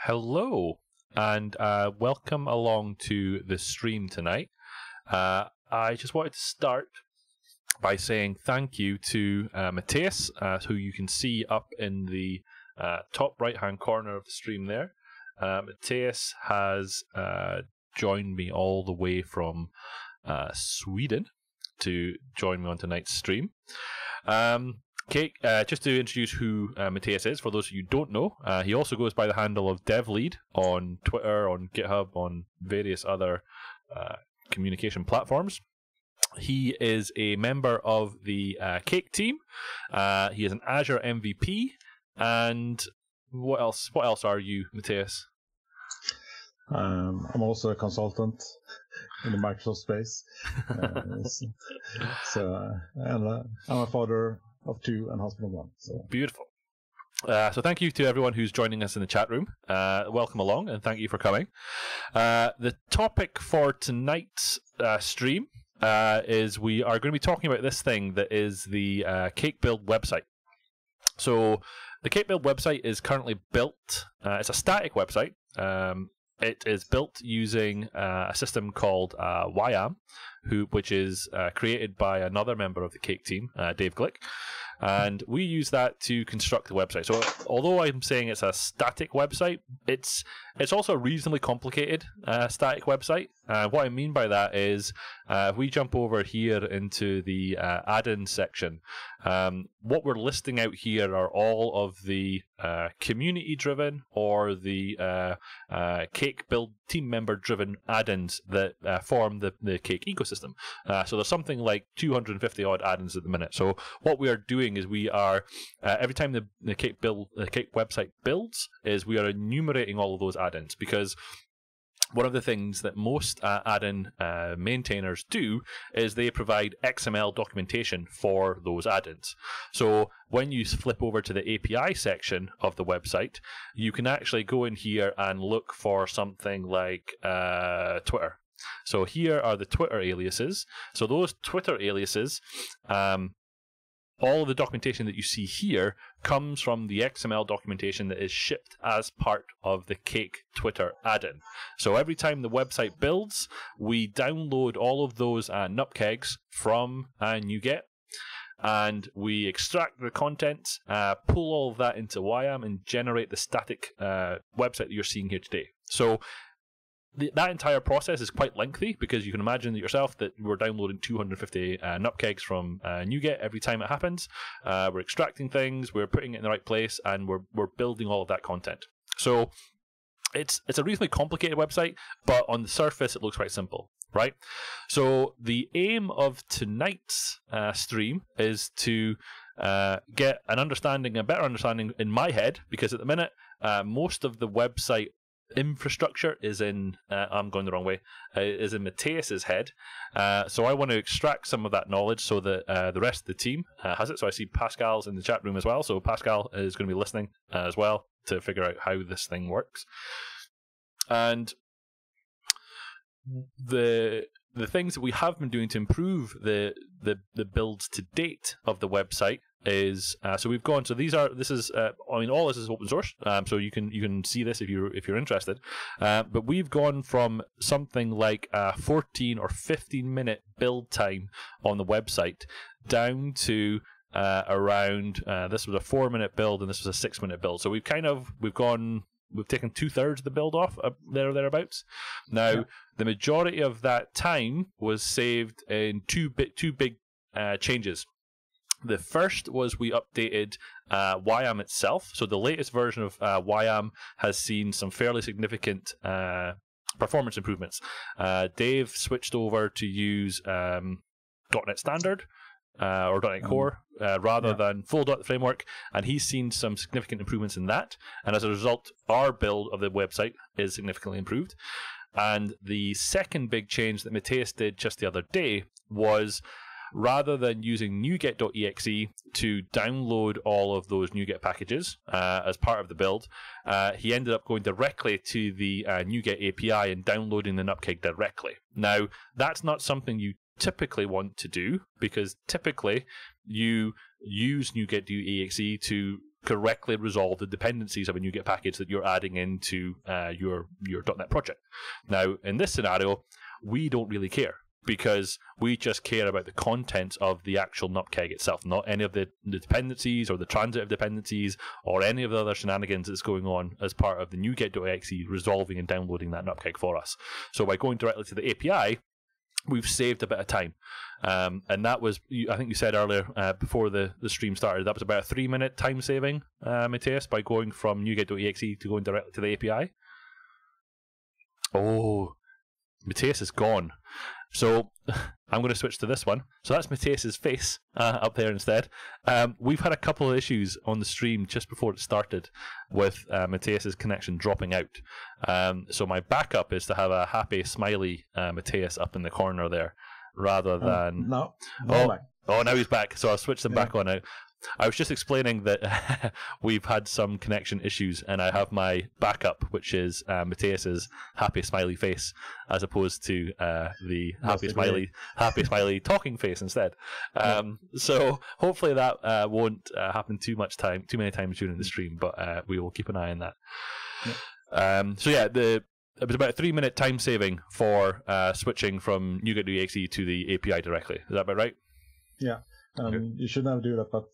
Hello, and welcome along to the stream tonight. I just wanted to start by saying thank you to Mattias, who you can see up in the top right-hand corner of the stream there. Mattias has joined me all the way from Sweden to join me on tonight's stream. Okay, just to introduce who Mattias is, for those of you who don't know, he also goes by the handle of DevLead on Twitter, on GitHub, on various other communication platforms. He is a member of the Cake team. He is an Azure MVP. And what else? What else are you, Mattias? I'm also a consultant in the Microsoft space. And I'm a father of two and husband of one. So. Beautiful. So thank you to everyone who's joining us in the chat room. Welcome along, and thank you for coming. The topic for tonight's stream is we are going to be talking about this thing that is the Cake Build website. So the Cake Build website is currently built. It's a static website. It is built using a system called YAM, which is created by another member of the Cake team, Dave Glick. And we use that to construct the website. So although I'm saying it's a static website, it's also a reasonably complicated static website. What I mean by that is if we jump over here into the add-in section, what we're listing out here are all of the community-driven or the Cake Build team member-driven add-ins that form the Cake ecosystem. So there's something like 250 odd add-ins at the minute. So what we are doing is we are every time the Cake website builds, is we are enumerating all of those add-ins, because one of the things that most add-in maintainers do is they provide XML documentation for those add-ins. So when you flip over to the API section of the website, you can actually go in here and look for something like Twitter. So here are the Twitter aliases. So those Twitter aliases, all of the documentation that you see here comes from the XML documentation that is shipped as part of the Cake Twitter add-in. So every time the website builds, we download all of those nupkegs from NuGet, and we extract the content, pull all of that into YAM, and generate the static website that you're seeing here today. So that entire process is quite lengthy, because you can imagine yourself that we're downloading 250 nupkegs from NuGet every time it happens. We're extracting things, we're putting it in the right place, and we're building all of that content. So it's a reasonably complicated website, but on the surface it looks quite simple, right? So the aim of tonight's stream is to get a better understanding in my head, because at the minute most of the website infrastructure is in I'm going the wrong way, is in Mattias's head. So I want to extract some of that knowledge so that the rest of the team has it. So I see Pascal's in the chat room as well. So Pascal is going to be listening as well to figure out how this thing works. And the things that we have been doing to improve the builds to date of the website is so we've gone. So this is all this is open source. So you can see this if you're interested. But we've gone from something like a 14 or 15 minute build time on the website down to around this was a 4-minute build and this was a 6-minute build. So we've taken 2/3 of the build off there or thereabouts. Now, yeah. The majority of that time was saved in two big changes. The first was we updated YAM itself. So the latest version of YAM has seen some fairly significant performance improvements. Dave switched over to use .NET Standard or .NET Core rather than full .NET Framework, and he's seen some significant improvements in that. And as a result, our build of the website is significantly improved. And the second big change that Mattias did just the other day was, rather than using NuGet.exe to download all of those NuGet packages as part of the build, he ended up going directly to the NuGet API and downloading the nupkeg directly. Now, that's not something you typically want to do, because typically you use NuGet.exe to correctly resolve the dependencies of a NuGet package that you're adding into your .NET project. Now, in this scenario, we don't really care, because we just care about the contents of the actual nupkeg itself, not any of the dependencies or the transitive dependencies or any of the other shenanigans that's going on as part of the NuGet.exe resolving and downloading that nupkeg for us. So by going directly to the API, we've saved a bit of time. And that was, I think you said earlier, before the stream started, that was about a 3-minute time saving, Mattias, by going from NuGet.exe to going directly to the API. Oh, Mattias is gone. So I'm going to switch to this one. So that's Mattias's face up there instead. We've had a couple of issues on the stream just before it started with Mattias's connection dropping out. So my backup is to have a happy, smiley Mattias up in the corner there, rather than... No. Oh, now he's back. So I'll switch them back on out. I was just explaining that we've had some connection issues, and I have my backup, which is Mattias's happy smiley face, as opposed to the happy smiley talking face instead. So hopefully that won't happen too many times during the stream, but we will keep an eye on that. It was about a 3-minute time saving for switching from NuGet.exe to the API directly. Is that about right? Yeah. You should never do that, but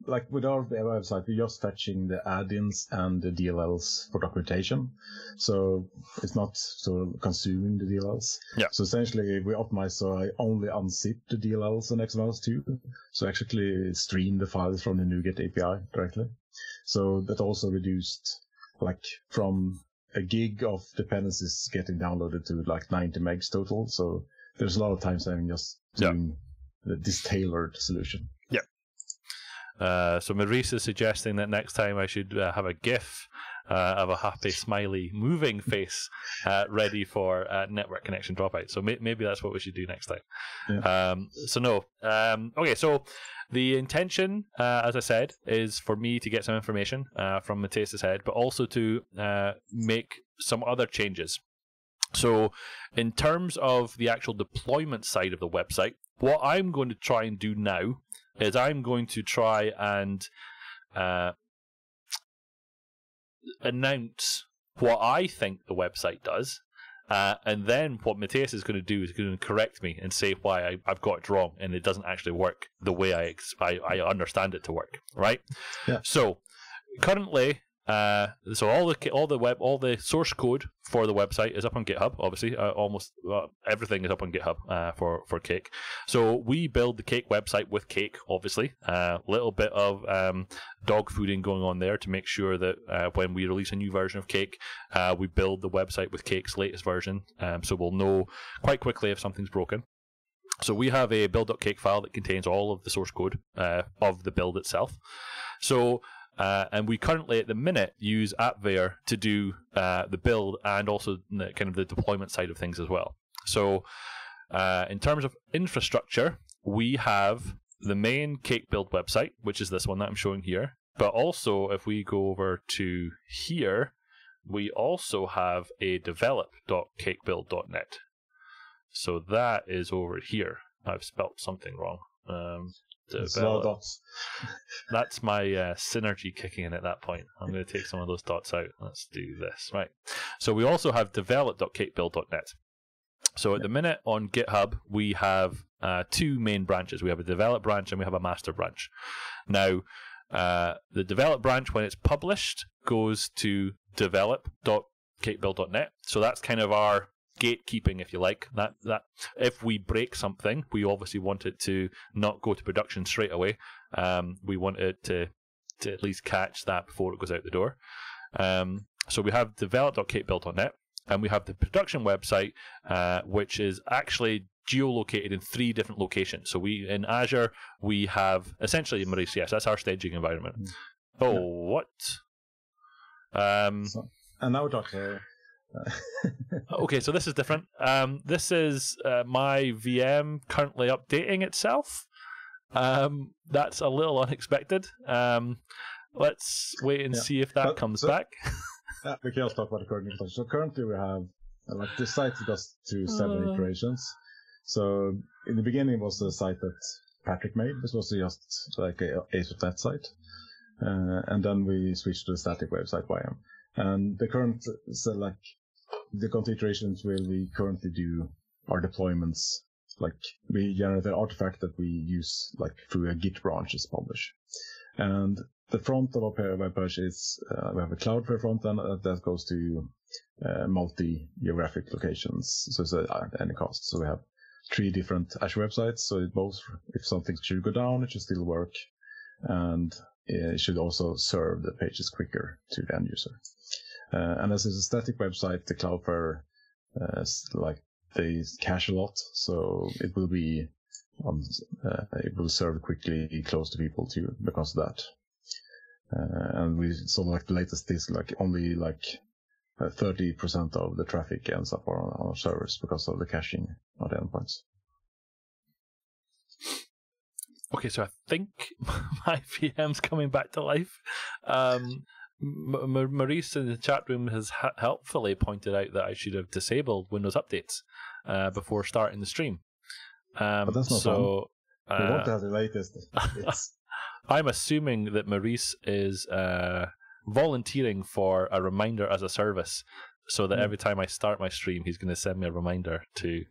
like with our website, we're just fetching the add-ins and the DLLs for documentation. So it's not sort of consuming the DLLs. Yeah. So essentially, we optimize so I only unzip the DLLs and XMLs too. So actually stream the files from the NuGet API directly. So that also reduced like from a gig of dependencies getting downloaded to like 90 megs total. So there's a lot of time saving just doing this tailored solution. Yeah. So Maurice is suggesting that next time I should have a GIF of a happy, smiley, moving face ready for network connection dropout. So maybe that's what we should do next time. Yeah. Okay, so the intention, as I said, is for me to get some information from Mattias's head, but also to make some other changes. So in terms of the actual deployment side of the website, what I'm going to try and do now is I'm going to try and announce what I think the website does, and then what Mattias is going to do is going to correct me and say why I've got it wrong and it doesn't actually work the way I understand it to work. Right? Yeah. So currently, so all the source code for the website is up on GitHub. Obviously, almost everything is up on GitHub for Cake. So we build the Cake website with Cake. Obviously, a little bit of dog fooding going on there to make sure that when we release a new version of Cake, we build the website with Cake's latest version. So we'll know quite quickly if something's broken. So we have a build.cake file that contains all of the source code of the build itself. So and we currently, at the minute, use AppVeyor to do the build and also kind of the deployment side of things as well. So in terms of infrastructure, we have the main Cake build website, which is this one that I'm showing here. But also, if we go over to here, we also have a develop.cakebuild.net. So that is over here. I've spelt something wrong. Dots. That's my synergy kicking in at that point. I'm going to take some of those dots out. Let's do this. Right. So we also have develop.cakebuild.net. So at the minute on GitHub, we have two main branches. We have a develop branch and we have a master branch. Now, the develop branch, when it's published, goes to develop.cakebuild.net. So that's kind of our gatekeeping, if you like. That if we break something, we obviously want it to not go to production straight away. We want it to at least catch that before it goes out the door. So we have develop.cakebuild.net, and we have the production website, which is actually geolocated in 3 different locations. So in Azure, we have essentially, Maurice, yes, that's our staging environment. What? And now we're talking. Okay, so this is different. This is my VM currently updating itself. That's a little unexpected. Let's wait and see if that comes back. We can also talk about the current infrastructure. So currently we have, like the site goes to 7 iterations. So in the beginning it was a site that Patrick made. This was just like a ASP.NET site. and then we switch to a static website VM. And the current, so like the configurations where we currently do our deployments, like we generate an artifact that we use like through a Git branch is published. And the front of our web page is, we have a Cloudflare front end that goes to multi-geographic locations, so it's at any cost. So we have 3 different Azure websites, so it both, if something should go down, it should still work, and it should also serve the pages quicker to the end user. And as it's a static website, the Cloudflare, they cache a lot, so it will be it will serve quickly close to people too because of that. And we saw like the latest is like only like 30% of the traffic ends up on our servers because of the caching of the endpoints. Okay, so I think my VM's coming back to life. Maurice in the chat room has helpfully pointed out that I should have disabled Windows updates before starting the stream. But that's not fun. We want to have the latest. I'm assuming that Maurice is volunteering for a reminder as a service, so that every time I start my stream, he's going to send me a reminder to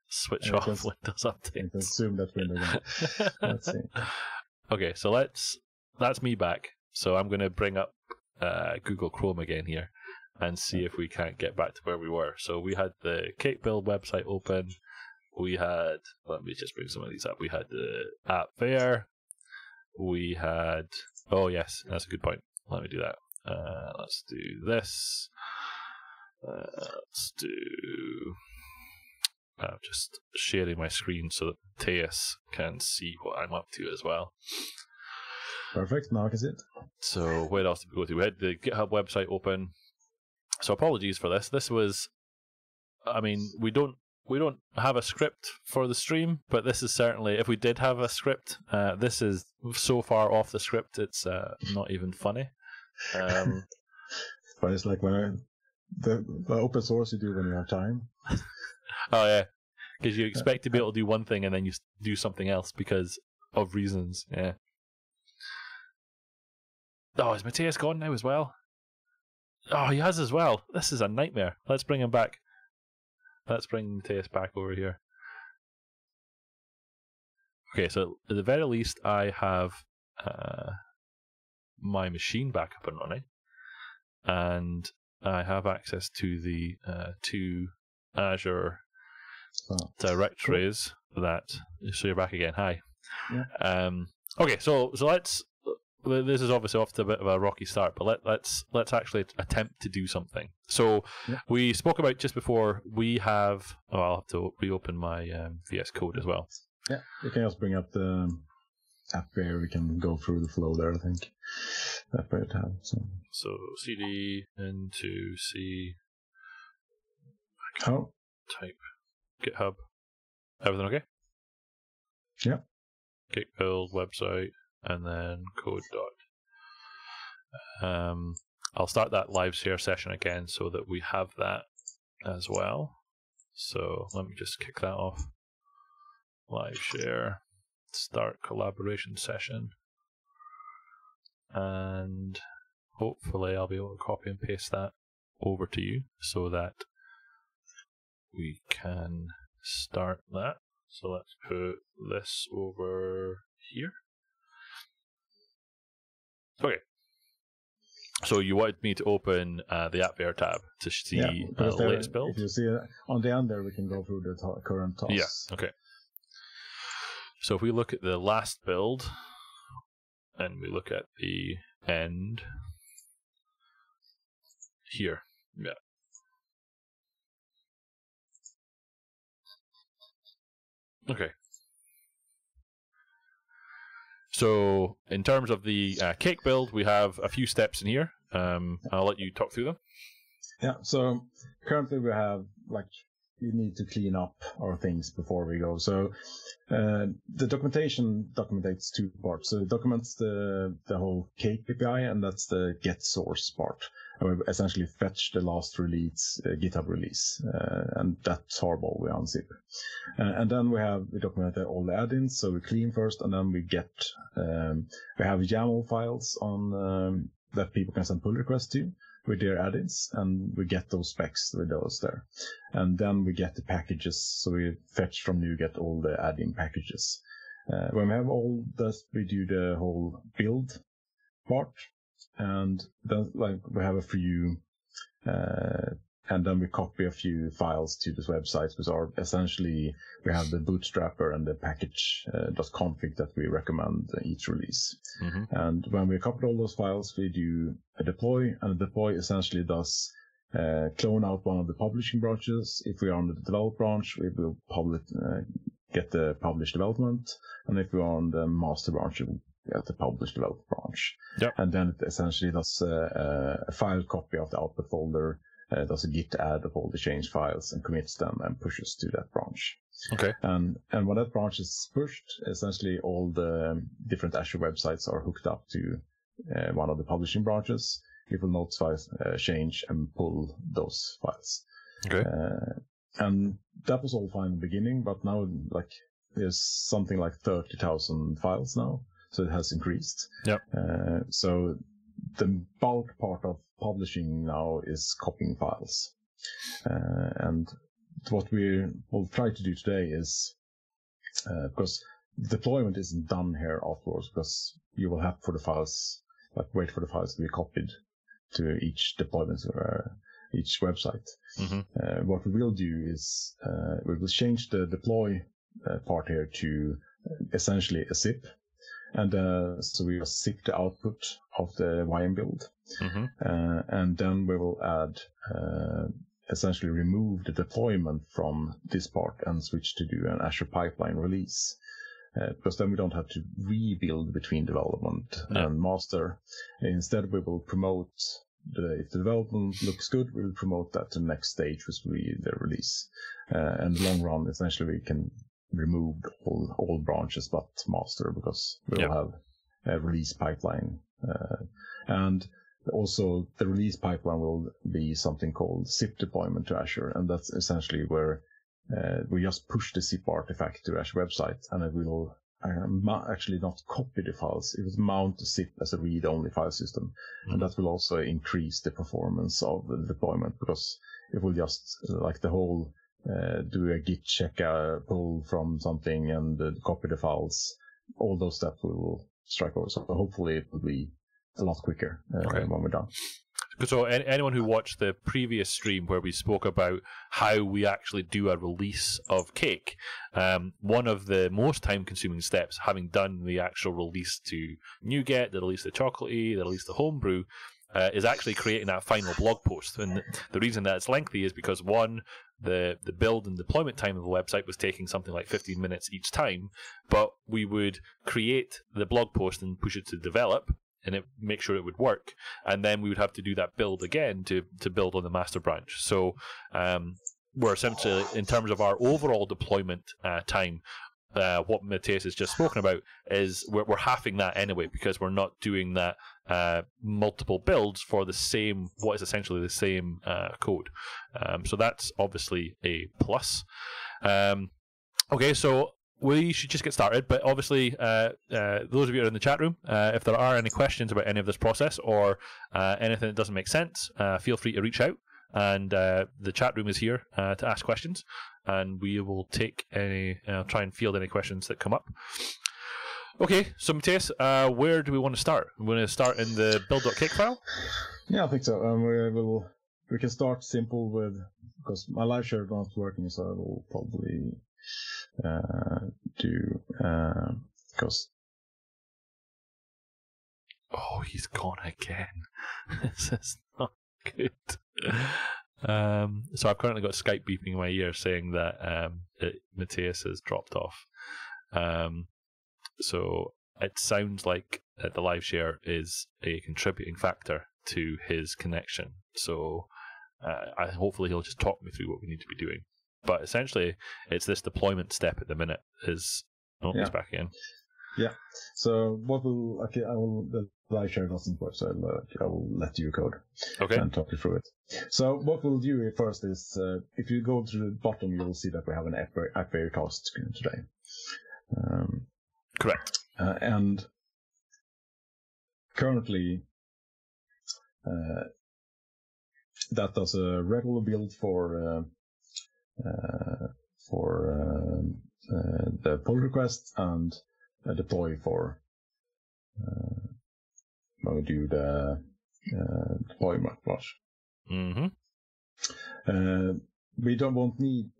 switch off Windows updates. You can assume that window. Let's see. Okay, so that's me back. So I'm going to bring up Google Chrome again here and see if we can't get back to where we were. So we had the Cake Build website open. We had, let me just bring some of these up. We had the app there. We had, oh yes, that's a good point. Let me do that. Let's do this. Let's do, I'm just sharing my screen so that Mattias can see what I'm up to as well. Perfect, now I can see it. So where else did we go to? We had the GitHub website open. So apologies for this. This was, I mean, we don't have a script for the stream, but this is certainly, if we did have a script, this is so far off the script, it's not even funny. But it's like when the open source you do when you have time. Oh yeah, because you expect to be able to do one thing and then you do something else because of reasons. Yeah. Oh, is Mattias gone now as well? Oh, he has as well. This is a nightmare. Let's bring him back. Let's bring Mattias back over here. Okay, so at the very least, I have my machine back up and running, and I have access to the 2 Azure directories that. So you're back again. Hi. Yeah. Okay, so let's. This is obviously off to a bit of a rocky start, but let's actually attempt to do something. So we spoke about just before. We have. Oh, I'll have to reopen my VS Code as well. Yeah, you can also bring up the app where we can go through the flow there. I think that way it has. So cd into c. Oh. Type GitHub. Everything okay? Yeah. Git build website. And then code dot. I'll start that live share session again so that we have that as well. So let me just kick that off. Live share, start collaboration session. And hopefully I'll be able to copy and paste that over to you so that we can start that. So let's put this over here. Okay, so you wanted me to open the AppVer tab to see the latest build? If you see on the end there, we can go through the current tasks. Yeah, okay. So if we look at the last build, and we look at the end here, yeah. Okay. So in terms of the cake build, we have a few steps in here. I'll let you talk through them. Yeah, so currently we have, we need to clean up our things before we go. So the documentation documents 2 parts. So it documents the whole cake API, and that's the get source part. and we essentially fetch the last release, GitHub release, and that's horrible. We unzip, and then we document all the add-ins. So we clean first, and then we get we have YAML files on that people can send pull requests to with their add-ins, and we get those specs with those there, and then we get the packages. So we fetch from NuGet all the add-in packages. When we have all this, we do the whole build part, and then we have a few, and then we copy a few files to this website, which are essentially, we have the bootstrapper and the package.config that we recommend each release. Mm-hmm. And when we copy all those files, we do a deploy, and the deploy essentially does clone out one of the publishing branches. If we are on the develop branch, we will get the publish development, and if we are on the master branch, we will get the publish develop branch. Yep. And then it essentially does a file copy of the output folder, does a git add of all the change files and commits them and pushes to that branch. Okay. And when that branch is pushed, essentially all the different Azure websites are hooked up to one of the publishing branches. It will notify change and pull those files. Okay. And that was all fine in the beginning, but now there's something like 30,000 files now, so it has increased. Yep. So the bulk part of publishing now is copying files. And what we will try to do today is, because deployment isn't done here afterwards, because you will have for the files, wait for the files to be copied to each deployment or each website. Mm-hmm. What we will do is we will change the deploy part here to essentially a zip, and so we will zip the output of the YAML build, mm-hmm. And then we will add essentially remove the deployment from this part and switch to do an Azure pipeline release. Because then we don't have to rebuild between development and master. Instead, we will promote if the development looks good, we will promote that to the next stage, which will be the release. And in the long run, essentially, we can remove all branches but master, because we will have a release pipeline. And also, the release pipeline will be something called zip deployment to Azure, and that's essentially where we just push the zip artifact to Azure website, and it will actually not copy the files. It will mount the zip as a read-only file system, mm-hmm. and that will also increase the performance of the deployment, because it will just, the whole, do a git check pull from something and copy the files. All those steps we will strike over. So hopefully it will be a lot quicker when we're done. So anyone who watched the previous stream where we spoke about how we actually do a release of Cake, one of the most time-consuming steps, having done the actual release to NuGet, the release to Chocolatey, the release to Homebrew, is actually creating that final blog post. And the reason that it's lengthy is because, one, the build and deployment time of the website was taking something like 15 minutes each time, but we would create the blog post and push it to develop, and make sure it would work, and then we would have to do that build again to build on the master branch. So we're essentially, in terms of our overall deployment time, what Mattias has just spoken about is we're halving that anyway, because we're not doing that multiple builds for the same, what is essentially the same code. So that's obviously a plus. Okay, so we should just get started, but obviously, those of you who are in the chat room, if there are any questions about any of this process or anything that doesn't make sense, feel free to reach out, and the chat room is here to ask questions, and we will take try and field any questions that come up. Okay, so Mattias, where do we want to start? We want to start in the build.cake file? Yeah, I think so. We can start simple because my live share is not working, so I will probably because he's gone again. This is not good. So I've currently got Skype beeping in my ear saying that Mattias has dropped off. So it sounds like the live share is a contributing factor to his connection. So hopefully he'll just talk me through what we need to be doing. But essentially, it's this deployment step at the minute. He's back again. Yeah. So what will the live share doesn't work, so I will let you code and talk you through it. So what we'll do first is if you go to the bottom, you will see that we have an app task today. Correct. And currently, that does a regular build for the pull request and a deploy for when we do the deployment watch. Mm-hmm. We won't need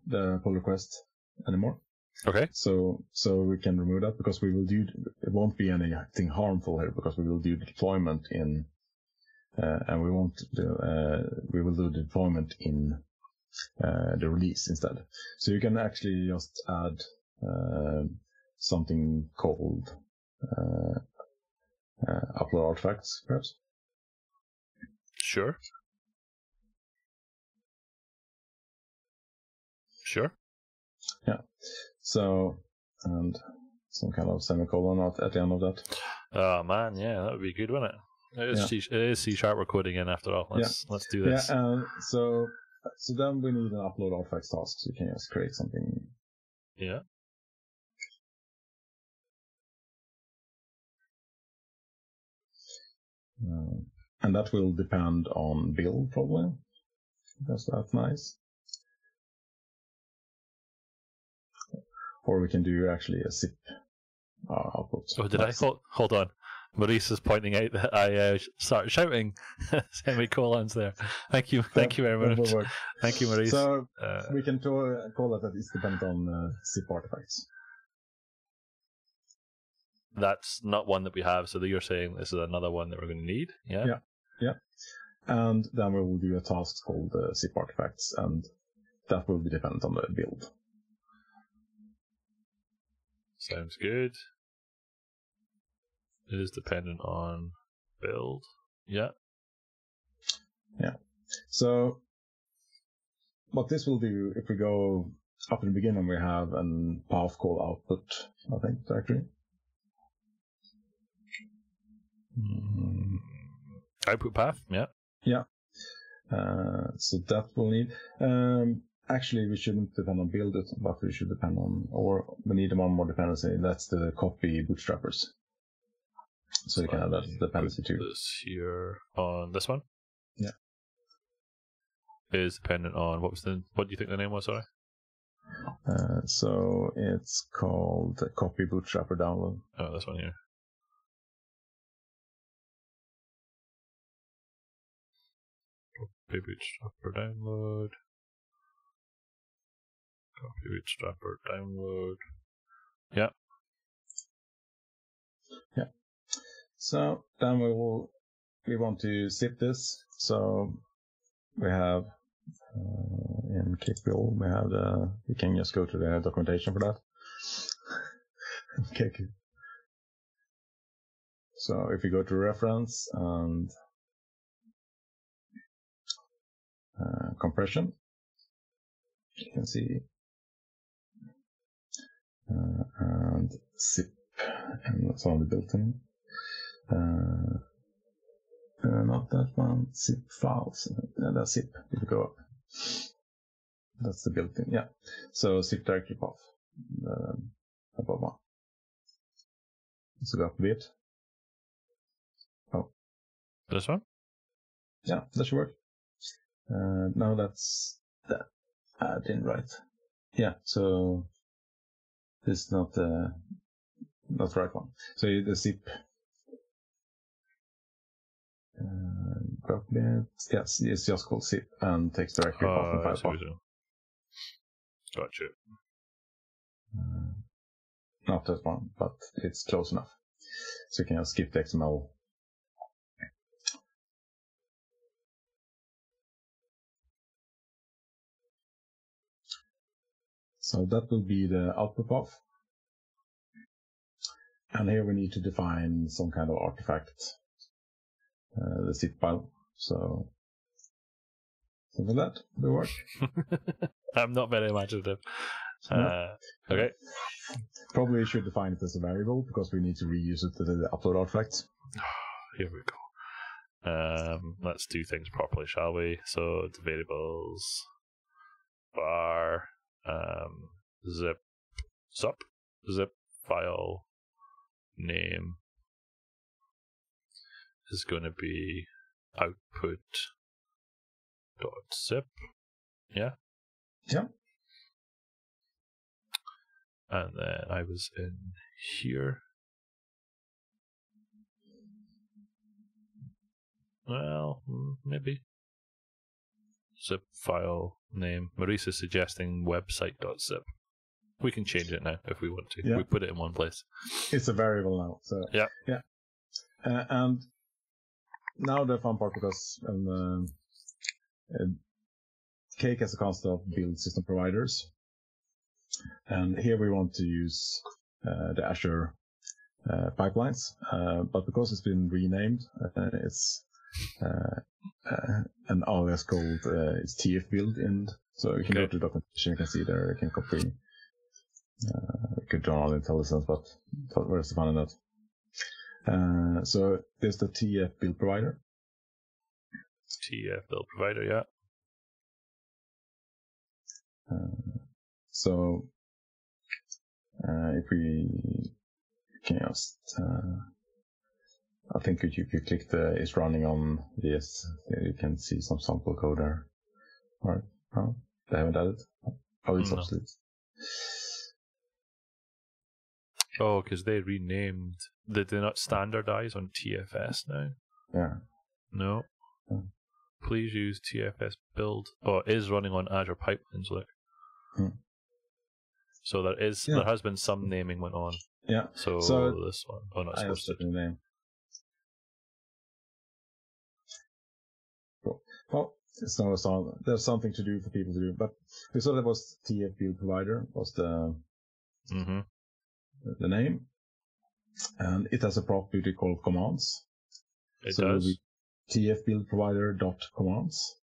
the pull request anymore. Okay. So we can remove that because it won't be anything harmful here because we will do the deployment in, and we will do the deployment in the release instead. So you can actually just add something called upload artifacts, perhaps. Sure. Yeah. So, and some kind of semicolon at the end of that. Oh man, yeah, that would be good, wouldn't it? It is C# we're coding in after all. Let's do this. Yeah. So then we need an upload artifacts task. So you can just create something. Yeah. And that will depend on build probably. Because that's nice. Or we can do actually a zip output. Oh, did I? Hold on. Maurice is pointing out that I started shouting semicolons there. Thank you very much. Thank you, Maurice. So we can call it that it's dependent on zip artifacts. That's not one that we have, so you're saying this is another one that we're going to need? Yeah. And then we will do a task called zip artifacts, and that will be dependent on the build. Sounds good. It is dependent on build. Yeah. So what this will do, if we go up in the beginning, we have an path called output, I think, directory. Output path, yeah. Yeah. So that we'll need. Actually, we shouldn't depend on build it, but we should depend on, or we need one more dependency. That's the copy bootstrappers. So you can have that dependency too. This here on this one. Yeah. Is dependent on what do you think the name was? Sorry. So it's called the copy bootstrapper download. Oh, this one here. Copy bootstrapper download. Copy bootstrapper download. Yeah. Yeah. So then we want to zip this. So we have in Kickbill, we can just go to the documentation for that. Okay. So if you go to reference and compression, you can see and zip, and that's on the built-in. Not that one. Zip files. That's zip. If you go up, that's the built-in. Yeah. So zip directory path above one. Let's go up a bit. Oh, this one. Yeah, that should work. Now that's the add-in, right? Yeah. So this is not the right one. So the zip. Yes, it's just called zip and takes directory path from Firefox. Gotcha. Not that one, but it's close enough. So you can just skip the XML. So that will be the output path. And here we need to define some kind of artifact, the zip file. So with that, will work. I'm not very imaginative. Okay. Probably should define it as a variable because we need to reuse it to the upload artifact. Here we go. Let's do things properly, shall we? So the variables var zip file name is going to be output.zip. Yeah. Yeah. And then I was in here. Well, maybe. Zip file name. Maurice is suggesting website.zip. We can change it now if we want to. Yeah. We put it in one place. It's a variable now. So yeah. And now the fun part, because Cake has a concept of build system providers. And here we want to use the Azure Pipelines. But because it's been renamed, it's an alias called it's TF build in. So you can go to documentation, you can see there, you can copy. You could journal intelligence, but where's the fun in that? So there's the TF build provider. TF build provider, yeah. So if we can just, I think if you click the "is running on" this, you can see some sample code there. All right, no, they haven't added. Oh, it's obsolete. Oh, because they renamed. Did they not standardize on TFS now? Yeah. No. Please use TFS build. Oh, it is running on Azure Pipelines, look. So there has been some naming went on. Yeah. So this one. Oh, not supposed to. Name. Cool. Well, it's no song. There's something to do for people to do, but we saw there was TF build provider was the name, and it has a property called commands. It does. TF build provider dot commands.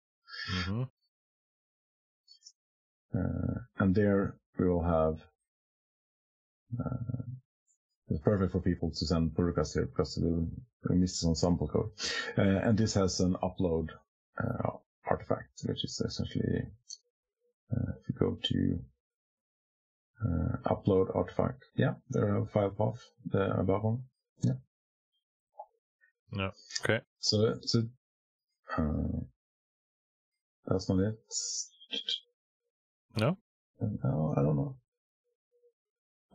And there we will have. It's perfect for people to send pull requests here because we missed some sample code. And this has an upload artifact, which is essentially if you go to upload artifact, there are file path, the above one. Yeah. No. Okay. So that's not it. No? No, I don't know.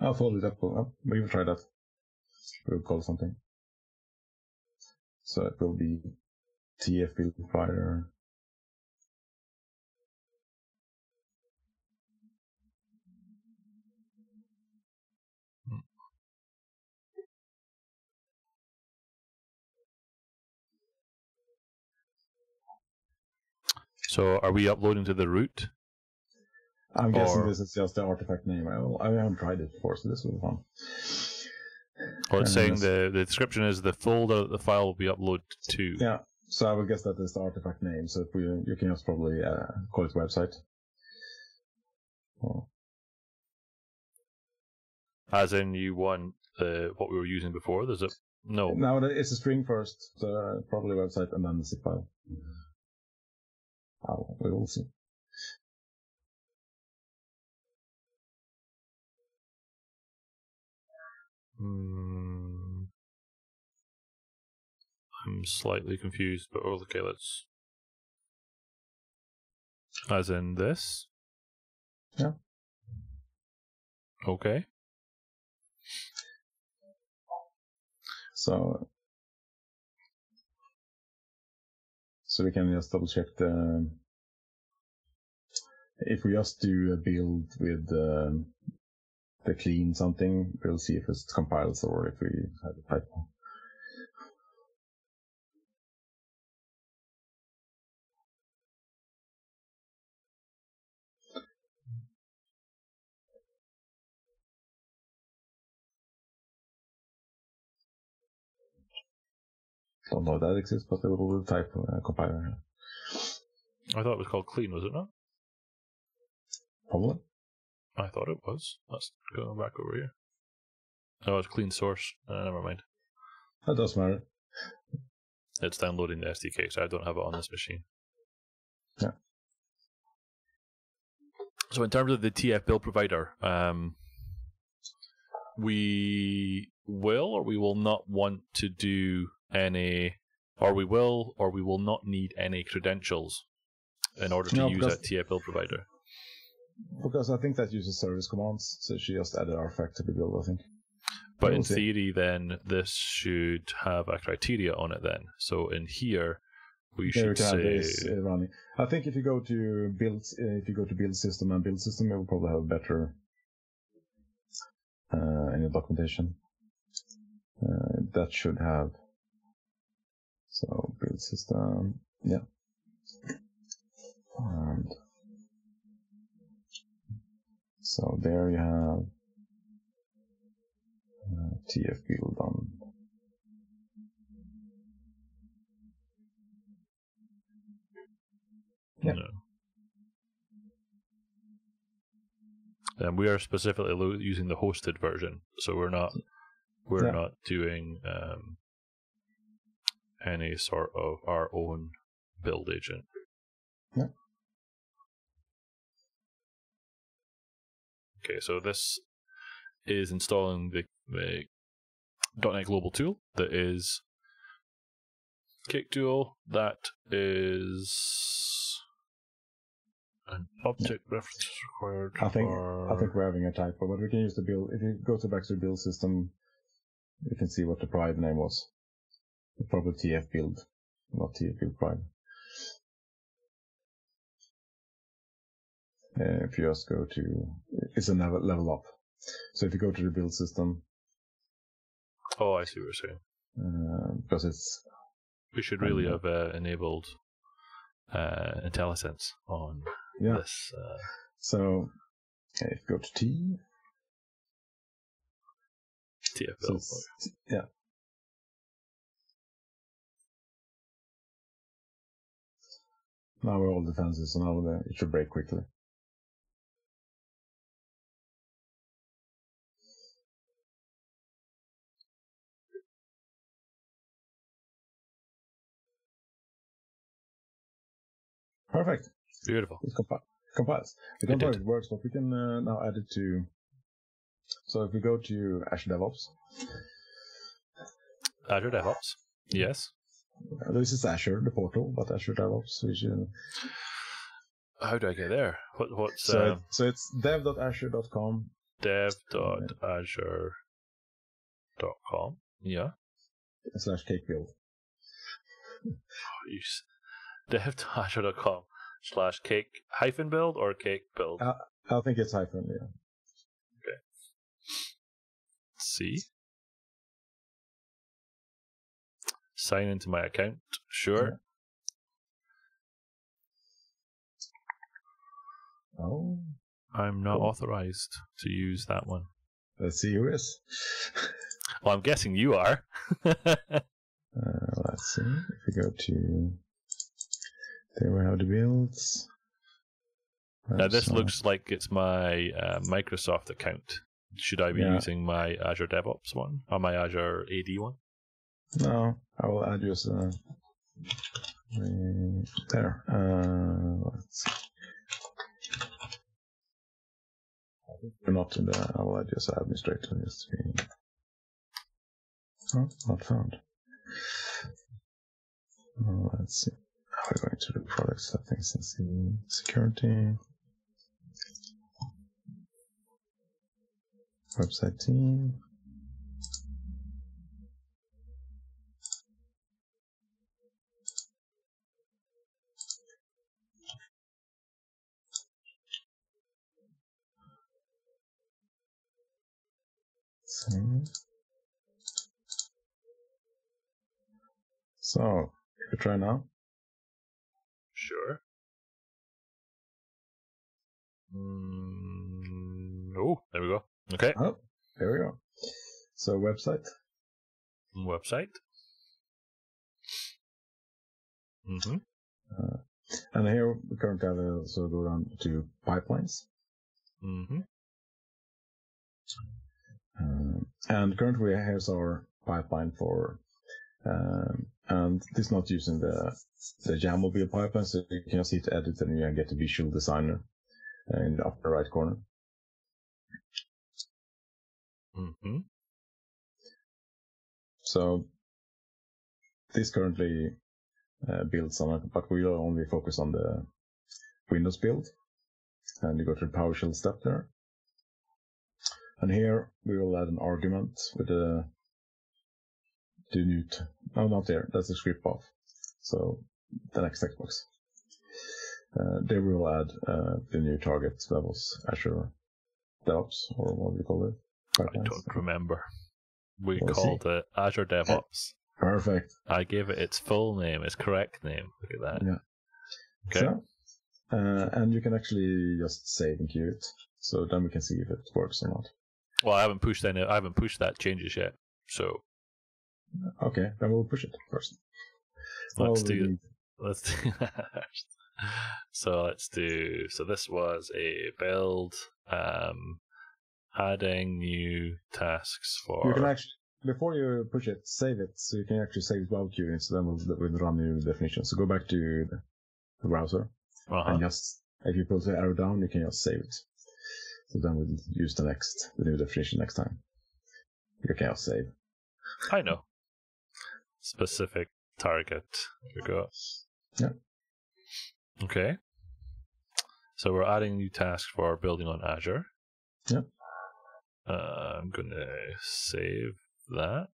I'll follow it up. We will try that. We'll call something. So it will be TF build provider. So are we uploading to the root? I'm guessing this is just the artifact name. I haven't tried it before, so this will be fun. Well, it's saying the description is the folder that the file will be uploaded to. Yeah, so I would guess that is the artifact name. So if you can just probably call it website. Oh. As in, you want what we were using before? There's a no. No, it's a string first. So probably website and then the zip file. We will see. I'm slightly confused, but okay, let's. As in this? Yeah. Okay. So we can just double check if we just do a build with the clean something, we'll see if it compiles or if we have a typo. Don't know if that exists, but there will be a type compiler. I thought it was called clean, was it not? Probably. I thought it was. Let's go back over here. Oh, it's clean source. Never mind. That does matter. It's downloading the SDK, so I don't have it on this machine. Yeah. So in terms of the TF build provider, we will or we will not want to do any, or we will or we will not need any credentials in order to use that TF build provider. Because I think that uses service commands, so she just added artifact to the build, I think. But in theory, then this should have a criteria on it. Then, so in here, we should say. Running. I think if you go to build, build system and build system, it will probably have better in the documentation. That should have. So build system, yeah. And so there you have TF build on. Yeah. No. And we are specifically using the hosted version, so we're not doing any sort of our own build agent. Yeah. Okay, so this is installing the .NET Global tool that is Cake tool. That is an object reference required. I think we're having a typo, but we can use the build. If you go back to the build system, you can see what the private name was. It's probably TF build, not TF build private. If you just go to, it's a level up. So if you go to the build system. Oh, I see what you're saying. Because it's. We should really have enabled IntelliSense on this. So if you go to TF build. So yeah. Now we're all defensive, so now it should break quickly. Perfect. Beautiful. It compiles. The compile works, but we can now add it to. So if we go to Azure DevOps. Azure DevOps. Yes. This is Azure, the portal, but Azure DevOps. We should. How do I get there? What's so it's dev.azure.com. Dev.azure.com. Yeah. / cake build. Dev.azure.com / cake -build or cake build? I think it's hyphen, yeah. Okay. See. Sign into my account. Sure. Yeah. Oh. I'm not authorized to use that one. Let's see who is. Well, I'm guessing you are. Let's see. If we go to. There we have the builds. Now this looks like it's my Microsoft account. Should I be using my Azure DevOps one or my Azure AD one? No, I will add you as there. Let's see. We're not in the. I will add you as administrator. Just to be. Oh, not found. Let's see. We're going to the product settings and see security. Website team. So, if we try now. Sure. Oh, there we go. Okay. Oh, there we go. So, website. Website. Mm-hmm. And here we currently have so go down to pipelines. Mm-hmm. And currently here's our pipeline for, and this is not using the YAML build pipeline, so you can just hit edit and you get the visual designer in the upper right corner. Mm-hmm. So this currently builds on it, but we will only focus on the Windows build. And you go to the PowerShell step there. And here we will add an argument with the new, no, not there, that's the script path. So the next text box. There we will add the new target that was Azure DevOps, or what do we call it? Pipelines. I don't remember. We called it Azure DevOps. Perfect. I gave it its full name, its correct name. Look at that. Yeah. Okay. So, and you can actually just save and queue it. So then we can see if it works or not. Well, I haven't pushed that changes yet. So okay, then we'll push it first. Let's do. So this was a build, adding new tasks for. You can actually, before you push it, save it, so you can actually save it while queuing. So then we'll run new definition. So go back to the browser, and just if you put the arrow down, you can just save it. So then we'll use the new definition next time. You can just save. I know. Specific target. Here we go. Yeah. Okay. So we're adding new tasks for building on Azure. Yeah. I'm going to save that.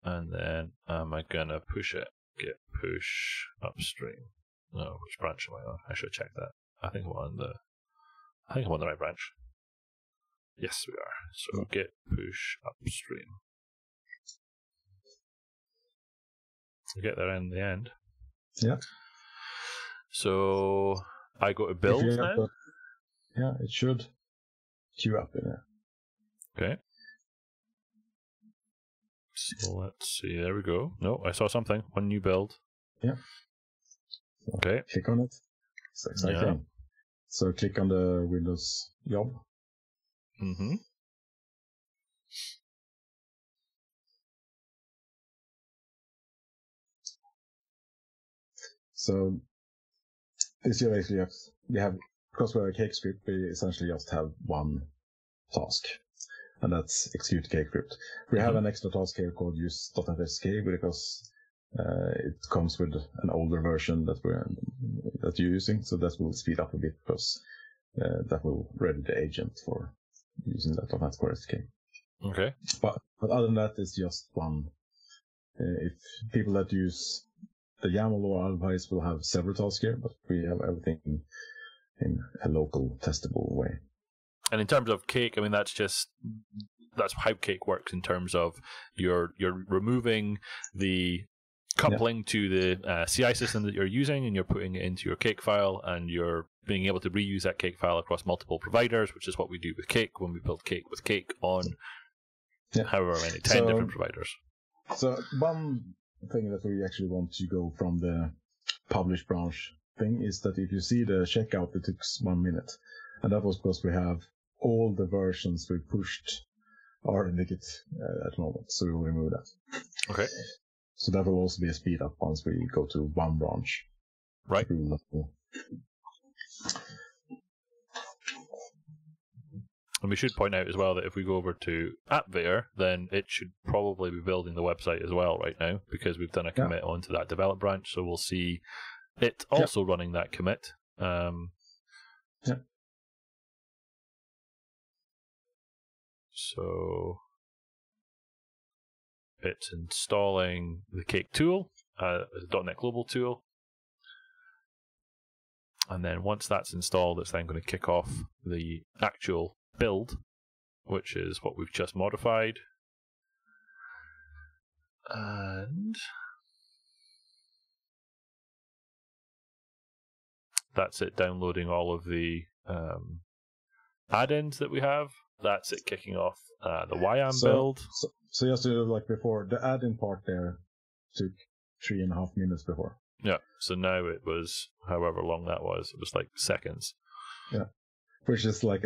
And then am I going to push it? Git push upstream. No, which branch am I on? I should check that. I think I'm on the right branch. Yes, we are. So git push upstream. We'll get there in the end. Yeah. So I go to build now? Yeah, it should queue up in there. Okay. So let's see. There we go. No, I saw something. One new build. Yeah. So okay. Click on it. So exciting. Yeah. So click on the Windows job. Mm-hmm. So this you basically because we're a cake script, we essentially just have one task, and that's execute cake script. We have an extra task here called use.fsk because it comes with an older version that you're using, so that will speed up a bit because that will ready the agent for using that .NET Core SDK. Okay. But other than that, it's just one. If people that use the YAML or otherwise will have several tasks here, but we have everything in a local testable way. And in terms of cake, I mean that's how cake works in terms of you're removing the coupling to the CI system that you're using, and you're putting it into your cake file, and you're being able to reuse that cake file across multiple providers, which is what we do with cake when we build cake with cake on however many 10 different providers. So one thing that we actually want to go from the publish branch thing is that if you see the checkout, it took 1 minute, and that was because we have all the versions we pushed are in the Git at the moment, so we will remove that. Okay. So that will also be a speed up once we go to one branch. Right. And we should point out as well that if we go over to AppVeyor, then it should probably be building the website as well right now, because we've done a commit onto that develop branch, so we'll see it also running that commit. So it's installing the Cake tool, the .NET Global tool. And then once that's installed, it's then going to kick off the actual build, which is what we've just modified. And that's it downloading all of the add-ins that we have. That's it kicking off the YAM build. So just to like before, the add-in part there took 3.5 minutes before. Yeah, so now it was however long that was. It was like seconds. Yeah, which is like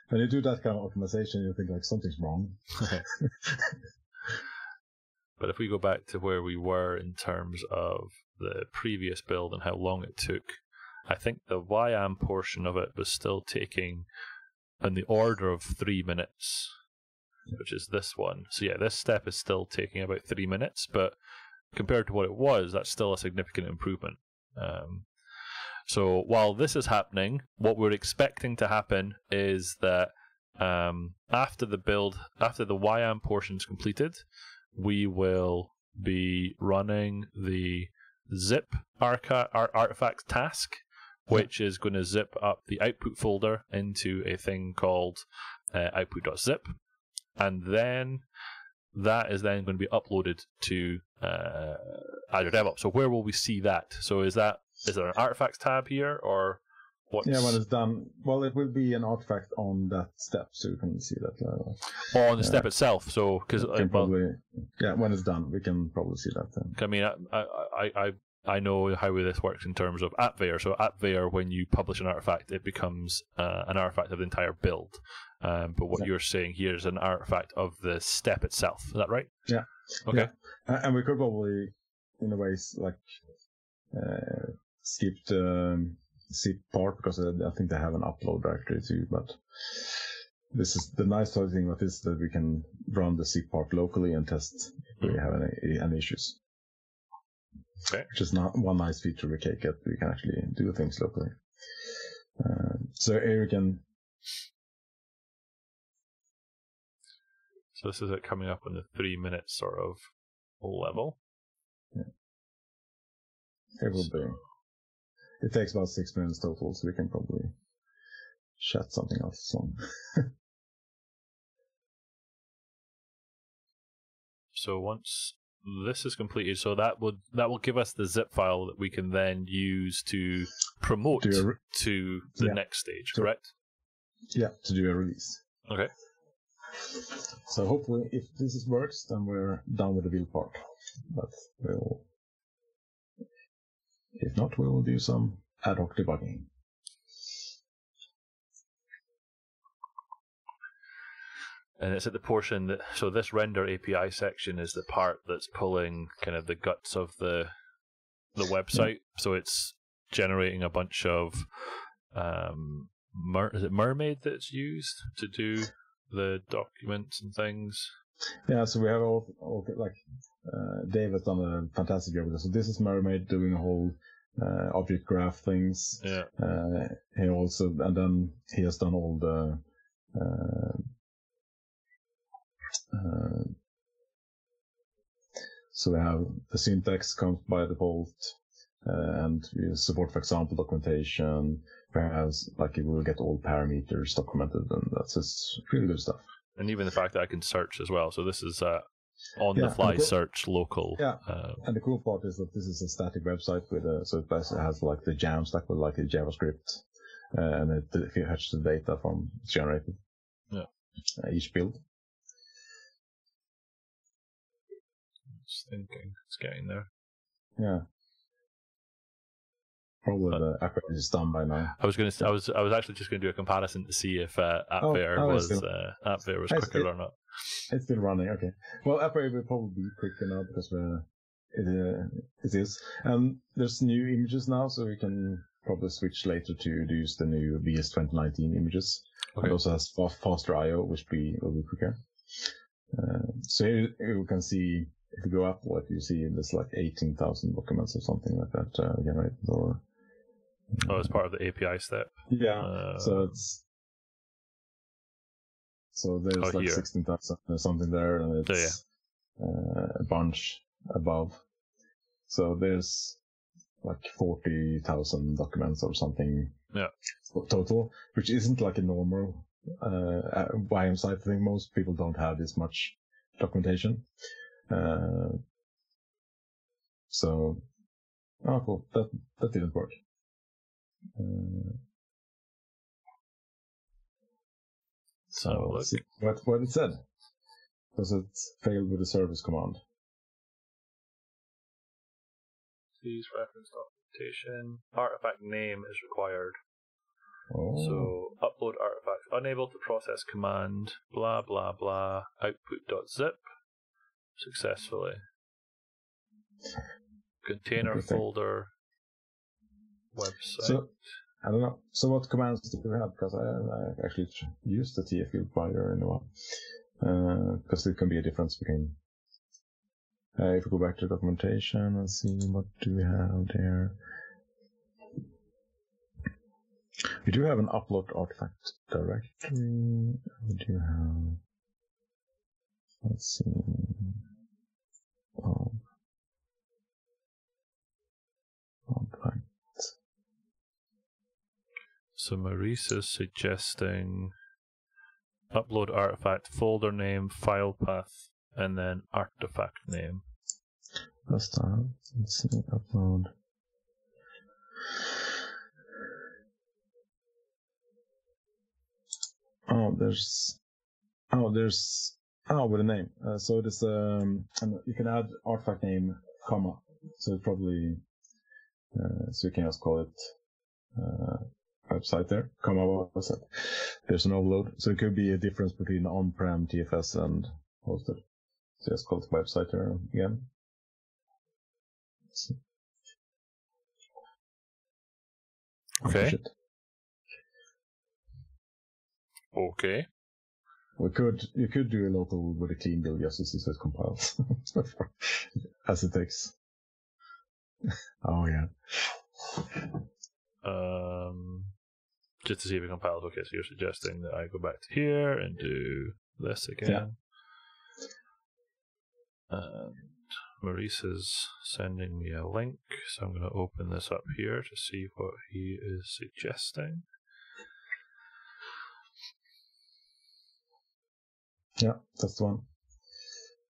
when you do that kind of optimization, you think like something's wrong. But if we go back to where we were in terms of the previous build and how long it took, I think the YAM portion of it was still taking in the order of 3 minutes, which is this one. So yeah, this step is still taking about 3 minutes, but compared to what it was, that's still a significant improvement. So while this is happening, what we're expecting to happen is that after the YAM portion is completed, we will be running the zip artifact task, which is going to zip up the output folder into a thing called output.zip, and then that is then going to be uploaded to Azure DevOps. So where will we see that? So is there an artifacts tab here, or what? Yeah, when it's done, well, it will be an artifact on that step, so you can see that. Or on the step itself. So because when it's done, we can probably see that. Then. I mean, I know how this works in terms of AppVeyor. So AppVeyor, when you publish an artifact, it becomes an artifact of the entire build. But what you're saying here is an artifact of the step itself. Is that right? Yeah. Okay. Yeah. And we could probably, in a way, like skip the zip part, because I think they have an upload directory too. But this is the nice thing about this, that we can run the zip part locally and test if we have any issues. Okay. Which is not one nice feature we can get. We can actually do things locally. So here we can. So this is it coming up on the 3 minute sort of level. Yeah. It will be. It takes about 6 minutes total, so we can probably shut something else on. So once this is completed, so that will give us the zip file that we can then use to promote to the next stage, correct? Yeah, to do a release. Okay. So hopefully, if this works, then we're done with the build part. But if not, we will do some ad hoc debugging. And it's at the portion that, so this render API section is the part that's pulling kind of the guts of the website. Yeah. So it's generating a bunch of, is it Mermaid that's used to do the documents and things? Yeah, so we have all Dave has done a fantastic job with this. So this is Mermaid doing a whole object graph things. Yeah. He also, and then he has done all the so we have the syntax comes by default, and we support, for example, documentation. Perhaps like it will get all parameters documented, and that's just really good stuff. And even the fact that I can search as well. So this is on-the-fly search local. Yeah, and the cool part is that this is a static website with so it basically has like the jam stack with like the JavaScript, and it fetches the data from generated. Yeah. Each build. Just thinking, it's getting there. Yeah. Probably the app is done by now. I was actually just going to do a comparison to see if AppVeyor was quicker or not. It's still running. Okay. Well, AppVeyor will probably be quicker now because it is. And there's new images now, so we can probably switch later to use the new VS 2019 images. Okay. It also has faster I/O, which will be quicker. So here you can see, if you go up, what you see, there's like 18,000 documents or something like that generated. Or as part of the API step. Yeah. So there's like 16,000 or something there, and it's a bunch above. So there's like 40,000 documents or something. Yeah. Total, which isn't like a normal YAM site. I think most people don't have this much documentation. So, cool. That didn't work. So let's see what it said. Does it fail with the service command? Please reference documentation. Artifact name is required. Oh. So upload artifact, unable to process command, blah blah blah, output.zip, successfully. Container folder, website. So, I don't know. So what commands do we have? Because I actually used the TF field provider in a while. Because there can be a difference between... if we go back to documentation and see what do we have there. We do have an upload artifact directory. We do have... Let's see... Oh. Artifact. So Maurice is suggesting upload artifact, folder name, file path, and then artifact name. Let's see, upload. With a name. So it is, and you can add artifact name, comma. So it's probably, so you can just call it, website there, comma website. There's an overload. So it could be a difference between on-prem TFS and hosted. So just call it website there again. Okay. Okay. You could do a local with a clean build just to see so it compiles. As it takes. Oh yeah. Just to see if it compiles. Okay, so you're suggesting that I go back to here and do this again. Yeah. And Maurice is sending me a link, so I'm going to open this up here to see what he is suggesting. Yeah, that's the one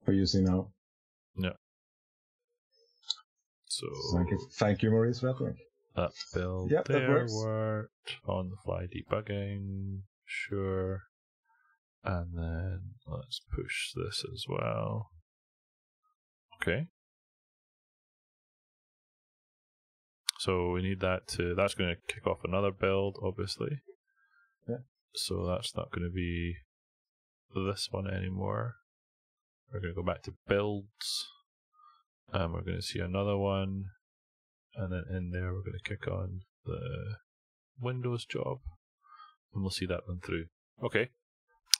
we're using now. Yeah. So thank you, Maurice, for that link. That build there worked. On the fly debugging, sure. And then let's push this as well. Okay. So we need that to, that's going to kick off another build, obviously. Yeah. So that's not going to be this one anymore. We're going to go back to builds. And we're going to see another one. And then in there, we're going to kick on the Windows job. And we'll see that run through. Okay.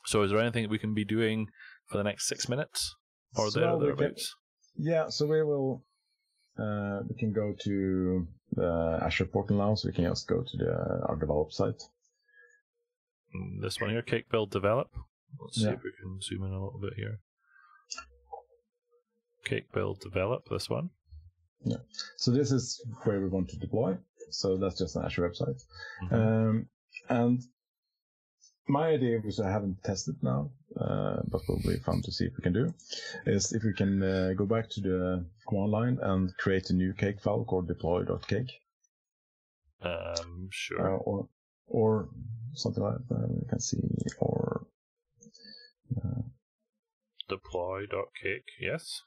So is there anything that we can be doing for the next 6 minutes? Or thereabouts? Yeah, so we will... we can go to the Azure portal now, so we can just go to our develop site. This one here, Cake Build Develop. Let's see Yeah. if we can zoom in a little bit here. Cake Build Develop, this one. Yeah. So this is where we want to deploy. So that's just an Azure website. Mm-hmm. And my idea, which I haven't tested now, but will be fun to see if we can do, is if we can go back to the command line and create a new cake file called deploy.cake. Sure. Or something like that. We can see, or deploy.cake, yes.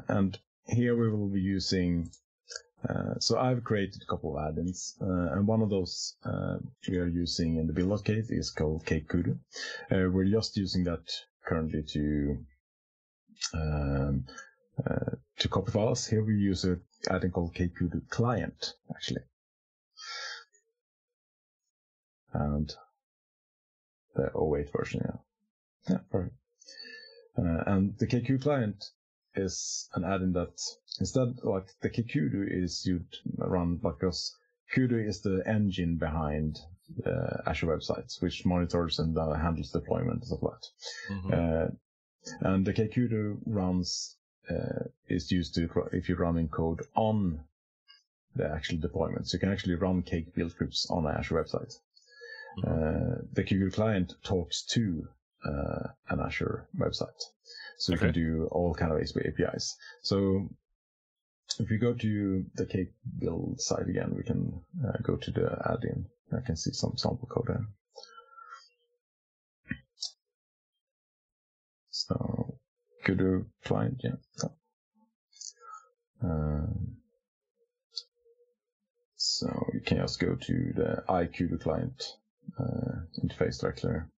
And here we will be using. So I've created a couple of add-ins, and one of those we are using in the build.cake is called Cake Kudu. We're just using that currently to copy files. Here we use an add-in called Cake Kudu client, actually. And the 08 version, yeah. Yeah, perfect. And the KQ client is an add-in that instead, like the Kudu is you'd run, because Kudu is the engine behind Azure websites, which monitors and handles deployment and stuff like that. Mm-hmm. And the Kudu runs is used to if you're running code on the actual deployment. So you can actually run cake build scripts on an Azure website. Mm-hmm. The Kudu client talks to an Azure website. So you can do all kind of APIs. So if we go to the cake build side again, we can go to the add-in. I can see some sample code there. So Kudu client, yeah. So you can just go to the iQube client interface directly there.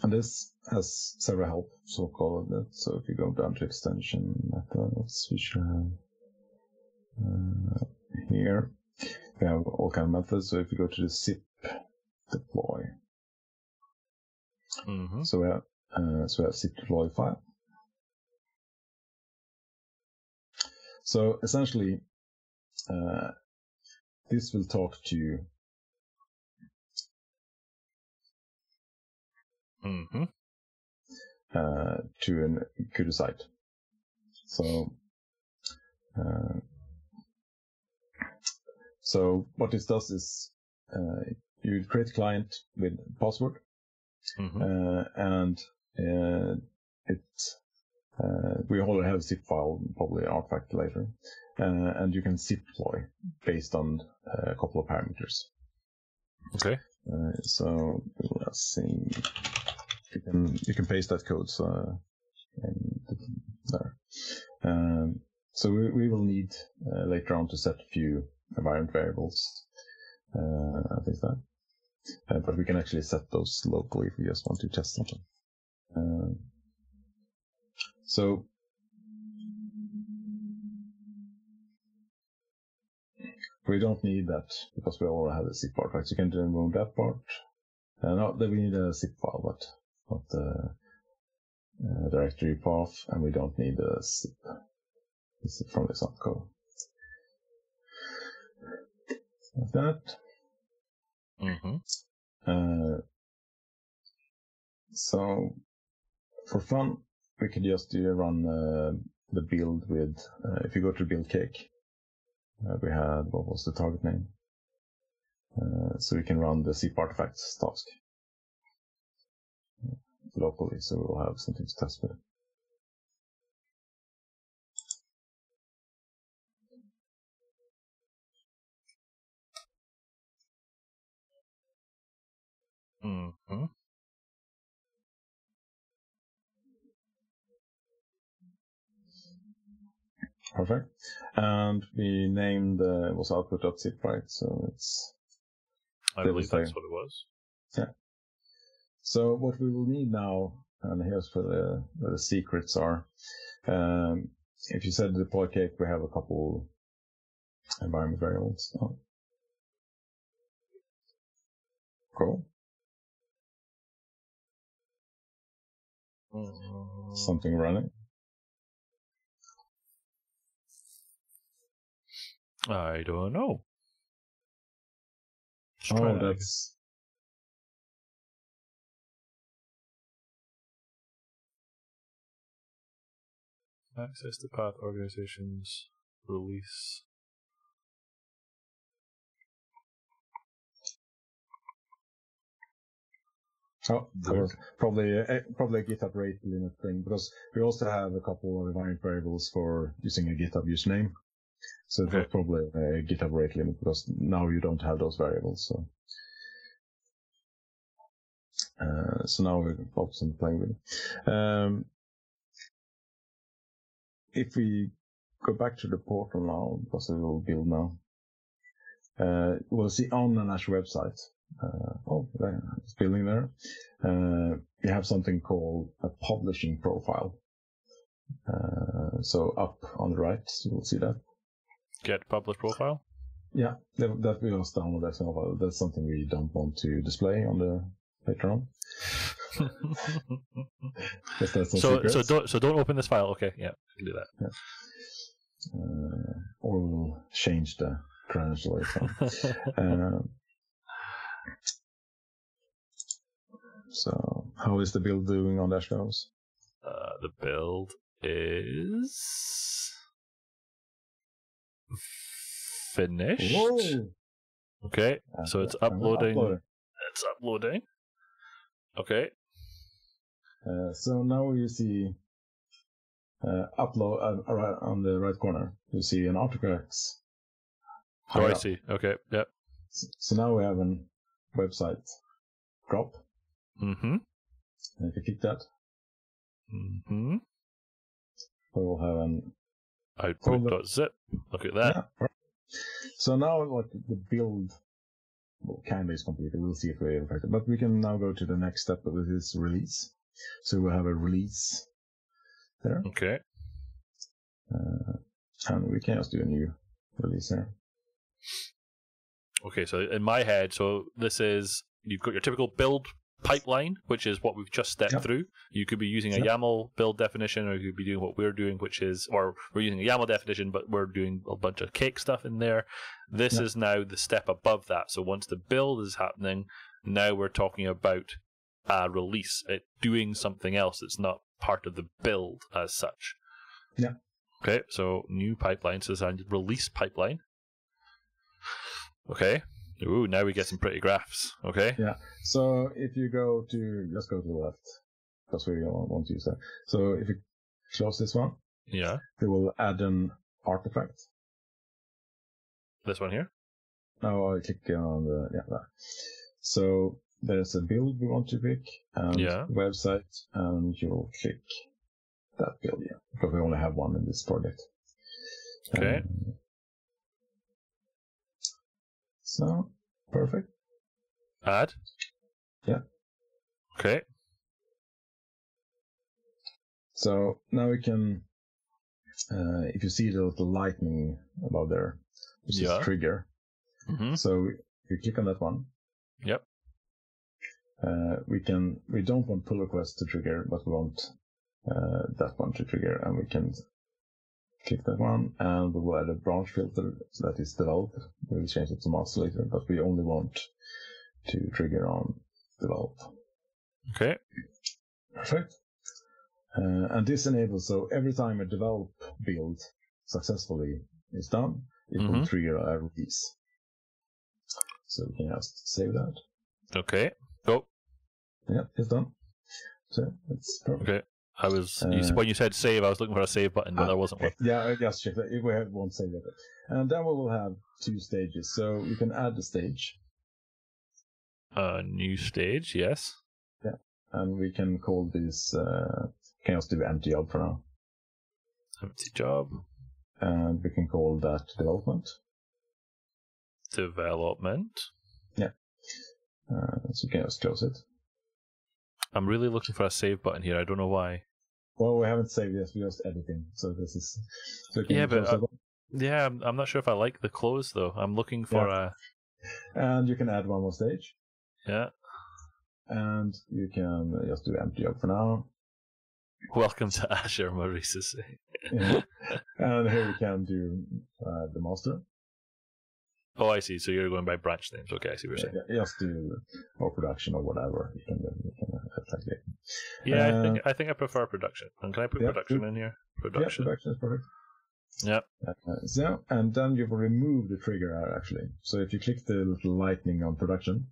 And this has several help, so-called. So if you go down to extension methods, we should have here, we have all kind of methods. So if you go to the zip deploy, so we have zip deploy file. So essentially, this will talk to to an CUDA site. So what this does is you create a client with password, and we already have a zip file, probably artifact later, and you can zip deploy based on a couple of parameters. Okay. So let's see. You can paste that code there. So we will need later on to set a few environment variables. I think that, but we can actually set those locally if we just want to test something. So we don't need that because we already have a zip part, right? So you can remove that part. No, then we need a zip file, but not the directory path, and we don't need a zip. This is from the example code. Like that. So for fun, we could just run the build with, if you go to build cake, we had, what was the target name? So we can run the zip artifacts task locally, so we'll have something to test with. Perfect. And we named it was output.zip, right? So it's. I believe that's what it was. Yeah. So what we will need now, and here's where the secrets are. If you said deploy cake, we have a couple environment variables. Oh. Cool. Something running. I don't know. That's. Access to path organizations release. Oh, that was probably a GitHub rate limit thing, because we also have a couple of environment variables for using a GitHub username. So it was probably a GitHub rate limit, because now you don't have those variables. So now we're focused on playing with it. If we go back to the portal now, because it will build now, we'll see on an Azure website. It's building there. We have something called a publishing profile. So up on the right, you will see that. Get publish profile? Yeah, that we just download that file. That's something we don't want to display on the later on. So don't open this file. Okay, yeah, you can do that. Yeah. Or we'll change the credential later on. So how is the build doing on Dashboards? The build is finished. Whoa. Okay, so it's uploading. It's uploading. Okay. So now you see upload right on the right corner. You see an artifacts. Oh, I see. Okay. Yep. So now we have a website drop. And if you click that, we will have Output.zip. Look at that. Yeah. So now, like the build, kind of is completed. We'll see if we affect it, but we can now go to the next step, which is release. So we'll have a release there. Okay. And we can just do a new release here. Okay, so in my head, so this is, you've got your typical build pipeline, which is what we've just stepped through. You could be using a YAML build definition, or you could be doing what we're doing, which is, or we're using a YAML definition, but we're doing a bunch of cake stuff in there. This is now the step above that. So once the build is happening, now we're talking about a release, it doing something else that's not part of the build as such. Yeah. Okay, so new pipeline, so it's a release pipeline. Okay. Ooh, now we get some pretty graphs. Okay. Yeah. So if you go to, let's go to the left, because we want to use that. So if you close this one, it will add an artifact. This one here? Now I click on the, that. So there's a build we want to pick, and website, and you'll click that build, because we only have one in this project. Okay. So, perfect. Add? Yeah. Okay. So now we can, if you see the little lightning above there, which is trigger. Mm-hmm. So we click on that one. Yep. We don't want pull request to trigger, but we want that one to trigger, and we can click that one, and we will add a branch filter that is developed. We'll change it to master later, but we only want to trigger on develop. Okay. Perfect. And this enables, so every time a develop build successfully is done, it will trigger a release. So we can just save that. Okay. Go. Yeah, it's done. So it's perfect. Okay. I was when you said save, I was looking for a save button, but there wasn't one. Yeah, I just checked that. We won't save it. And then we will have 2 stages. So you can add a stage. A new stage, yes. Yeah. And we can call this, can just do empty job for now. Empty job. And we can call that development. Development. Yeah. So you can just close it. I'm really looking for a save button here. I don't know why. Well, we haven't saved this. We're just editing. So this is... So I'm not sure if I like the close, though. I'm looking for a... And you can add one more stage. Yeah. And you can just do empty job for now. Welcome to Azure, Maurice. Yeah. And here we can do the master. Oh, I see. So you're going by branch names. Okay, I see what you're saying. Yeah, just do or production or whatever. You can exactly. Yeah, I think I prefer production. And can I put production in here? Production. Yeah, production is perfect. Yep. So, and then you will remove the trigger actually. So if you click the little lightning on production,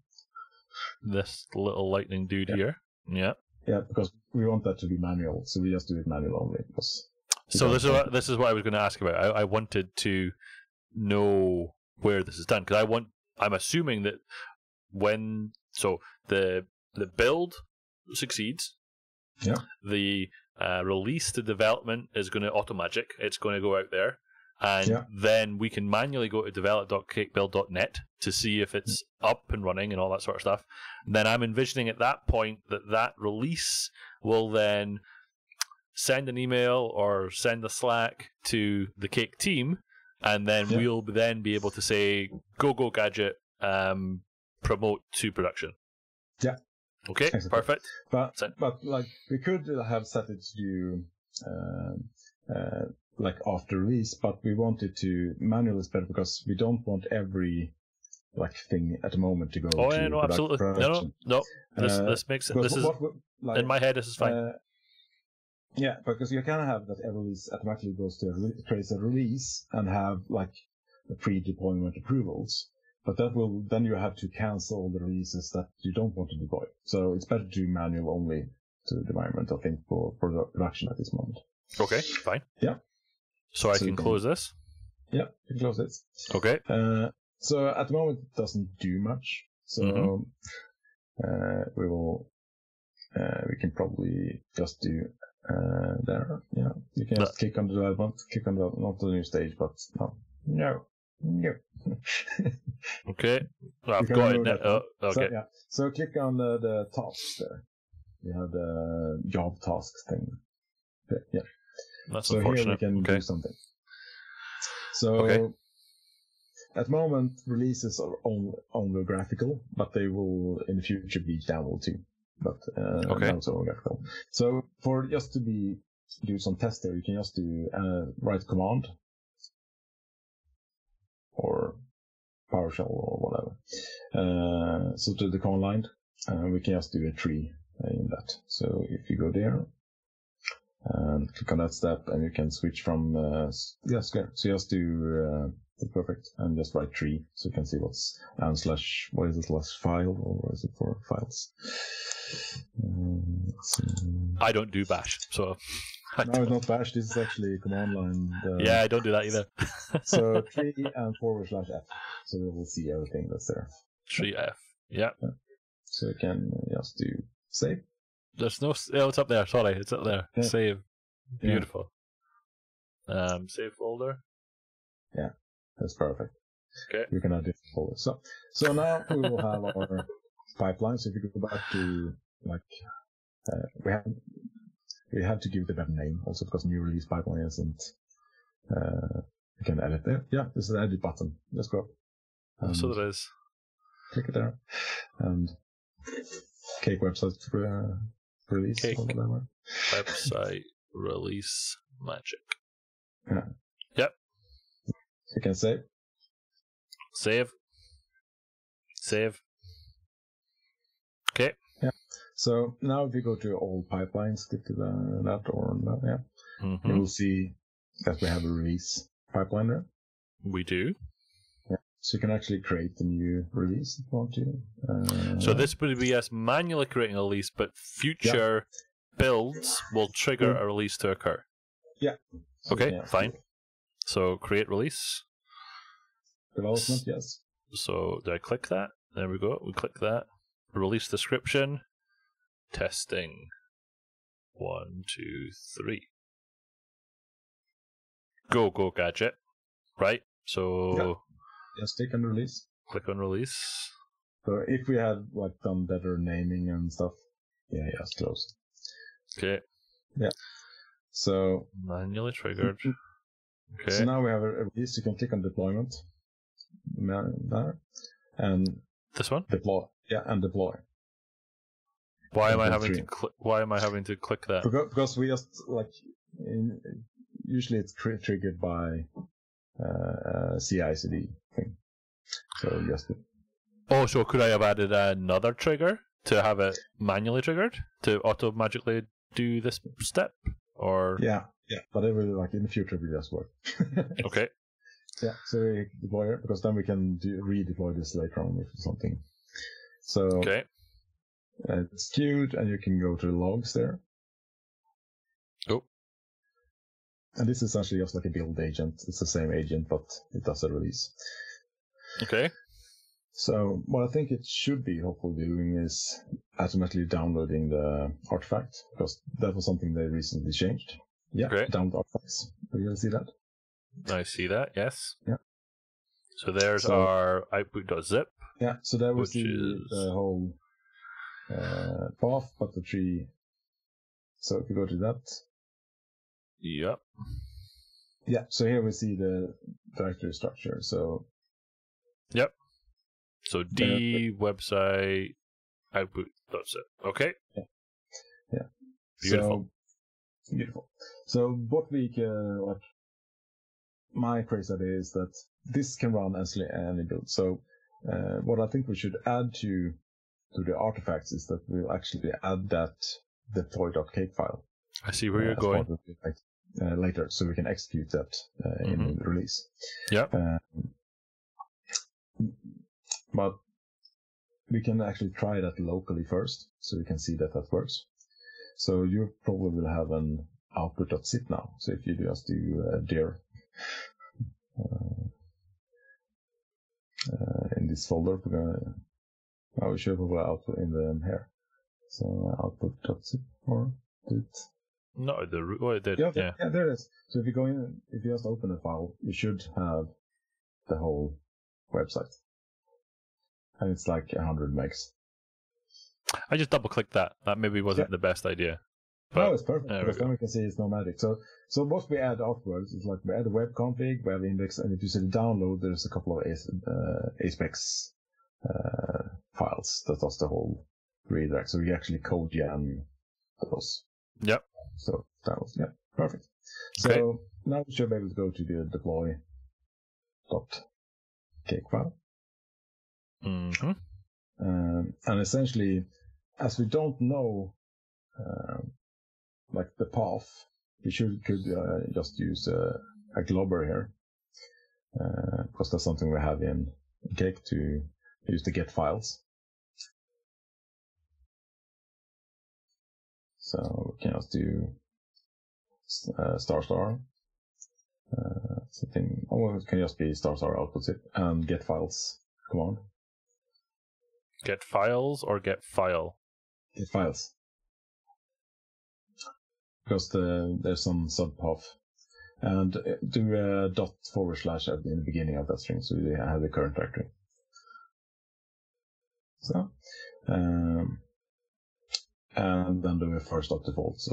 this little lightning dude here. Yeah. Yeah, because we want that to be manual, so we just do it manual only. So this is what I was going to ask about. I wanted to know where this is done, because I'm assuming that when the build succeeds, the release to development is going to automagic. It's going to go out there, and then we can manually go to develop.cakebuild.net to see if it's up and running and all that sort of stuff. And then I'm envisioning at that point that release will then send an email or send a Slack to the Cake team, and then we'll then be able to say, go gadget, promote to production. Yeah. Okay, exactly. Perfect. But like we could have set it to do like after release, but we wanted to manually spell because we don't want every thing at the moment to go. Oh yeah, no, absolutely. Production. No. This makes it. This is in my head. This is fine. Yeah, because you can have that every release automatically goes to creates a release and have the pre-deployment approvals. But then you have to cancel all the releases that you don't want to deploy. So it's better to do manual only to the environment, I think, for production at this moment. Okay, fine. Yeah. So I can close this? Yeah, you can close it. Okay. So at the moment it doesn't do much. So we can probably just do there. Yeah, you can just click on the development, click on the not the new stage, but no. Okay, well, I've got it now. Oh, okay. So click on the tasks there. You have the job tasks thing. Yeah. That's so unfortunate. Here we can do something. So at the moment, releases are only graphical, but they will in the future be download too. But now it's only graphical. So for just to do some test there, you can just do write command or PowerShell or whatever. So to the command line, we can just do a tree in that. So if you go there and click on that step, and you can switch from so just do perfect and just write tree, so you can see what's and slash what is it /file or what is it for files? I don't do bash, so no, it's not bash. This is actually command line. Yeah, I don't do that either. So tree and /f, so we will see everything that's there. Tree F, yeah. So you can just do save. There's no. Oh, it's up there. Sorry, it's up there. Yeah. Save. Beautiful. Yeah. Save folder. Yeah, that's perfect. Okay. You can add different folders. So now we will have our pipelines. So if you go back to we have to give it a better name also because new release pipeline isn't. You can edit there. Yeah, this is the edit button. Let's go. So there is. Click it there, and Cake website release Cake or whatever. Website release magic. Yeah. Yep. You can save. Save. Okay. Yeah. So now if you go to all pipelines, click to that or that, yeah. You will see that we have a release pipeline there. We do. Yeah. So you can actually create a new release if you want to. So this would be us manually creating a release, but future builds will trigger a release to occur. Yeah. So okay, fine. So create release. Development, yes. So do I click that? There we go. We click that. Release description. Testing. 1, 2, 3. Go gadget. Right? So just click on release. Click on release. So if we had done better naming and stuff, just close. Okay. Yeah. So manually triggered. Okay. So now we have a release. You can click on deployment there, and this one. Deploy. Yeah, and deploy. Why am I having to click? Why am I having to click that? Because we just usually it's triggered by CI/CD thing. So just. So could I have added another trigger to have it manually triggered to magically do this step, or? Yeah, but it will in the future will just work. Okay. Yeah, so we deploy it because then we can redeploy this later on if something. So okay. It's queued, and you can go to logs there. Oh. And this is actually just like a build agent. It's the same agent, but it does a release. Okay. So what I think it should be hopefully doing is automatically downloading the artifact, because that was something they recently changed. Yeah, okay. Download artifacts. Do you see that? I see that, yes. Yeah. So there's our output.zip. Yeah, so there we see the whole path, but the tree. So if you go to that. Yep. Yeah, so here we see the directory structure. So. Yep. So D website output.zip. Okay. Yeah. Beautiful. Beautiful. So what we my crazy idea is that this can run as any build. So what I think we should add to the artifacts is that we'll actually add that deploy.cake file. I see where you're going. Later, so we can execute that in the release. Yeah. But we can actually try that locally first, so we can see that works. So you probably will have an output.zip now. So if you just do dir in this folder, we should probably output in the here. So output.zip or do it. No, the root. Oh, it did. Yeah, Yeah. yeah, there it is. So if you go in, if you just open a file, you should have the whole website, and it's like 100 megs. I just double clicked that. That maybe wasn't the best idea. But No, it's perfect there we because then go. we can see it's no magic. So what we add afterwards is like we add a web config, we have index, and if you see the download, there's a couple of aspex files that does the whole redirect. So we actually code gen those. Yep. So that was perfect. So Okay. now we should be able to go to the deploy.cake file. Mm-hmm. And essentially, as we don't know like the path, we could just use a globber here, because that's something we have in Cake to use the get files. So we can just do ***. Something, or it can just be ** output zip and get files command. Get files or get file? Get files. Because there's some subpath. And do a // at the beginning of that string, so you have the current directory. So, and then do a first.default.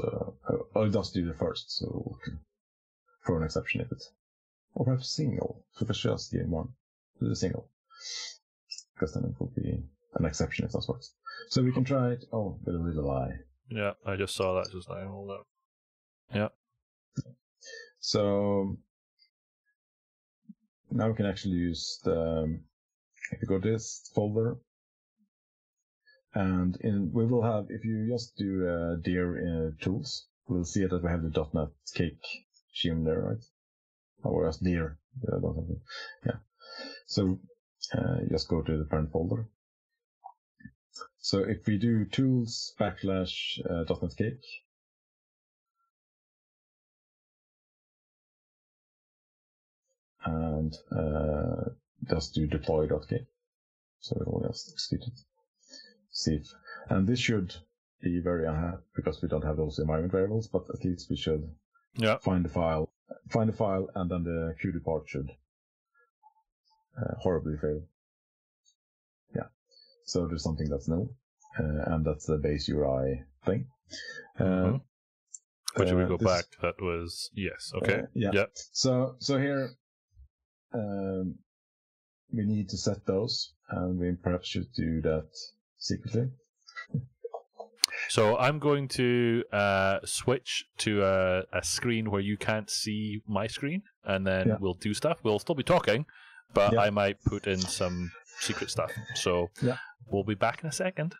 Or just do the first, so we can throw an exception if it's, or perhaps single. So let's just give one. Do the single, because then it will be an exception if that works. So we can try it. Oh, with a little I. Yeah, I just saw that just now. Hold up. Yeah. So now we can actually use the, if you go to this folder, and we will have, if you just do dir tools, we'll see that we have the .NET Cake shim there, right? Or just dir. Yeah. So just go to the parent folder. So if we do tools / .NET Cake, and just do deploy.cake. So it will just execute it. See if, and this should be very unhappy because we don't have those environment variables, but at least we should find the file, and then the Qt part should horribly fail. Yeah. So there's something that's null, and that's the base URI thing. Which if we go back, that was yes. Okay. Yeah. Yep. So here we need to set those, and we perhaps should do that secretly. So I'm going to switch to a screen where you can't see my screen, and then we'll do stuff. We'll still be talking, but I might put in some secret stuff. So we'll be back in a second.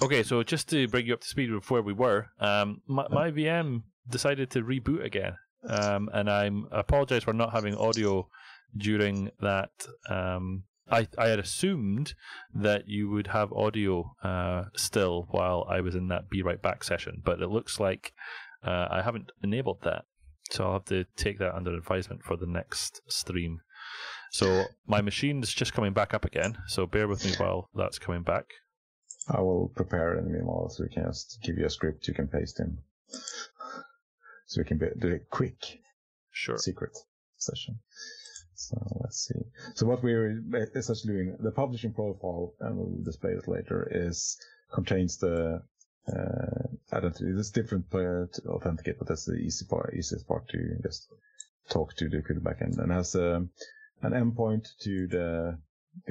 Okay, so just to bring you up to speed with where we were, my VM decided to reboot again, and I apologize for not having audio during that. I had assumed that you would have audio still while I was in that Be Right Back session, but it looks like I haven't enabled that, so I'll have to take that under advisement for the next stream. So my machine's just coming back up again, so bear with me while that's coming back. I will prepare in the meanwhile, so we can just give you a script you can paste in. So we can do a quick secret session. So let's see. So what we're essentially doing, the publishing profile, and we'll display it later, contains the identity. It's different to authenticate, but that's the easiest part to just talk to the Kudu backend. And has an endpoint to the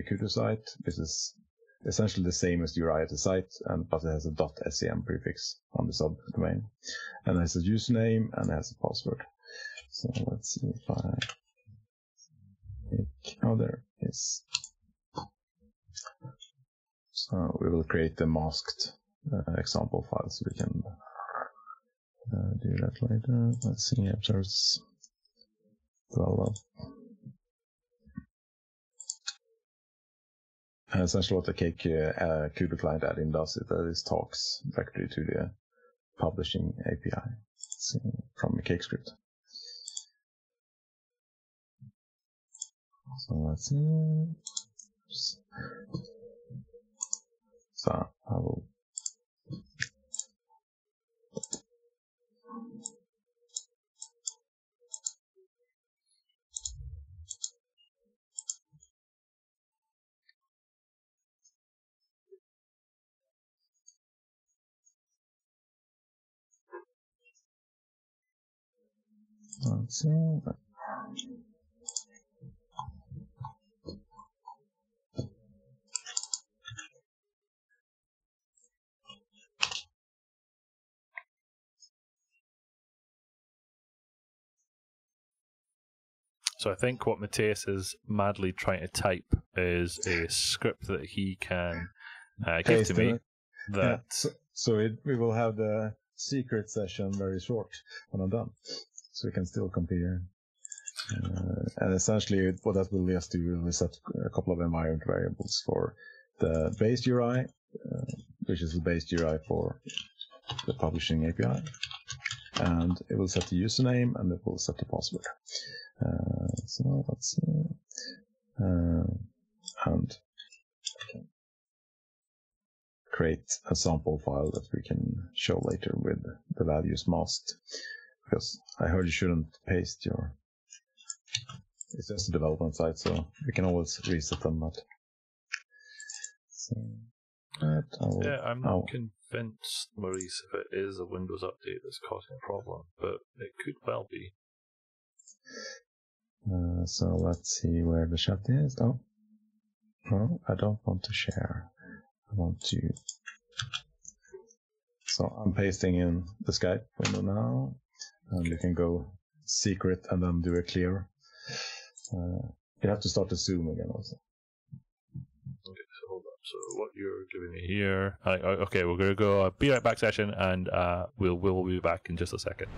Kudu site. This is essentially the same as the URI at the site, but it has a .sem prefix on the subdomain. And it has a username and it has a password. So let's see if I there is. So we will create the masked example file, so we can do that later. Let's see if there's essentially what the Kudu client add-in does is that it talks directly to the publishing API from the cake script. So let's see. So I will. Let's see. So I think what Mattias is madly trying to type is a script that he can give to me. We will have the secret session very short when I'm done, so we can still compare. And essentially, what that will just do is set a couple of environment variables for the base URI, which is the base URI for the publishing API, and it will set the username and it will set the password. So let's see, and create a sample file that we can show later with the values masked. Because I heard you shouldn't paste your. It's just a development site, so we can always reset them. I'm not convinced, Maurice, if it is a Windows update that's causing a problem, but it could well be. So let's see where the chat is. Oh, no, I don't want to share. I want to. So I'm pasting in the Skype window now, and you can go secret and then do a clear. You have to start the Zoom again also. Okay, so hold on. So what you're giving me here? Okay, we're gonna go Be Right Back session, and we'll be back in just a second.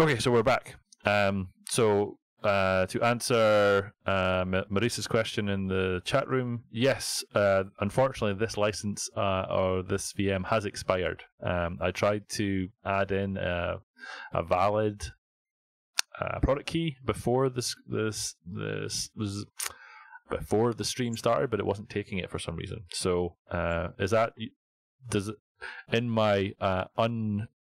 Okay, so we're back. To answer Maurice's question in the chat room, yes, unfortunately, this license or this VM has expired. I tried to add in a valid product key before this was before the stream started, but it wasn't taking it for some reason. So, in my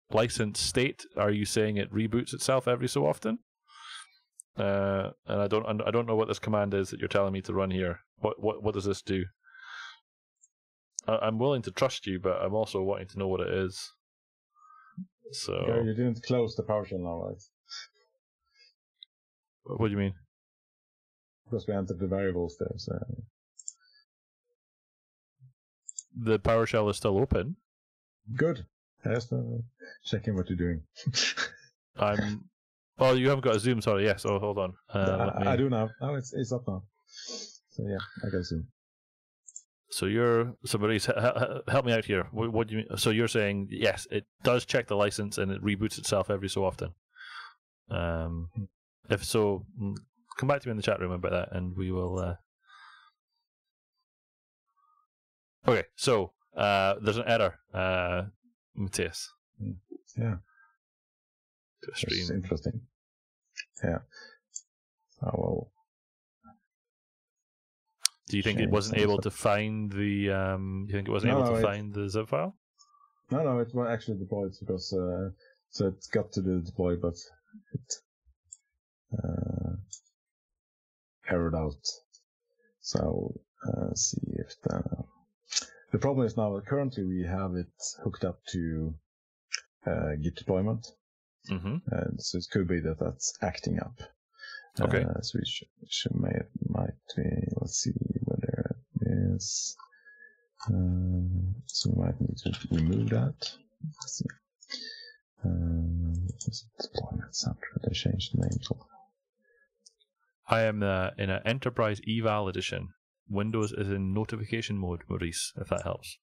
unlicensed state, are you saying it reboots itself every so often? And I don't know what this command is that you're telling me to run here. What does this do? I'm willing to trust you, but I'm also wanting to know what it is. So yeah, you didn't close the PowerShell now, right? What do you mean? Because we entered the variables there. So the PowerShell is still open. good. Yes, checking what you're doing. Oh, you haven't got a Zoom. Sorry. Yes. Oh, hold on. I do now. Oh, it's up now. So yeah, I got Zoom. So Maurice, help me out here. What do you mean? So you're saying yes, it does check the license and it reboots itself every so often. If so, come back to me in the chat room about that, and we will. Okay. So there's an error, Mattias. Yeah. Stream. That's interesting. Yeah. Oh, well. Do you think it wasn't able to find the? You think it wasn't able to find the zip file? No, it was actually deployed because so it got to the deploy, but it errored out. So see if the problem is now currently we have it hooked up to Git deployment. Mm-hmm. And so it could be that that's acting up. Okay. So we might be, let's see whether it is. So we might need to remove that. Let's see. Deployment center. They changed the name. I am in an Enterprise Eval edition. Windows is in notification mode, Maurice, if that helps.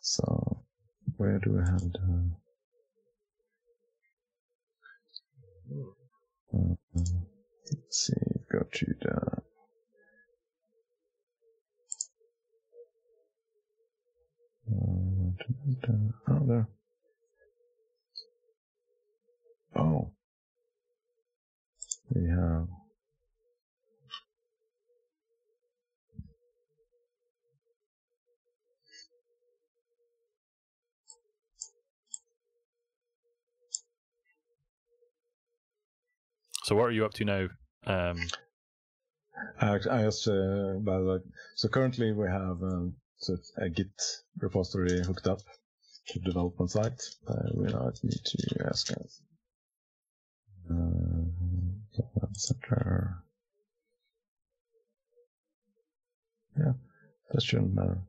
So, where do we have the... let's see, go to the... oh, there. Oh. We have... So what are you up to now? I just, so currently we have a Git repository hooked up to the development site. We now need to ask us. Center. Yeah, that shouldn't matter.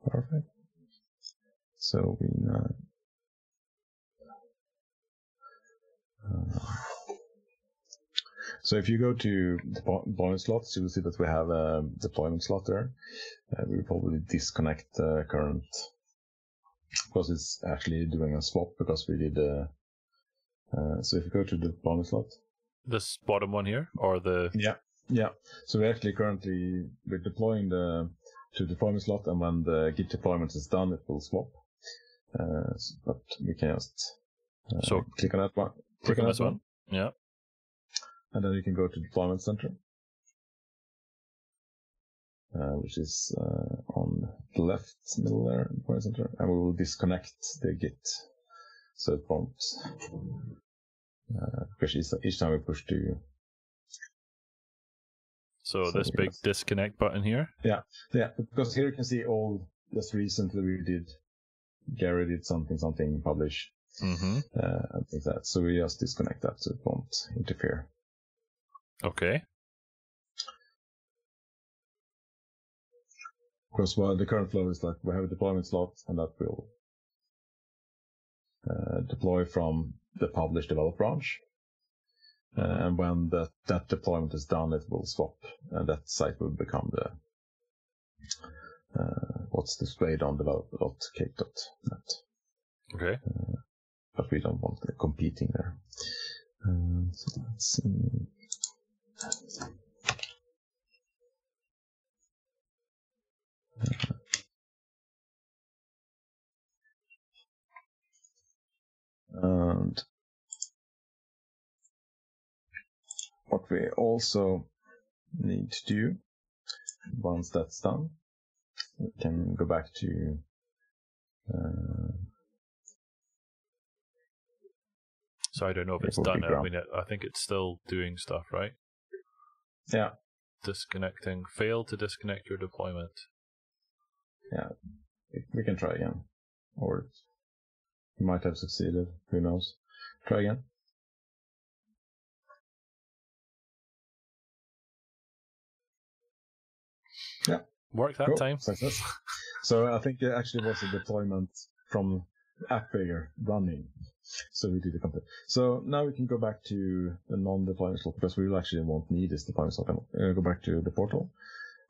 Perfect. So we now. So if you go to deployment slots, you will see that we have a deployment slot there. We will probably disconnect the current, because it's actually doing a swap because we did. So if you go to the deployment slot, this bottom one here, or the yeah. So we actually we're deploying to deployment slot, and when the Git deployment is done, it will swap. But we can just click on that one. Click on this one. Yeah. And then you can go to deployment center, which is on the left middle there, deployment center, and we will disconnect the Git, so it won't, because each time we push to. So this big disconnect button here. Yeah, because here you can see all. Just recently we did. Gary did something publish, and things like that. So we just disconnect that so it won't interfere. Okay. Because the current flow is like we have a deployment slot, and that will deploy from the publish develop branch. And when that deployment is done, it will swap, and that site will become what's displayed on developer.cake.net. Okay. But we don't want the competing there. So let's see. And what we also need to do, once that's done, we can go back to so I don't know if it's done. I mean, I think it's still doing stuff, right? Yeah. Disconnecting. Fail to disconnect your deployment. Yeah. We can try again. Or you might have succeeded. Who knows? Try again. Yeah. Work that time. Success. So I think it actually was a deployment from AppBigger running. So we did the complete. So now we can go back to the non-deployment slot because we will actually won't need this deployment slot. Go back to the portal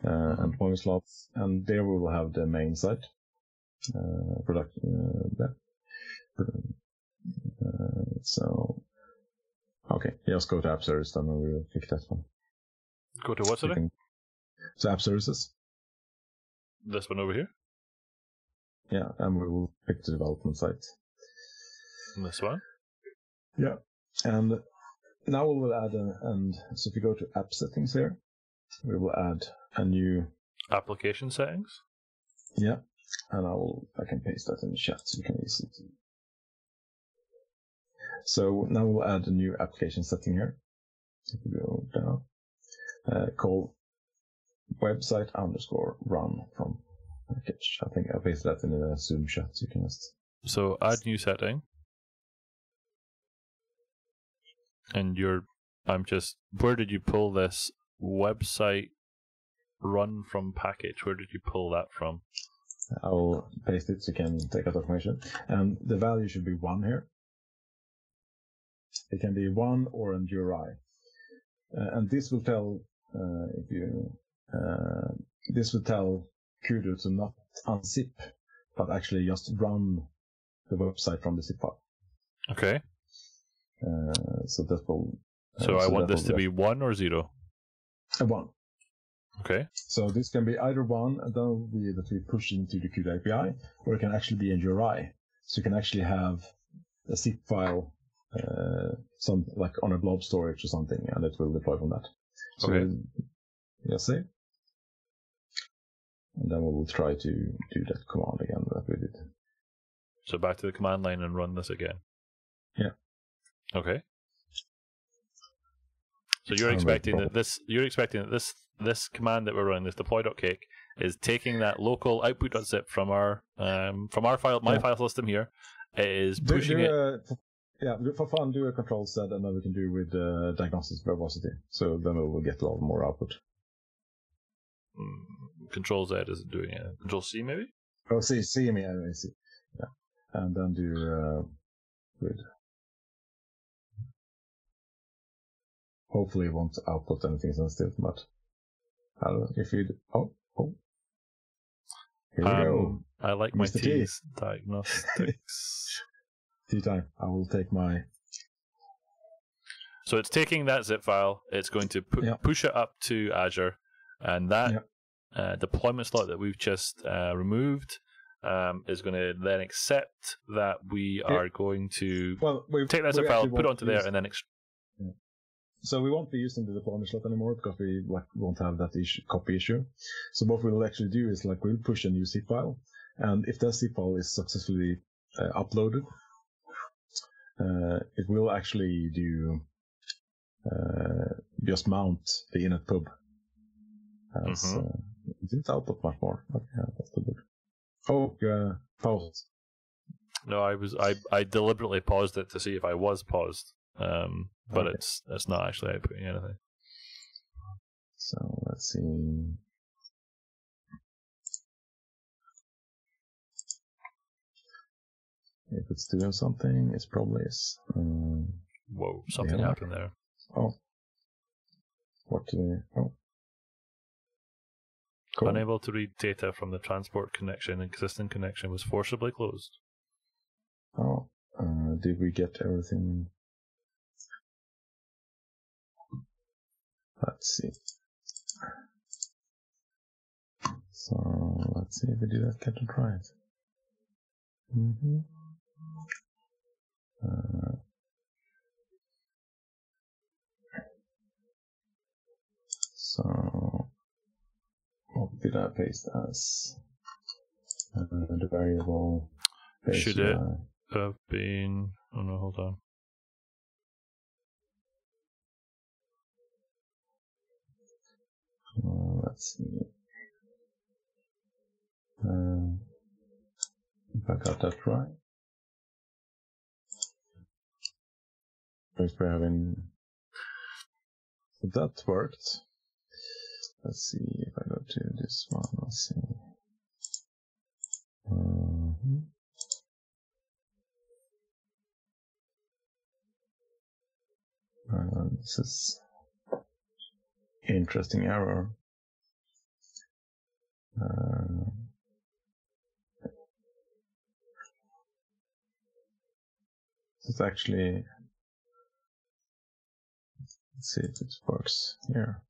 and deployment slots, and there we will have the main site. So okay, just go to App Services and we'll pick that one. Go to what, sorry? So App Services. This one over here? Yeah, and we will pick the development site. And this one? Yeah, and now we will add so if you go to App Settings here, we will add a new application settings. Yeah, and I can paste that in the chat so you can easily see. So now we'll add a new application setting here. If we go down, called website_run from package. I think I pasted that in the Zoom chat so you can just. So add new setting. And where did you pull this website run from package? Where did you pull that from? I'll paste it so you can take out information. And the value should be 1 here. It can be 1 or an URI. And this will tell this will tell Kudu to not unzip, but actually just run the website from the zip file. Okay. So that will. So I want this to be 1 or 0? 1. Okay. So this can be either 1, and that will be that we push into the Kudu API, or it can actually be a URI. So you can actually have a zip file, some like on a blob storage or something, and it will deploy from that. So okay. Yes, save. And then we will try to do that command again that we did. So back to the command line and run this again. Yeah. Okay. So you're expecting that this command that we're running, this deploy.cake, is taking that local output.zip from our file, my file system here. It is pushing it. For fun, do a control Z, and then we can do with diagnostics verbosity. So then we will get a lot more output. Control Z isn't doing it. Control C maybe? Oh, C, I see. Yeah. And then do with. Hopefully it won't output anything sensitive, but if you here we go. I like my T's. Diagnostics. Tea time. I will take my. So it's taking that zip file. It's going to push it up to Azure, and that deployment slot that we've just removed is going to then accept that we are going to take that zip file, put it onto there, and then. So we won't be using the deployment slot anymore because we won't have that copy issue. So what we'll actually do is we'll push a new zip file, and if that zip file is successfully uploaded, it will actually do just mount the init pub. It didn't output much more. Okay, that's too good. Oh, paused. No, I deliberately paused it to see if I was paused. But it's not actually outputting anything. So let's see. If it's doing something, it probably is. Whoa, something happened there. Oh. What do we... Oh. Cool. Unable to read data from the transport connection. Existing connection was forcibly closed. Oh, did we get everything? Let's see. So let's see if we do that. Get it right. So what did I paste as the variable? Should it have been? Oh no, hold on. Let's see. If I got that right. First we're having. So that worked. Let's see if I go to this one. Let's see. This is interesting error. It's actually. Let's see if it works here.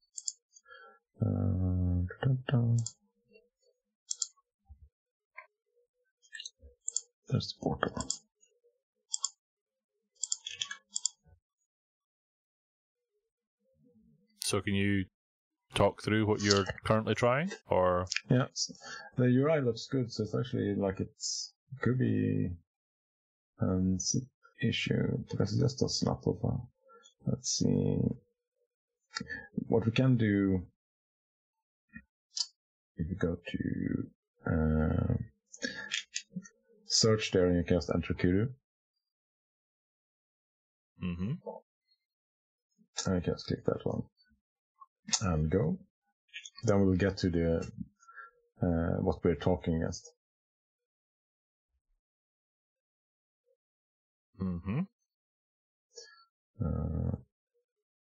There's the portal. So can you talk through what you're currently trying, or? Yeah, the UI looks good. So it's actually like it could be an issue because it just does not file. Let's see what we can do. If you go to search there and you can just enter kudu. And you can just click that one and go. Then we'll get to the what we're talking against.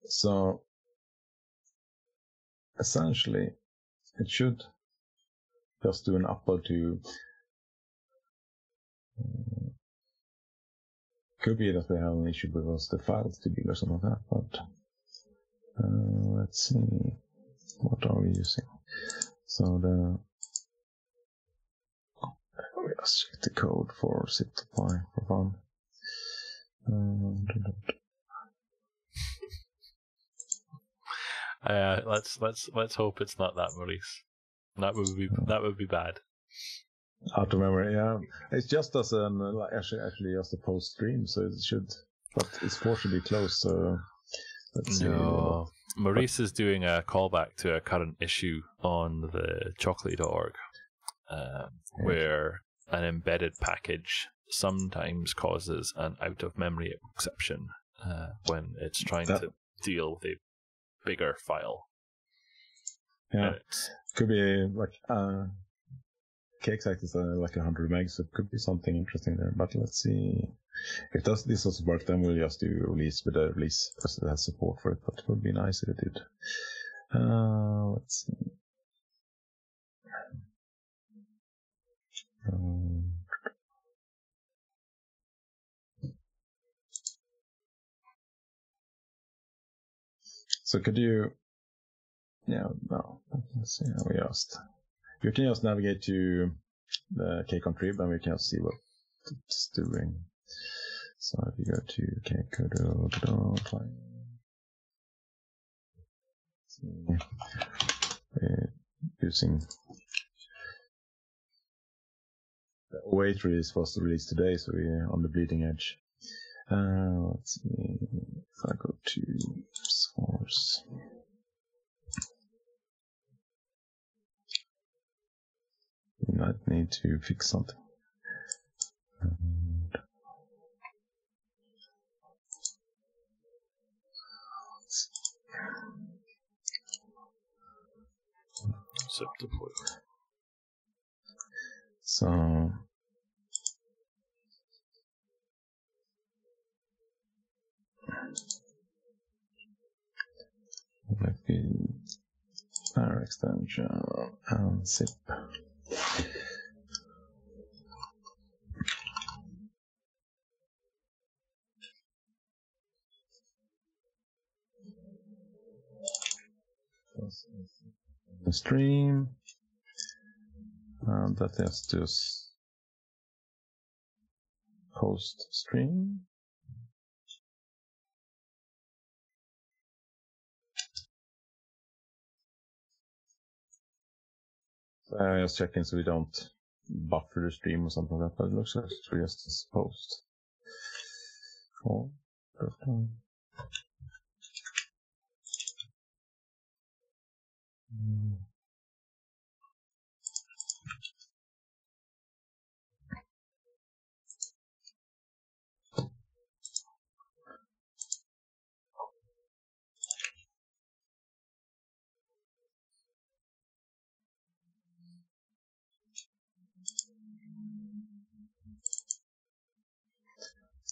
So essentially, it should just do an upload to. Could be that we have an issue because the files to be or something like that, but let's see, what are we using? So we just check the code for zip-to-py for fun. Let's hope it's not that, Maurice. That would be bad. Out of memory, yeah. It's just as an actually just a post stream, so it should, but it's forcibly closed. So let's see. No, Maurice is doing a callback to a current issue on the chocolate.org, where an embedded package sometimes causes an out of memory exception when it's trying to deal with a bigger file. Yeah, could be like cake size is like 100 megs, so it could be something interesting there. But let's see if this doesn't work. Then we'll just do release with a release because it has support for it. But it would be nice if it did. Let's see. So could you? Yeah, no. Let's see how we just. You can just navigate to the kcontrib and we can see what it's doing. So if you go to kcode, we're using the 08 release was released today, so we're on the bleeding edge. Let's see if I go to source. We might need to fix something. Zip deploy. So snare extension and zip. The stream, and that has to post stream. Just checking so we don't buffer the stream or something like that, but it looks like it's just post. Oh,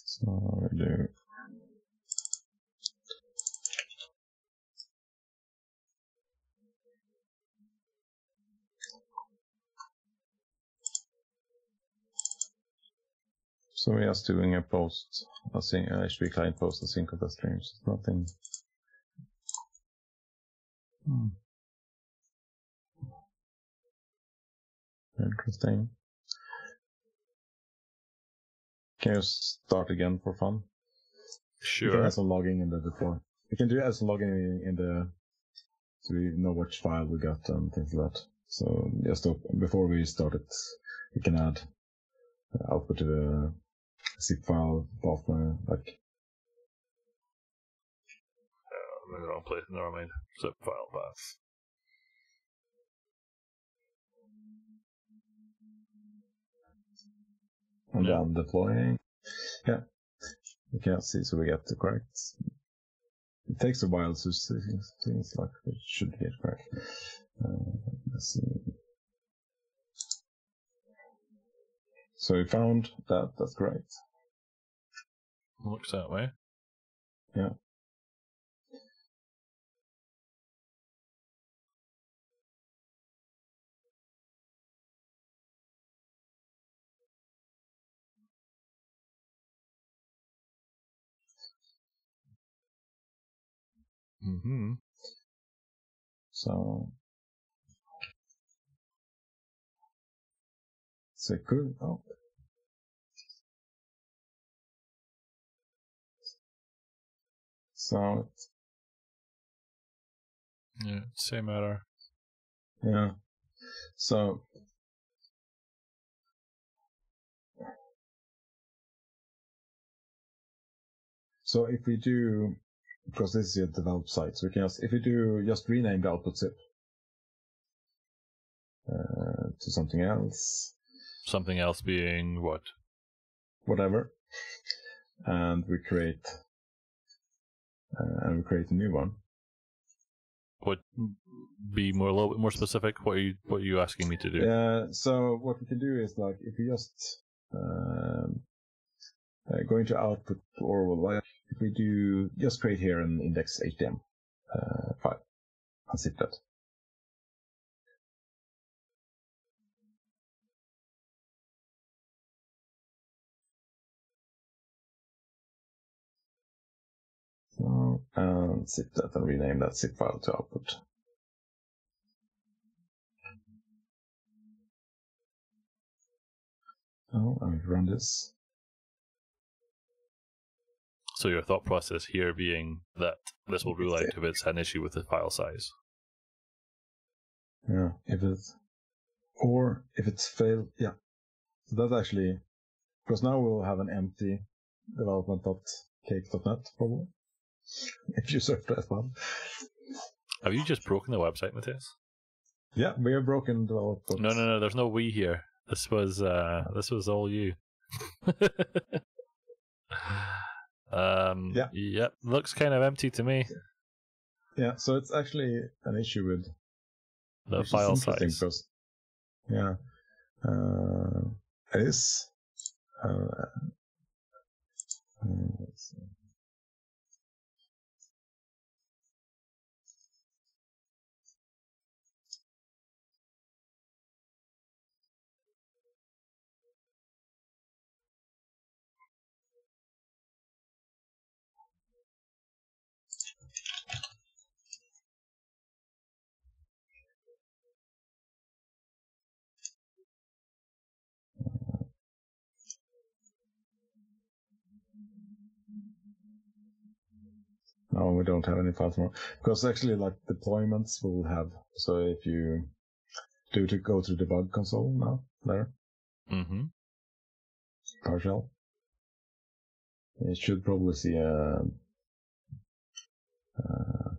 so we do. So we're just doing a post, HTTP client post, a sync of the streams. Nothing. Interesting. Can you start again for fun? Sure. You can add some logging in the before. You can do add some logging in the, so we know which file we got and things like that. So just before we start it, we can add output to the zip file path, like. I'm in the wrong place. Never mind. Zip file path. And then deploying. Yeah. You can see, so we get the correct. It takes a while to see things like it should get correct. Let's see. So we found that. That's great. Looks that way. Yeah. Mm-hmm. So good. Oh. So Yeah, same error. yeah. So if we do, because this is a develop site, so we can just, if we do just rename the output zip to something else. Something else being what? Whatever. And we create a new one. What? Be more a little bit more specific. What are you asking me to do? So what we can do is, like, if we just go into output, or like if we do just create here an index HTML file and zip that. So, and zip that and rename that zip file to output. Oh, and run this. So your thought process here being that this will rule out if it's an issue with the file size. Yeah, if it's failed, yeah. So that's actually, because now we'll have an empty development.cake.net probably. If you search that one. Have you just broken the website, Mattias? Yeah, we have broken development. No. There's no we here. This was all you. Yeah. Yep. Looks kind of empty to me. Yeah. So it's actually an issue with the file size. Because, yeah. It is. Let's see. No, we don't have any files more. Because actually, like, deployments will have. So if you to go to the debug console now, there. Mm-hmm. PowerShell. You should probably see I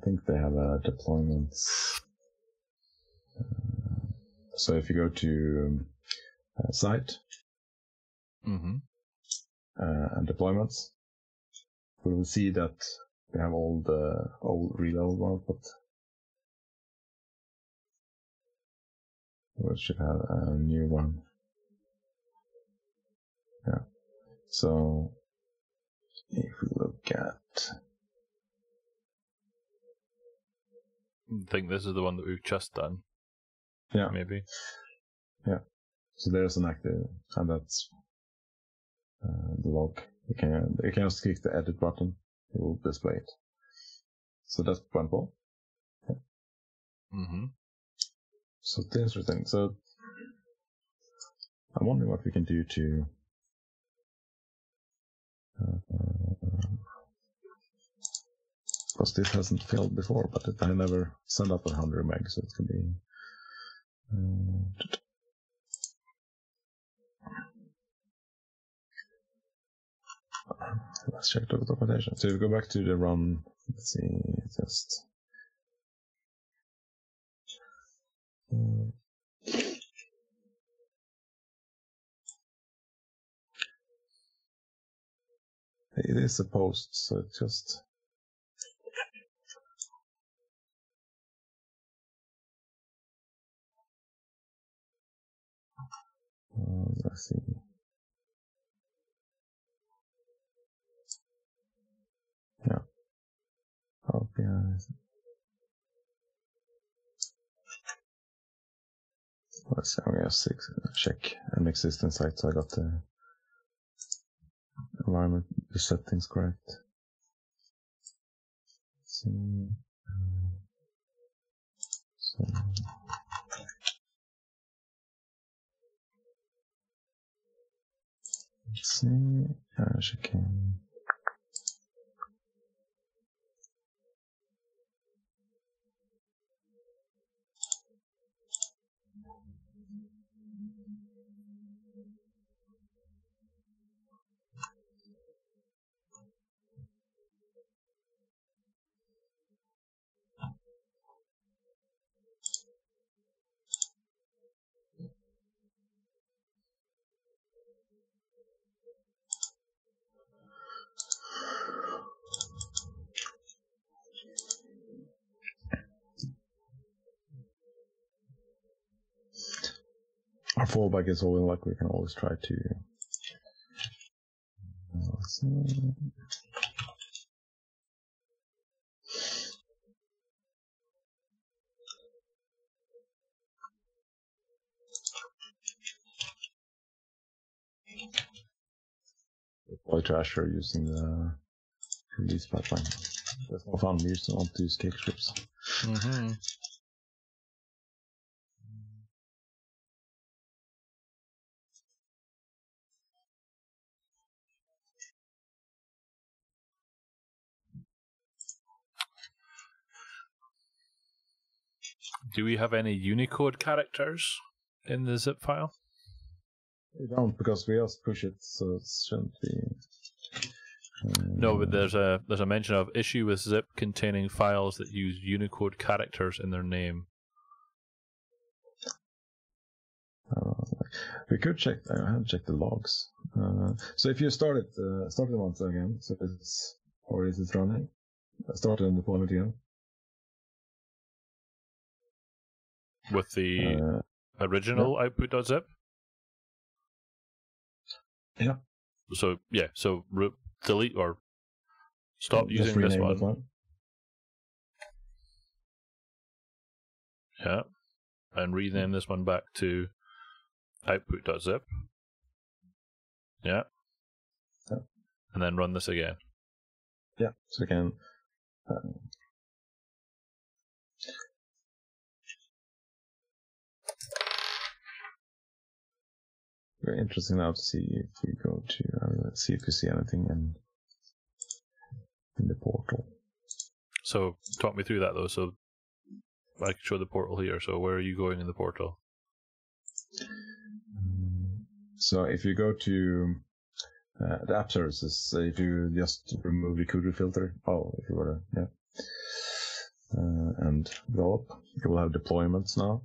think they have a deployments. So if you go to site Mm-hmm. and deployments, we will see that we have all the old reload ones, but we should have a new one. Yeah. So if we look at, I think this is the one that we've just done. yeah, maybe. Yeah. So there's an active, and that's the log. You can just click the edit button. It will display it. So that's one ball. Yeah. Mm-hmm. So the interesting. So I'm wondering what we can do to. Because this hasn't failed before, but I never sent up 100 meg, so it could be. Let's check the documentation. So if we go back to the run, let's see, just. It is a post, so it just. Let's see. Yeah. Okay. Let's see. We have 6. Check an existing site, so I got the environment, the settings correct. Let's see. So. Let's see. Checking. Our fallback is always like we can always try to. Let's see. Deploy to Azure using the release pipeline. That's more fun. We used to want to use cake scripts. Mm-hmm. Do we have any Unicode characters in the zip file? We don't, because we just push it, so it shouldn't be. No, but there's a mention of issue with zip containing files that use Unicode characters in their name. We could check. I haven't checked the logs. So if you start it once again, so is it running? Start the deployment again. With the original output.zip? Yeah. So delete or stop using this one. Yeah. And rename this one back to output.zip. Yeah. And then run this again. Yeah. So we can. Very interesting now to see if we go to. Let's see if we see anything in the portal. So talk me through that though. So I can show the portal here. So where are you going in the portal? So if you go to the app services, if you just remove the recruiter filter, if you were to, and develop, you will have deployments now.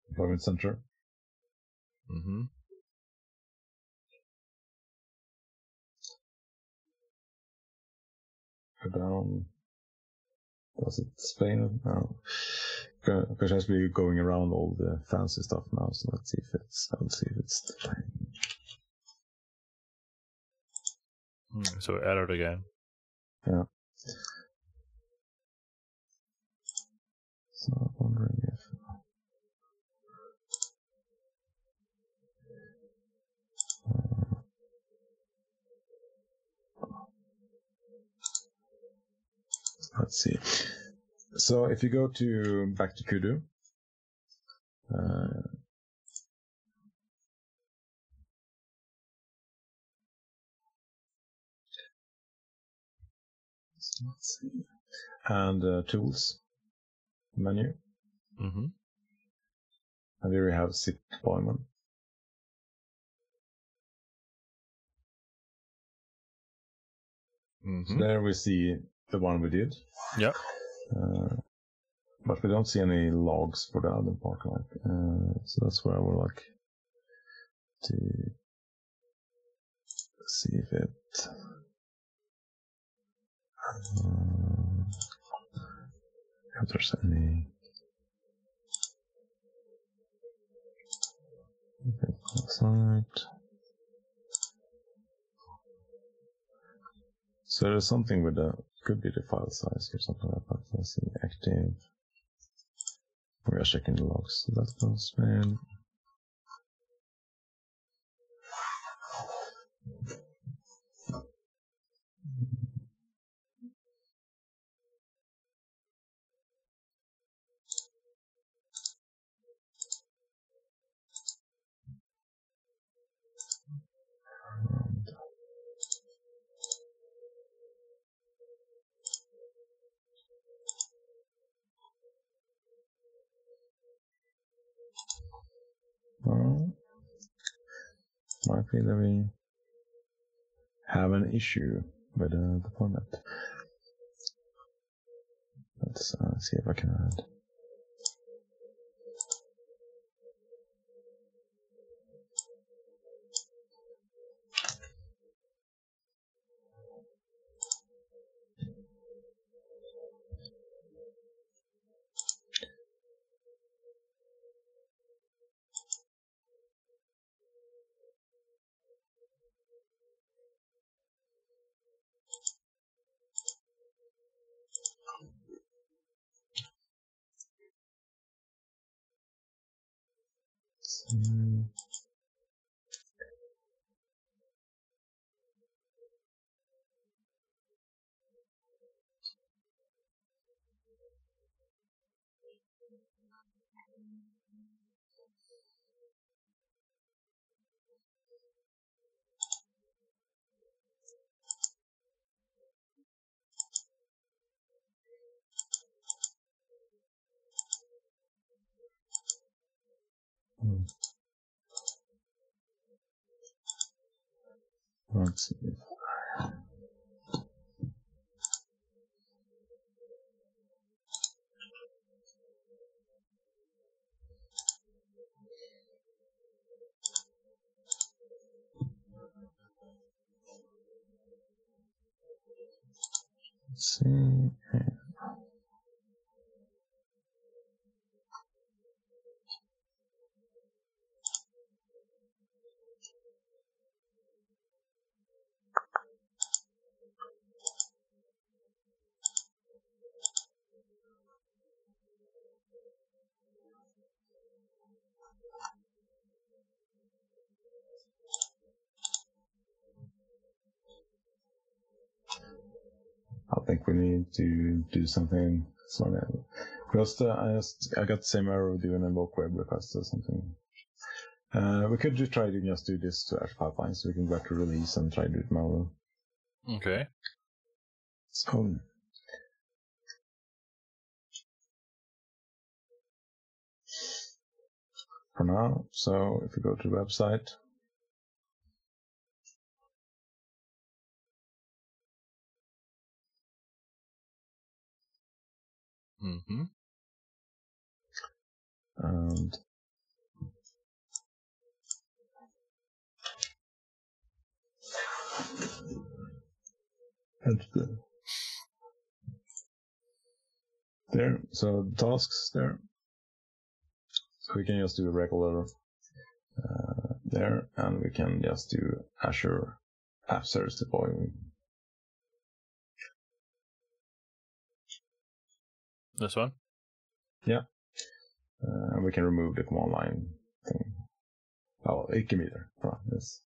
Deployment center. Mm-hmm. Go down. Does it explain it? No. Because I should be going around all the fancy stuff now, so let's see if it's So error again. Yeah. So I'm wondering if let's see. So if you go back to Kudu, let's see, and tools menu, Mm-hmm. and here we have zip deployment. Mm-hmm. So there we see the one we did. Yep. But we don't see any logs for the other part. So that's where I would like to see if if there's any. Site. So there's something with could be the file size or something like that. Let's see, active. We are checking the logs. So that goes in. Might be that we have an issue with the deployment. Let's see if I can add. Let's see. Let's see. I think we need to do something funny. Because I got the same error doing invoke web request or something. We could just try to just do this to Azure Pipelines, so we can go back to release and try to do it manually. Okay. So, for now, so if we go to the website, Mm-hmm. and there, so the tasks there. So we can just do a regular there, and we can just do Azure App Service Deployment. This one? Yeah. And we can remove the command line thing. Oh, it can be there. Oh, yes.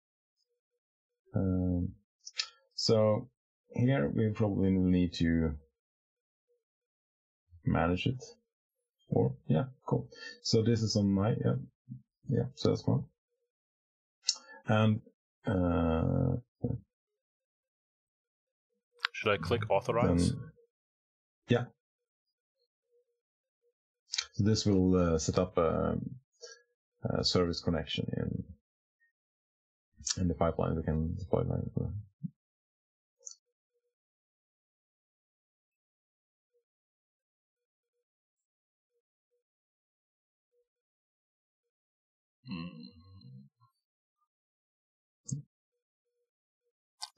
So here we probably need to manage it. Or, yeah, cool. So this is on my, yeah, so that's one. And, should I click authorize? Then, yeah. So this will set up a service connection in the pipeline. We can deploy that.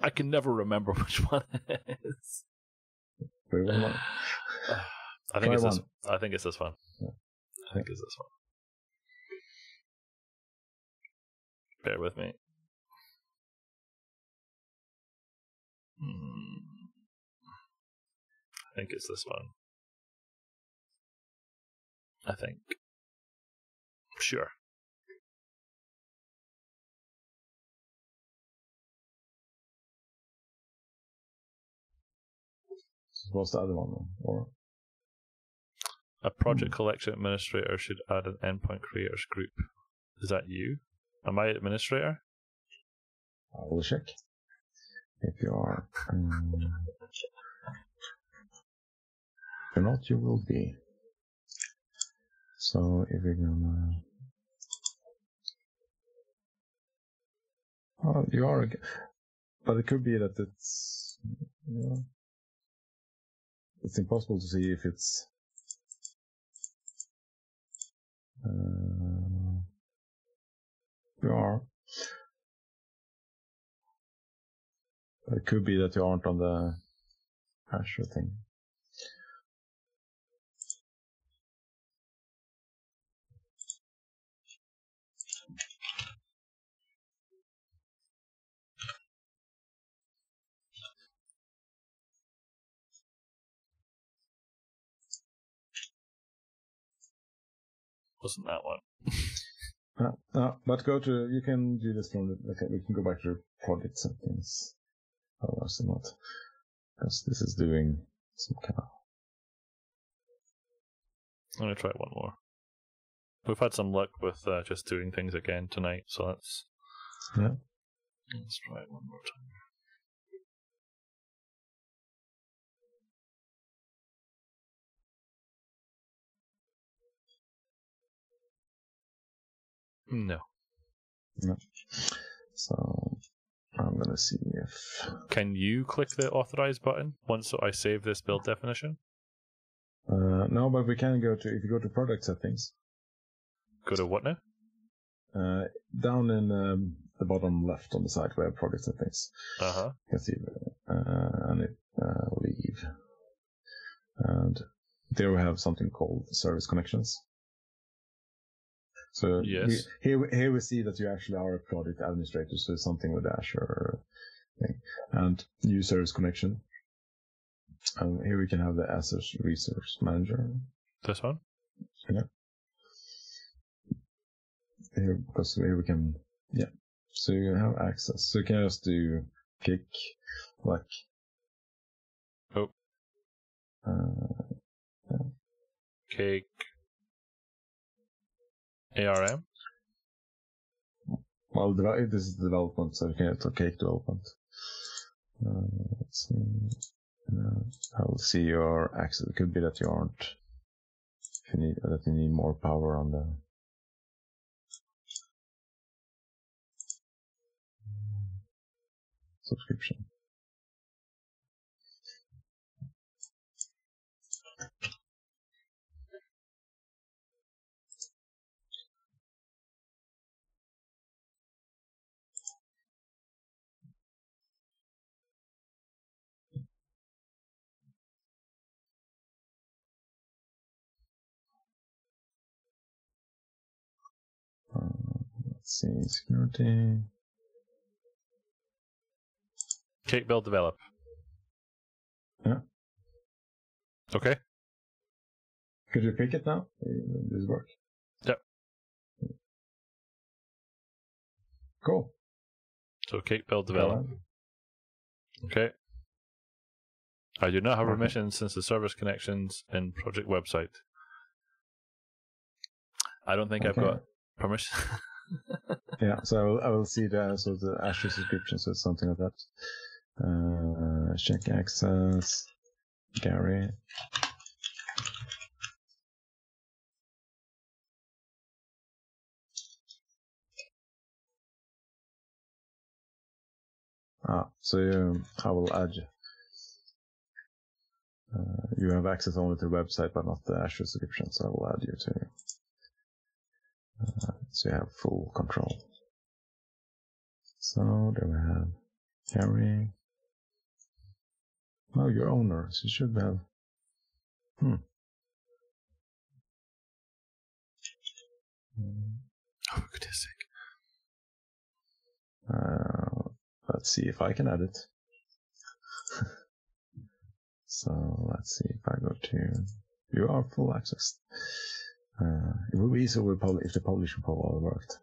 I can never remember which one it is. I think it's this. I think it's this one. Yeah. I think it's this one. Bear with me. I think it's this one. I think. Sure. What's the other one? Or a project collection administrator should add an endpoint creators group. Is that you? Am I administrator? I will check. If you are. If not, you will be. So if we're gonna. Oh, you are. But it could be that it's. Yeah. It's impossible to see if it's. You are. But it could be that you aren't on the Azure thing. Wasn't that one? But go to, you can do this from okay, we can go back to project settings. Otherwise not. Because this is doing some kind of. Let me try one more. We've had some luck with just doing things again tonight, so let's. Yeah. Let's try it one more time. No. So I'm gonna see if. Can you click the authorize button once I save this build definition? No, but we can go to, if you go to product settings. Go to what now? Down in the bottom left on the side where product settings. Uh-huh. You can see, and it leave. And there we have something called service connections. So yes. Here we see that you actually are a product administrator, so it's something with Azure thing. And new service connection. And here we can have the Azure Resource Manager. This one? Yeah. Here, because here we can, yeah. So you have access. So you can just do kick, like. Oh. Yeah. Cake. ARM? Well, this is development, so you can do cake development. Let's see. I will see your access. It could be that you aren't. If you need more power on the subscription. Let's see, security. Cake build develop. Yeah. Okay. Could you pick it now? Does this work? Yep. Cool. So cake build develop. Okay. I do not have permissions since the service connections in project website. I don't think I've got permission. Yeah, so I will see the Azure subscription, so it's something like that. Check access, Gary. So I will add. You have access only to the website, but not the Azure subscription, so I will add you to. So you have full control. So there we have Gary. No, you're owner, so you should have. Oh, for goodness sake. Let's see if I can add it. So let's see if I go to. You are full access. It would be easier if the publishing profile worked.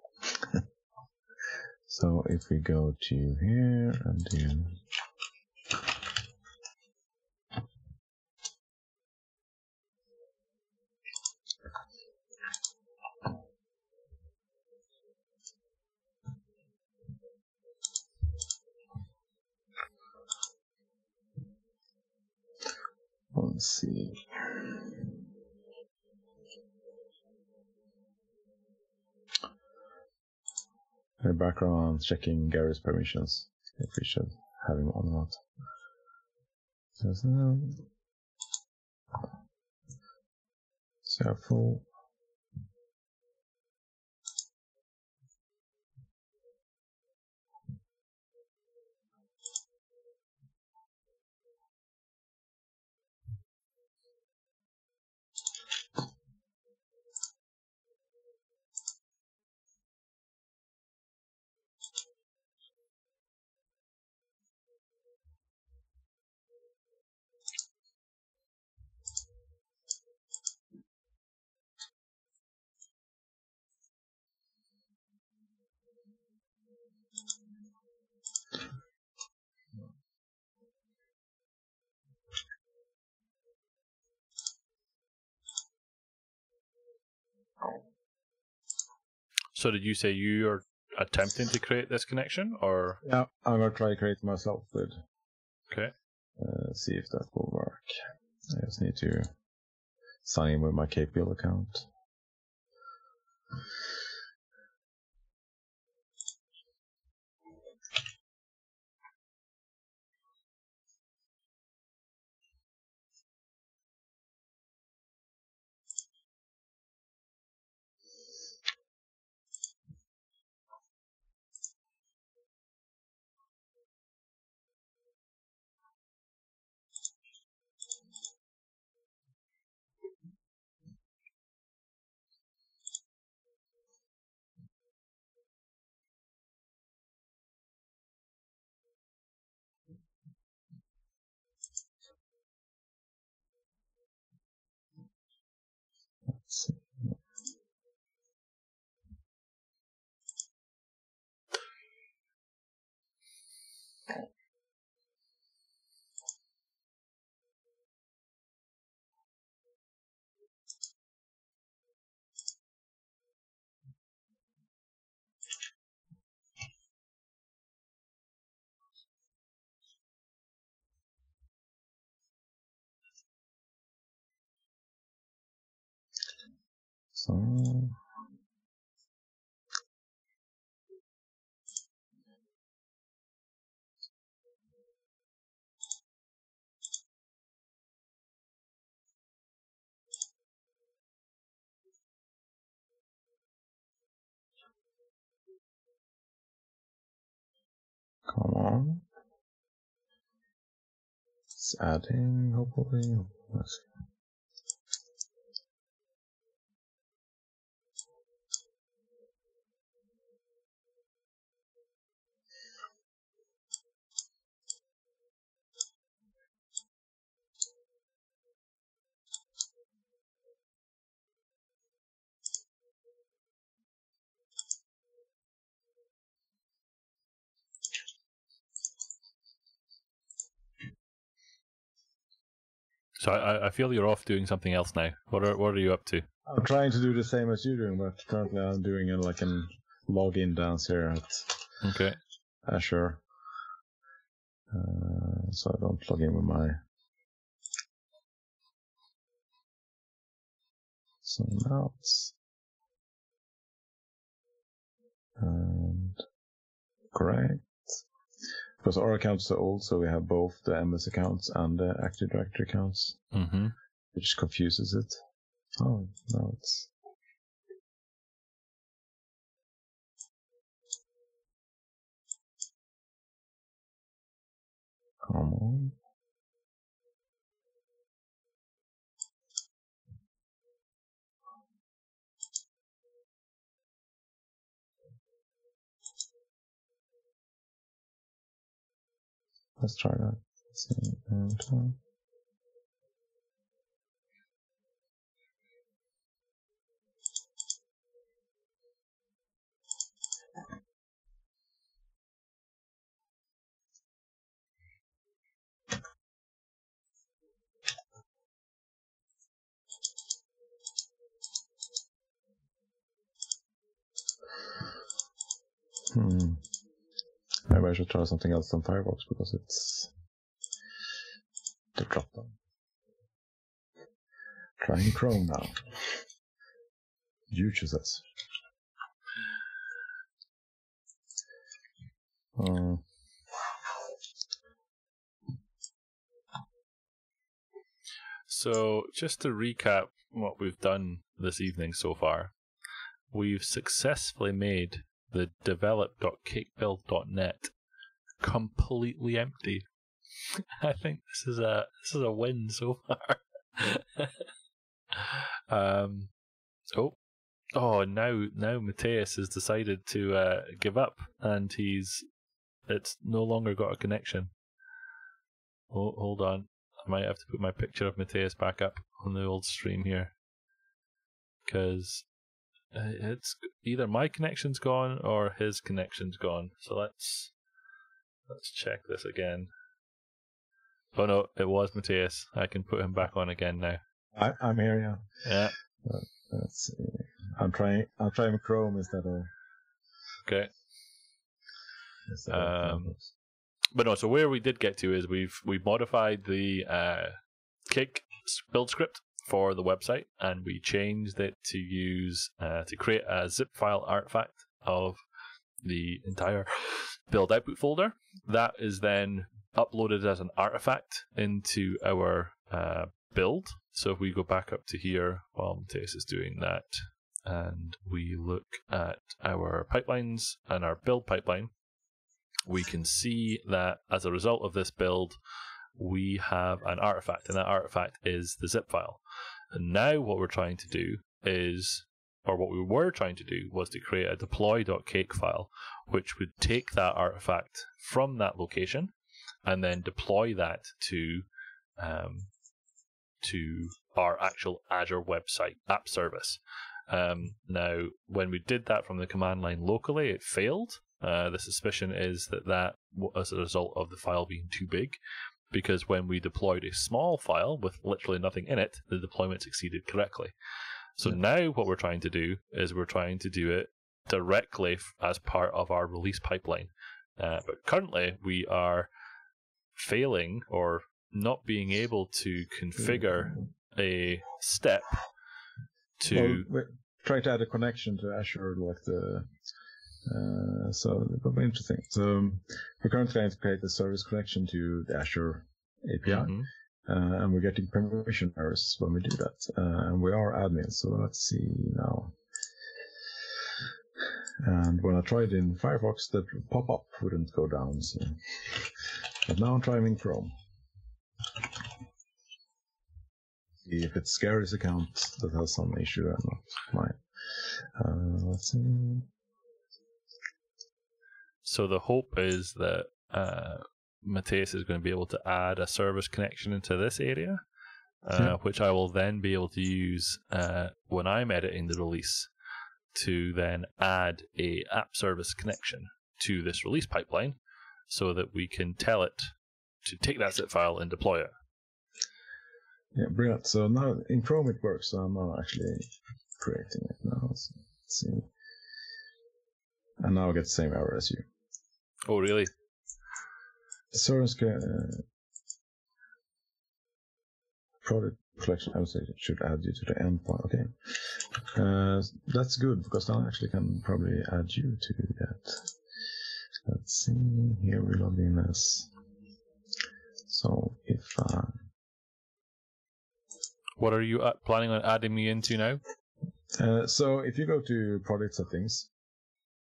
So if we go to here and do. Let's see. The background checking Gary's permissions, if we should have him on or not. So full. So did you say you are attempting to create this connection, or? Yeah, I'm gonna try to create myself with. Okay. See if that will work. I just need to sign in with my KPL account. Let's see. So come on. It's adding, hopefully. Let's see. So I feel you're off doing something else now. What are you up to? I'm trying to do the same as you're doing, but currently I'm doing a login dance here at Azure. So I don't log in with my. So now it's and correct. Because our accounts are old, so we have both the MS accounts and the Active Directory accounts, which confuses it. Oh, no, it's. Come on. Let's try that. Let's see. Maybe I should try something else than Firefox because it's the drop down. Trying Chrome now. You choose this. So, just to recap what we've done this evening so far, we've successfully made the develop.cakebuild.net completely empty. I think this is a win so far. Now Mattias has decided to give up, and it's no longer got a connection. Oh, hold on. I might have to put my picture of Mattias back up on the old stream here, because it's either my connection's gone or his connection's gone. So let's check this again. Oh no, it was Mattias. I can put him back on again now. I'm here, yeah. Let's see. I'm trying Chrome instead of. Okay. But no, so where we did get to is we've modified the Cake build script for the website, and we changed it to use to create a zip file artifact of the entire build output folder. That is then uploaded as an artifact into our build. So if we go back up to here while Mattias is doing that, and we look at our pipelines and our build pipeline, we can see that as a result of this build, we have an artifact, and that artifact is the zip file. And now what we're trying to do is, or what we were trying to do, was to create a deploy.cake file, which would take that artifact from that location and then deploy that to our actual Azure website app service. Now, when we did that from the command line locally, it failed. The suspicion is that as a result of the file being too big, because when we deployed a small file with literally nothing in it, the deployment succeeded correctly. So now what we're trying to do is we're trying to do it directly as part of our release pipeline. But currently we are failing or not being able to configure a step to... Well, try to add a connection to Azure, like so it will be interesting. So we're currently trying to create a service connection to the Azure API, and we're getting permission errors when we do that. And we are admins, so let's see now. And when I tried in Firefox, the pop-up wouldn't go down. So. But now I'm trying in Chrome. See if it's Gary's account that has some issue and not mine. Let's see. So the hope is that Mattias is going to be able to add a service connection into this area, which I will then be able to use when I'm editing the release to then add a app service connection to this release pipeline so that we can tell it to take that zip file and deploy it. Yeah, brilliant. So now in Chrome it works, so I'm now actually creating it now. So let's see. And now I get the same error as you. Oh, really? Service product collection, I would say it should add you to the endpoint. Okay. That's good, because I actually can probably add you to that. Let's see. Here we log in as. So if. What are you planning on adding me into now? So if you go to product settings.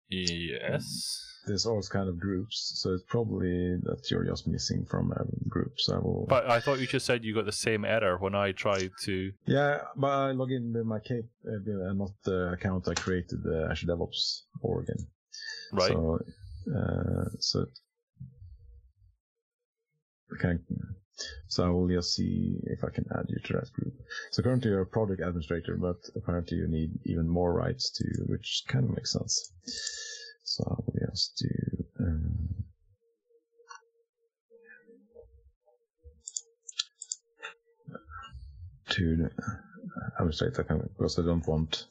Yes. There's all kind of groups, so it's probably that you're just missing from groups. But I thought you just said you got the same error when I tried to. Yeah, but I log in with my cape, not the account I created, the Azure DevOps organ. Right. So I will just see if I can add you to that group. So currently you're a product administrator, but apparently you need even more rights to, which kind of makes sense. So I will just do to the administrator, because I don't want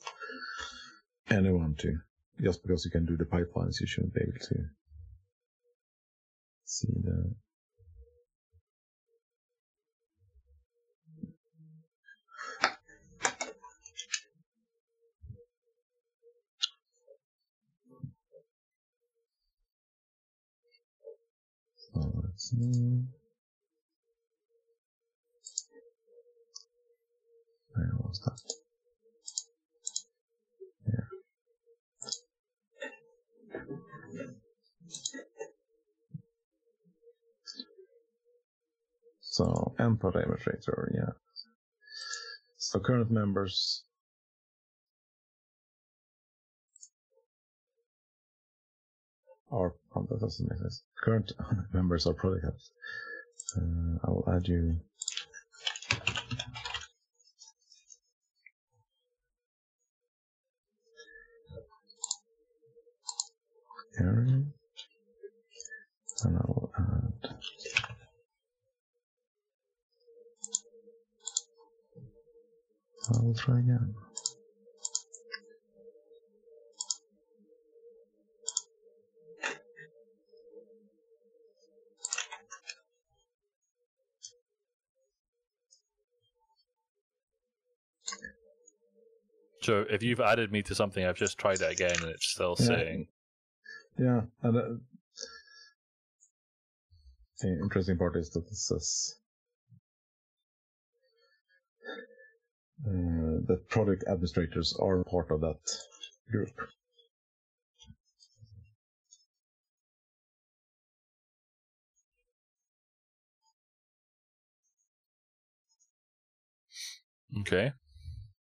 anyone to, just because you can do the pipelines, you shouldn't be able to see the. So let's see. Where was that? Yeah. So endpoint administrator, yeah. So current members are, that doesn't make sense. Current members are product apps. I will add you. Area. And I will add. I will try again. So if you've added me to something, I've just tried it again and it's still saying. Yeah, and the interesting part is that it says that product administrators are part of that group. Okay.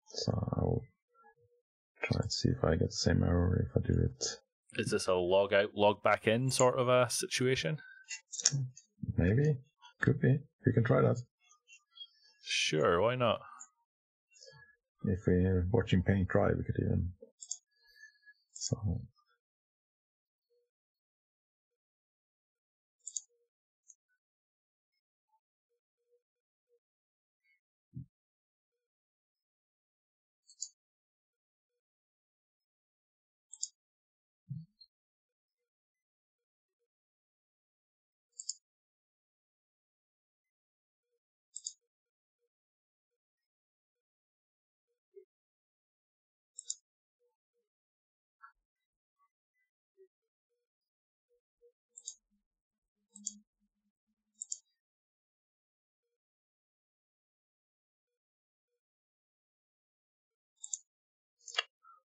So I'll try and see if I get the same error if I do it. Is this a log out, log back in sort of a situation? Maybe. Could be. We can try that. Sure, why not? If we're watching paint dry, we could even. So.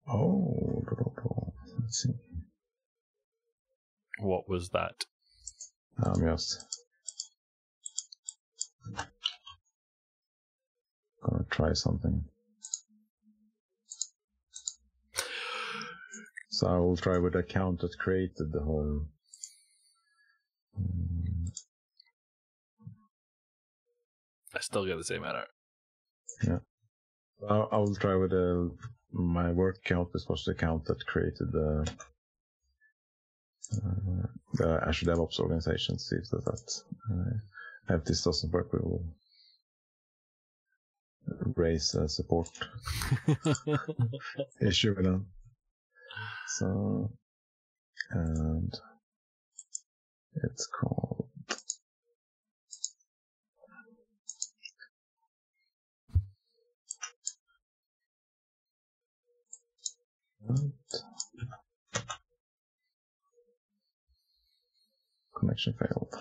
Oh, let's see. What was that? I'm just gonna try something. So I will try with the account that created the whole. I still get the same error. Yeah. I will try with my work account. This was the account that created the Azure DevOps organization. See if if this doesn't work, we will raise a support issue with them. So, and it's called connection failed.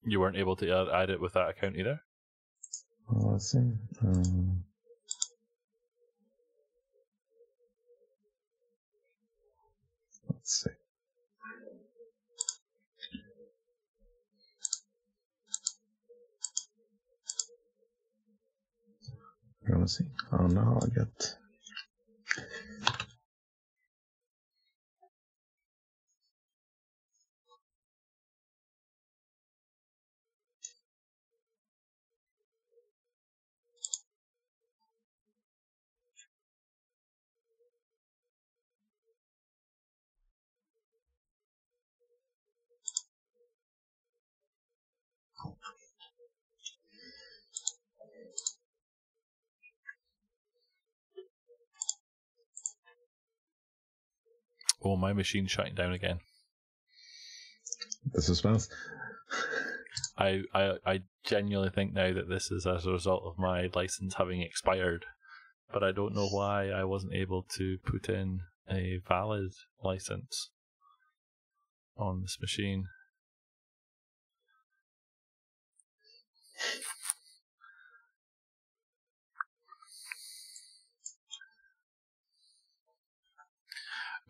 You weren't able to add it with that account either? Let's see. Let's see. We're gonna see. Oh, now I get. Oh, my machine's shutting down again. The suspense. I genuinely think now that this is as a result of my license having expired, but I don't know why I wasn't able to put in a valid license on this machine.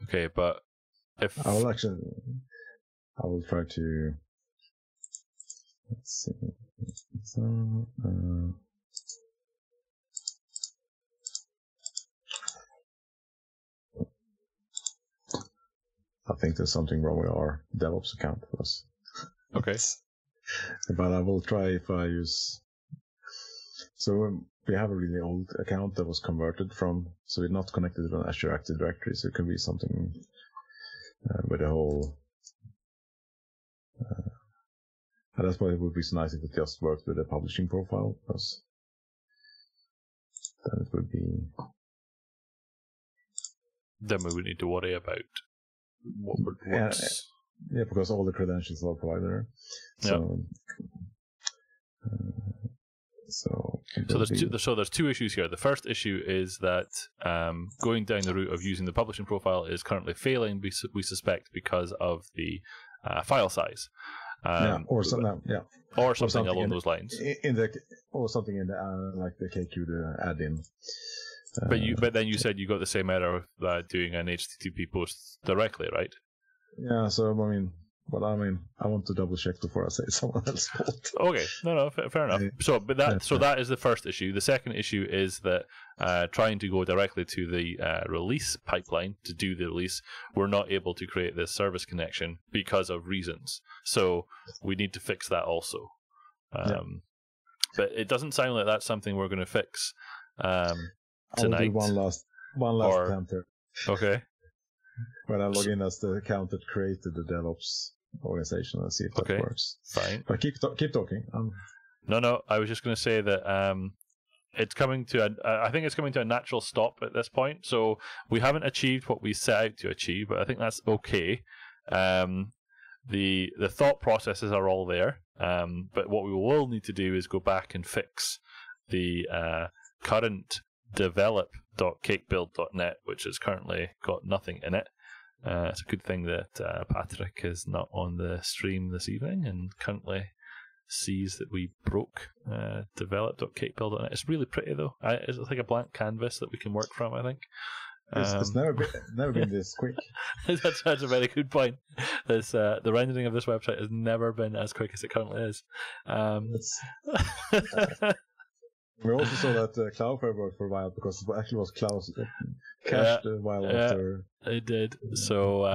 Okay, but if I will try to. Let's see. So, I think there's something wrong with our DevOps account for us. okay, But I will try if I use. So we have a really old account that was converted from, so we're not connected to an Azure Active Directory, so it can be something with the whole. And that's why it would be so nice if it just worked with a publishing profile, because then it would be. then we would need to worry about what's. Yeah, because all the credentials are provided there. So, there's two issues here. The first issue is that going down the route of using the publishing profile is currently failing. We suspect because of the file size. Or something along those lines. Or something in the like the KQ to add in. But then you said you got the same error doing an HTTP post directly, right? Yeah. So I want to double check before I say someone else's fault. Okay, no, fair enough. That is the first issue. The second issue is that trying to go directly to the release pipeline to do the release, we're not able to create this service connection because of reasons. So we need to fix that also. But it doesn't sound like that's something we're going to fix tonight. I'll do one last attempt here. Okay. When I log in as the account that created the DevOps organization and see if that works. Fine. But keep talking. No. I was just going to say that it's coming to I think it's coming to a natural stop at this point. So we haven't achieved what we set out to achieve, but I think that's okay. The thought processes are all there. But what we will need to do is go back and fix the current develop.cakebuild.net, which has currently got nothing in it. It's a good thing that Patrick is not on the stream this evening and currently sees that we broke develop.cakebuild.net. It's really pretty though. It's like a blank canvas that we can work from, I think. It's never been this quick. That's a very good point. The rendering of this website has never been as quick as it currently is. We also saw that Cloudflare worked for a while because it actually was cached a while after. It did. So,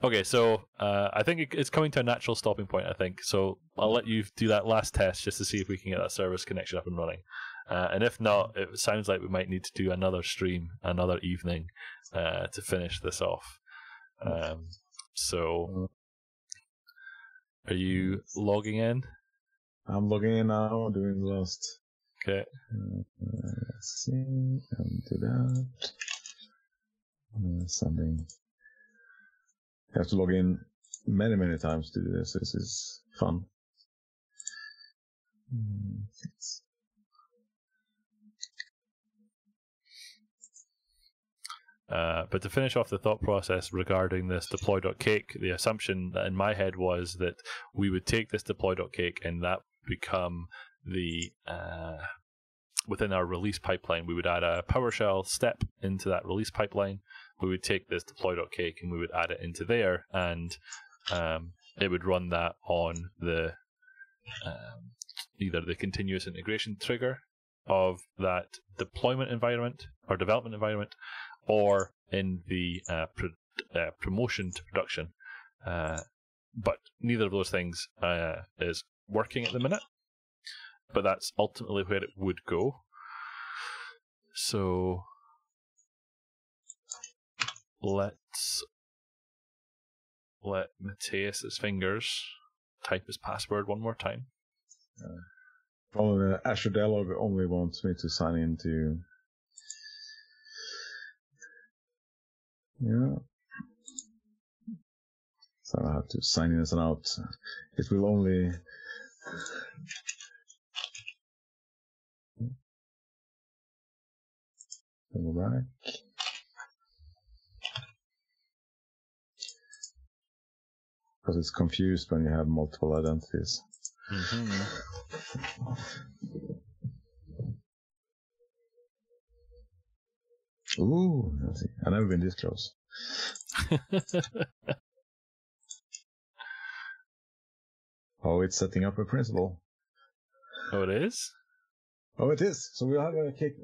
okay, so I think it's coming to a natural stopping point, I think. So I'll let you do that last test just to see if we can get that service connection up and running. And if not, it sounds like we might need to do another stream, another evening, to finish this off. So, are you logging in? I'm logging in now, doing the last. Okay. Let's see, and do that. Sending. You have to log in many times to do this. This is fun. But to finish off the thought process regarding this deploy.cake, the assumption that in my head was that we would take this deploy.cake and that become the within our release pipeline. We would add a PowerShell step into that release pipeline. We would take this deploy.cake and we would add it into there, and it would run that on the either the continuous integration trigger of that deployment environment or development environment, or in the promotion to production. But neither of those things is working at the minute. But that's ultimately where it would go. So let's let Mattias' fingers type his password one more time. Probably the Azure Dialog only wants me to sign into. Yeah. So I have to sign in and out. It will only. Go back. Because it's confused when you have multiple identities. Mm-hmm. Ooh, let's see. I've never been this close. Oh, it's setting up a principal. Oh, it is? Oh, it is. So we'll have a kick.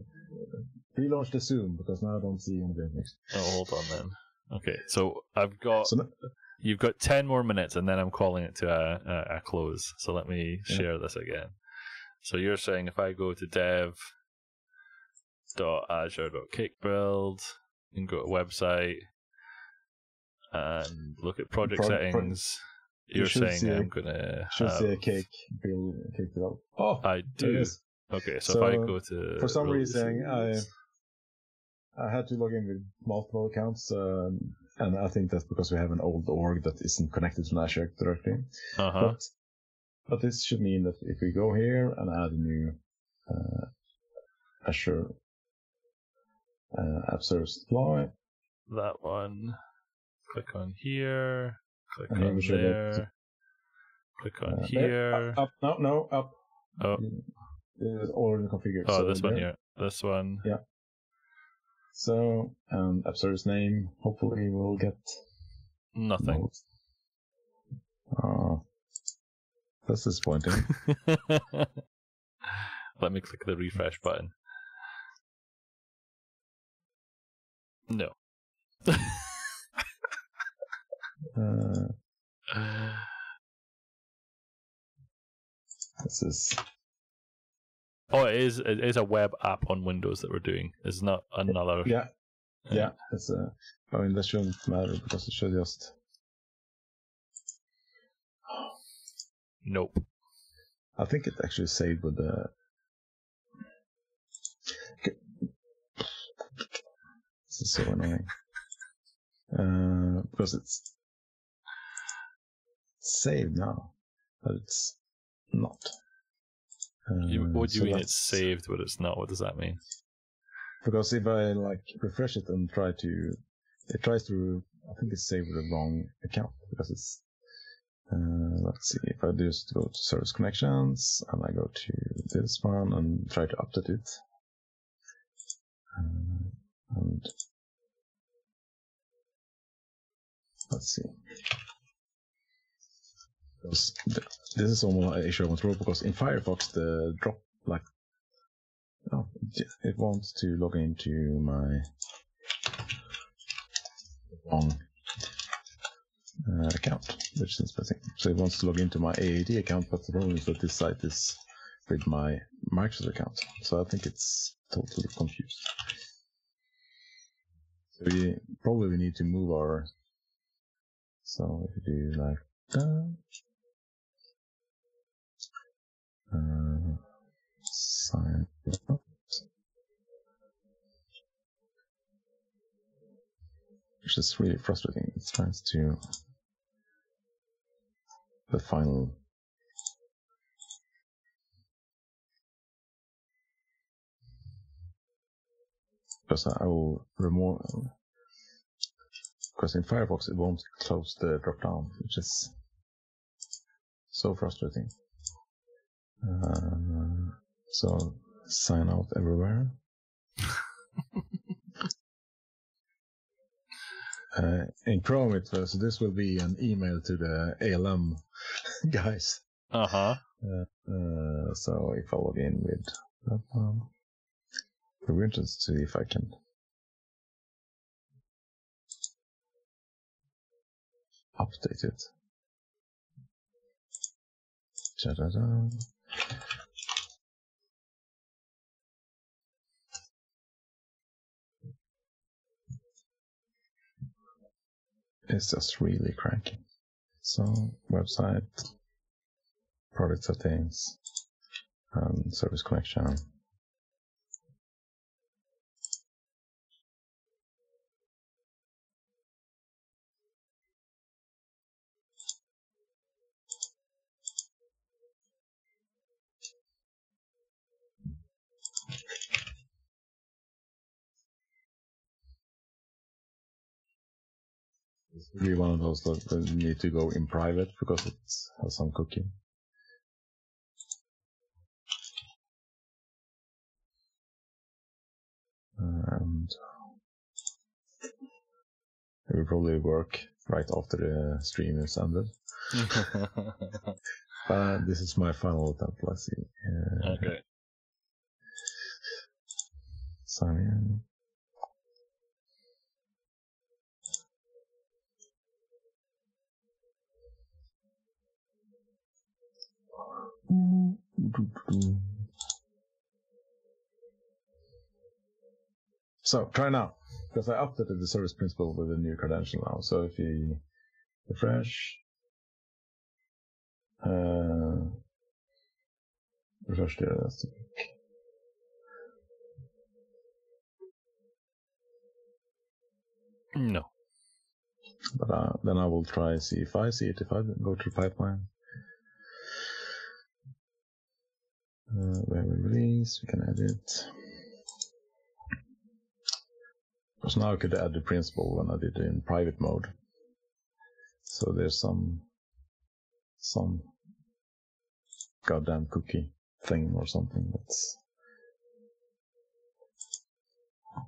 Relaunch the Zoom because now I don't see anything next. Oh, hold on then. Okay, so I've got. You've got 10 more minutes, and then I'm calling it to a close. So let me share this again. So you're saying if I go to dev.azure.cakebuild and go to website and look at project settings, you're saying I'm going to see a cake build. Oh, I do. Okay, so if I go to... For some reason, I had to log in with multiple accounts, and I think that's because we have an old org that isn't connected to Azure directly. Uh-huh. But this should mean that if we go here and add a new Azure App Service Deploy. That one. Click on here. Click on there. Click on here. Up. No, up. Oh. It's already configured. Oh, so this one here. This one. Yeah. So, app service name, hopefully we'll get nothing. Oh, that's disappointing. Let me click the refresh button. No. This is. Oh, it is a web app on Windows that we're doing. It's not another. Yeah. It's a. I mean, that shouldn't matter because it should just. Nope. I think it actually saved with the. This is so annoying. Because it's saved now, but it's not. What do you mean it's saved, but it's not? What does that mean? Because if I refresh it and it tries to, I think it's saved with the wrong account because it's Let's see, if I just go to service connections, and I go to this one and try to update it. And let's see. Because this is almost an issue I want to roll, because in Firefox, the drop, like, it wants to log into my wrong account, which is interesting. So it wants to log into my AAD account, but the problem is that this site is with my Microsoft account. So I think it's totally confused. So we need to move our. So if we do like that, sign up, which is really frustrating. It tries to the final. Because I will remove. Because in Firefox it won't close the drop down, which is so frustrating. So sign out everywhere. In Chrome it was, this will be an email to the ALM guys. So if I log in with that one, we're interested to see if I can update it. Ta-da-da. It's just really cranky. So website, product settings, and service connection. It's really one of those that need to go in private because it has some cookie. And it will probably work right after the stream is ended. But this is my final attempt. Let's see. Okay. Sign in. So try now, because I updated the service principal with a new credential now. So if you refresh, refresh there. No. But then I will try see if I see it. If I go to pipeline, where we release, we can edit. Because now I could add the principal when I did it in private mode. So there's some goddamn cookie thing or something that's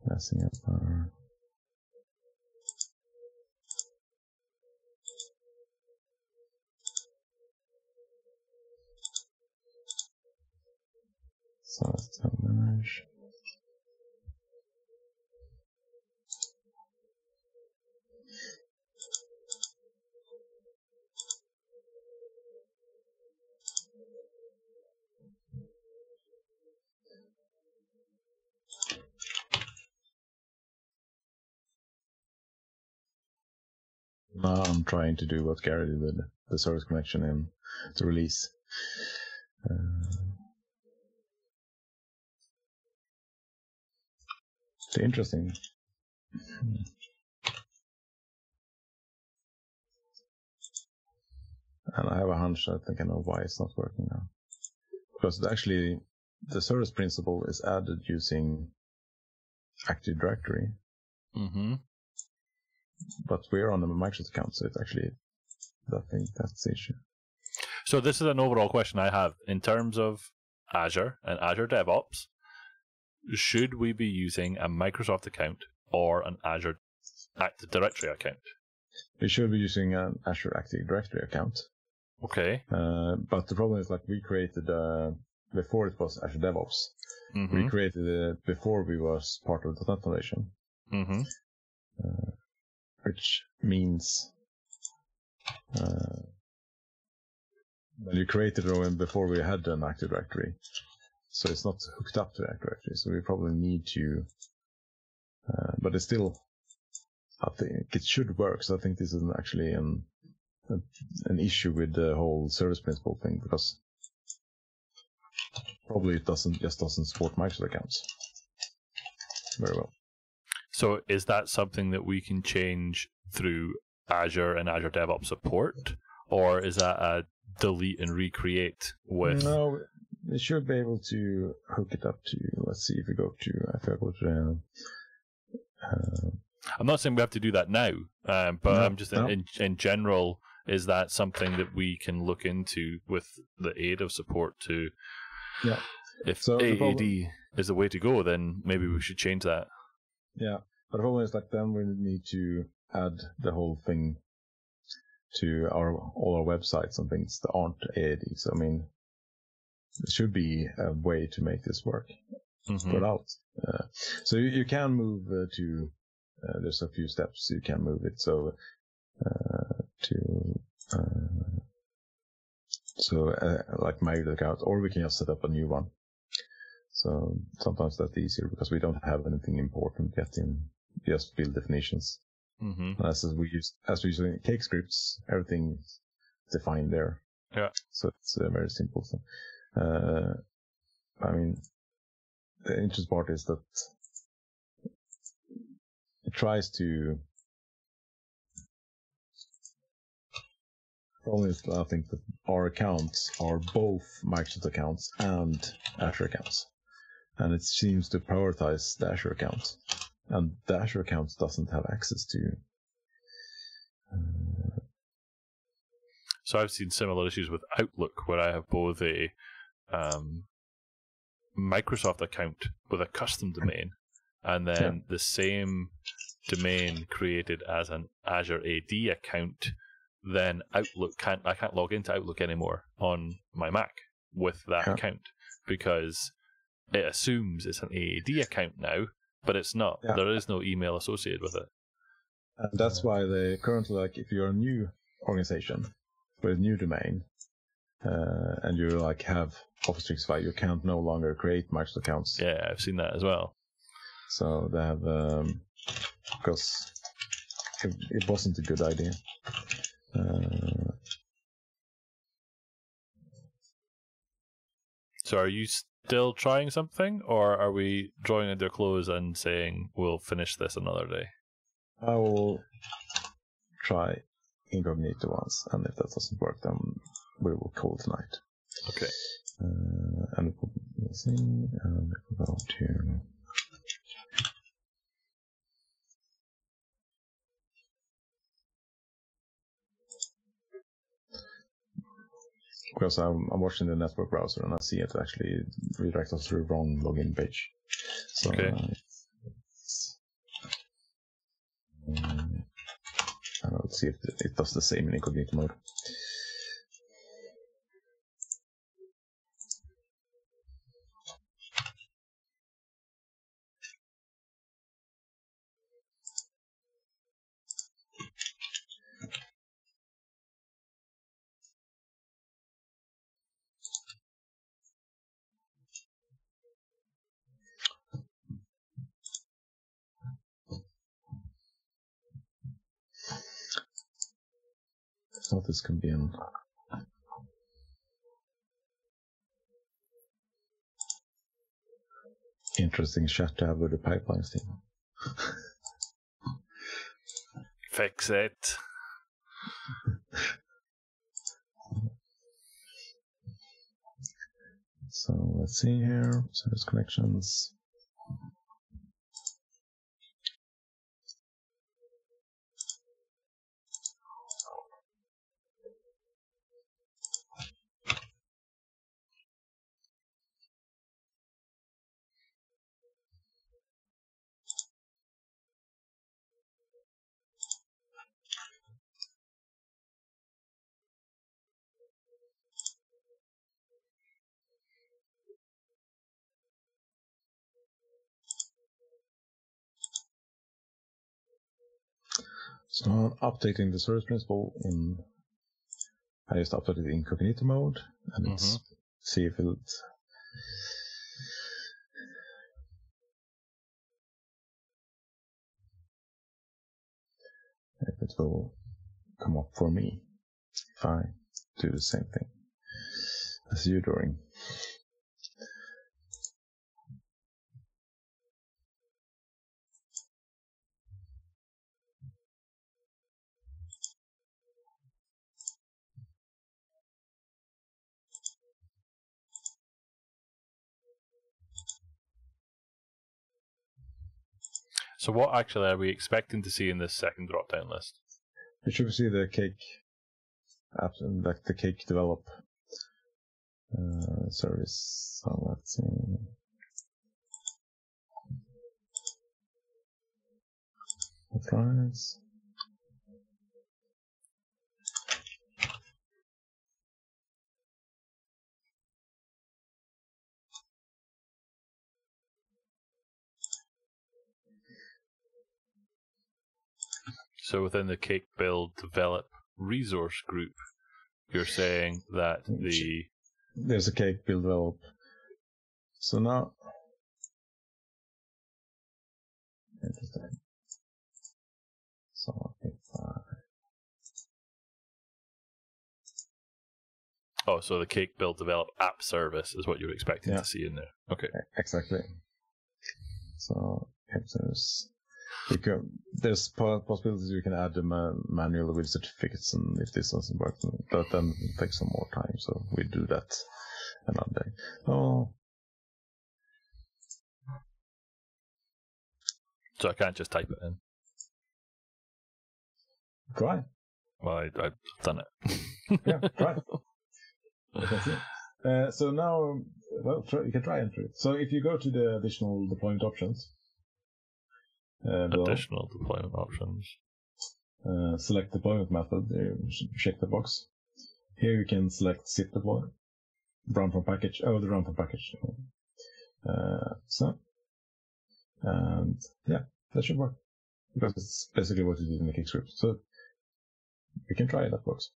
messing up our. So let's manage. Now I'm trying to do what Gary did with the service connection in the release. It's interesting. And I have a hunch, I think I know why it's not working now. Because actually, the service principal is added using Active Directory. Mm-hmm. But we're on the Microsoft account, so it actually I think that's the issue. So this is an overall question I have. In terms of Azure and Azure DevOps, should we be using a Microsoft account or an Azure Active Directory account? We should be using an Azure Active Directory account. Okay. But the problem is, like, we created, before it was Azure DevOps, we created it before we was part of the .NET Foundation. Which means when you created it before we had an Active Directory, so it's not hooked up to Active Directory, so we probably need to, but it's still, I think it should work, so I think this is actually an issue with the whole service principal thing, because probably it just doesn't support Microsoft accounts very well. So is that something that we can change through Azure and Azure DevOps support, or is that a delete and recreate with? No, they should be able to hook it up to. Let's see if we go to. I'm not saying we have to do that now, but No, I'm just in general. Is that something that we can look into with the aid of support to? Yeah. If AAD is the way to go, then maybe we should change that. Yeah, but the problem is, like, then we need to add the whole thing to all our websites and things that aren't AAD. So I mean, there should be a way to make this work. Put out. So you can move to. There's a few steps you can move it. So like my account, or we can just set up a new one. So sometimes that's easier because we don't have anything important yet in just field definitions. As we use cake scripts, everything's defined there. Yeah. So it's very simple. So, I mean, the interesting part is that it tries to. Problem is, I think that our accounts are both Microsoft accounts and Azure accounts. And it seems to prioritize the Azure account. And the Azure account doesn't have access to. So I've seen similar issues with Outlook, where I have both a Microsoft account with a custom domain, and then the same domain created as an Azure AD account. Then Outlook I can't log into Outlook anymore on my Mac with that account, because it assumes it's an AAD account now, but it's not. Yeah. There is no email associated with it. And that's why they currently, like, if you're a new organization with a new domain, and you like have Office 365, you can't no longer create Microsoft accounts. Yeah, I've seen that as well. So they have, because it wasn't a good idea. So are you still trying something, or are we drawing it to a close and saying we'll finish this another day? I will try incognito once, and if that doesn't work, then we will call tonight. Okay. And we'll see, and we'll go to. Because I'm watching the network browser and I see it actually redirect us to the wrong login page. So, okay. And I'll see if it does the same in incognito mode. I thought this could be an interesting chat to have with the pipelines team. Fix it. So let's see here. Service connections. So I'm updating the service principal I just updated the incognito mode, and let's see if it will come up for me if I do the same thing as you're doing. So what actually are we expecting to see in this second drop-down list? You should see the cake app, like the cake develop service. So let's see. Price. So within the cake build develop resource group, you're saying that there's a cake build develop. So now, interesting. So if so the cake build develop app service is what you're expecting to see in there. Okay. Exactly. So app service. There's possibilities you can add them manually with certificates, and if this doesn't work, but then it takes some more time, so we do that another day. So I can't just type it in. Try. Well, I've done it. Yeah, try. So now, you can try enter it. So if you go to the additional deployment options, additional deployment options. Select deployment method. Check the box. Here you can select zip deploy, run from package. The run from package. And yeah, that should work because it's basically what you did in the Kick script. So we can try that box.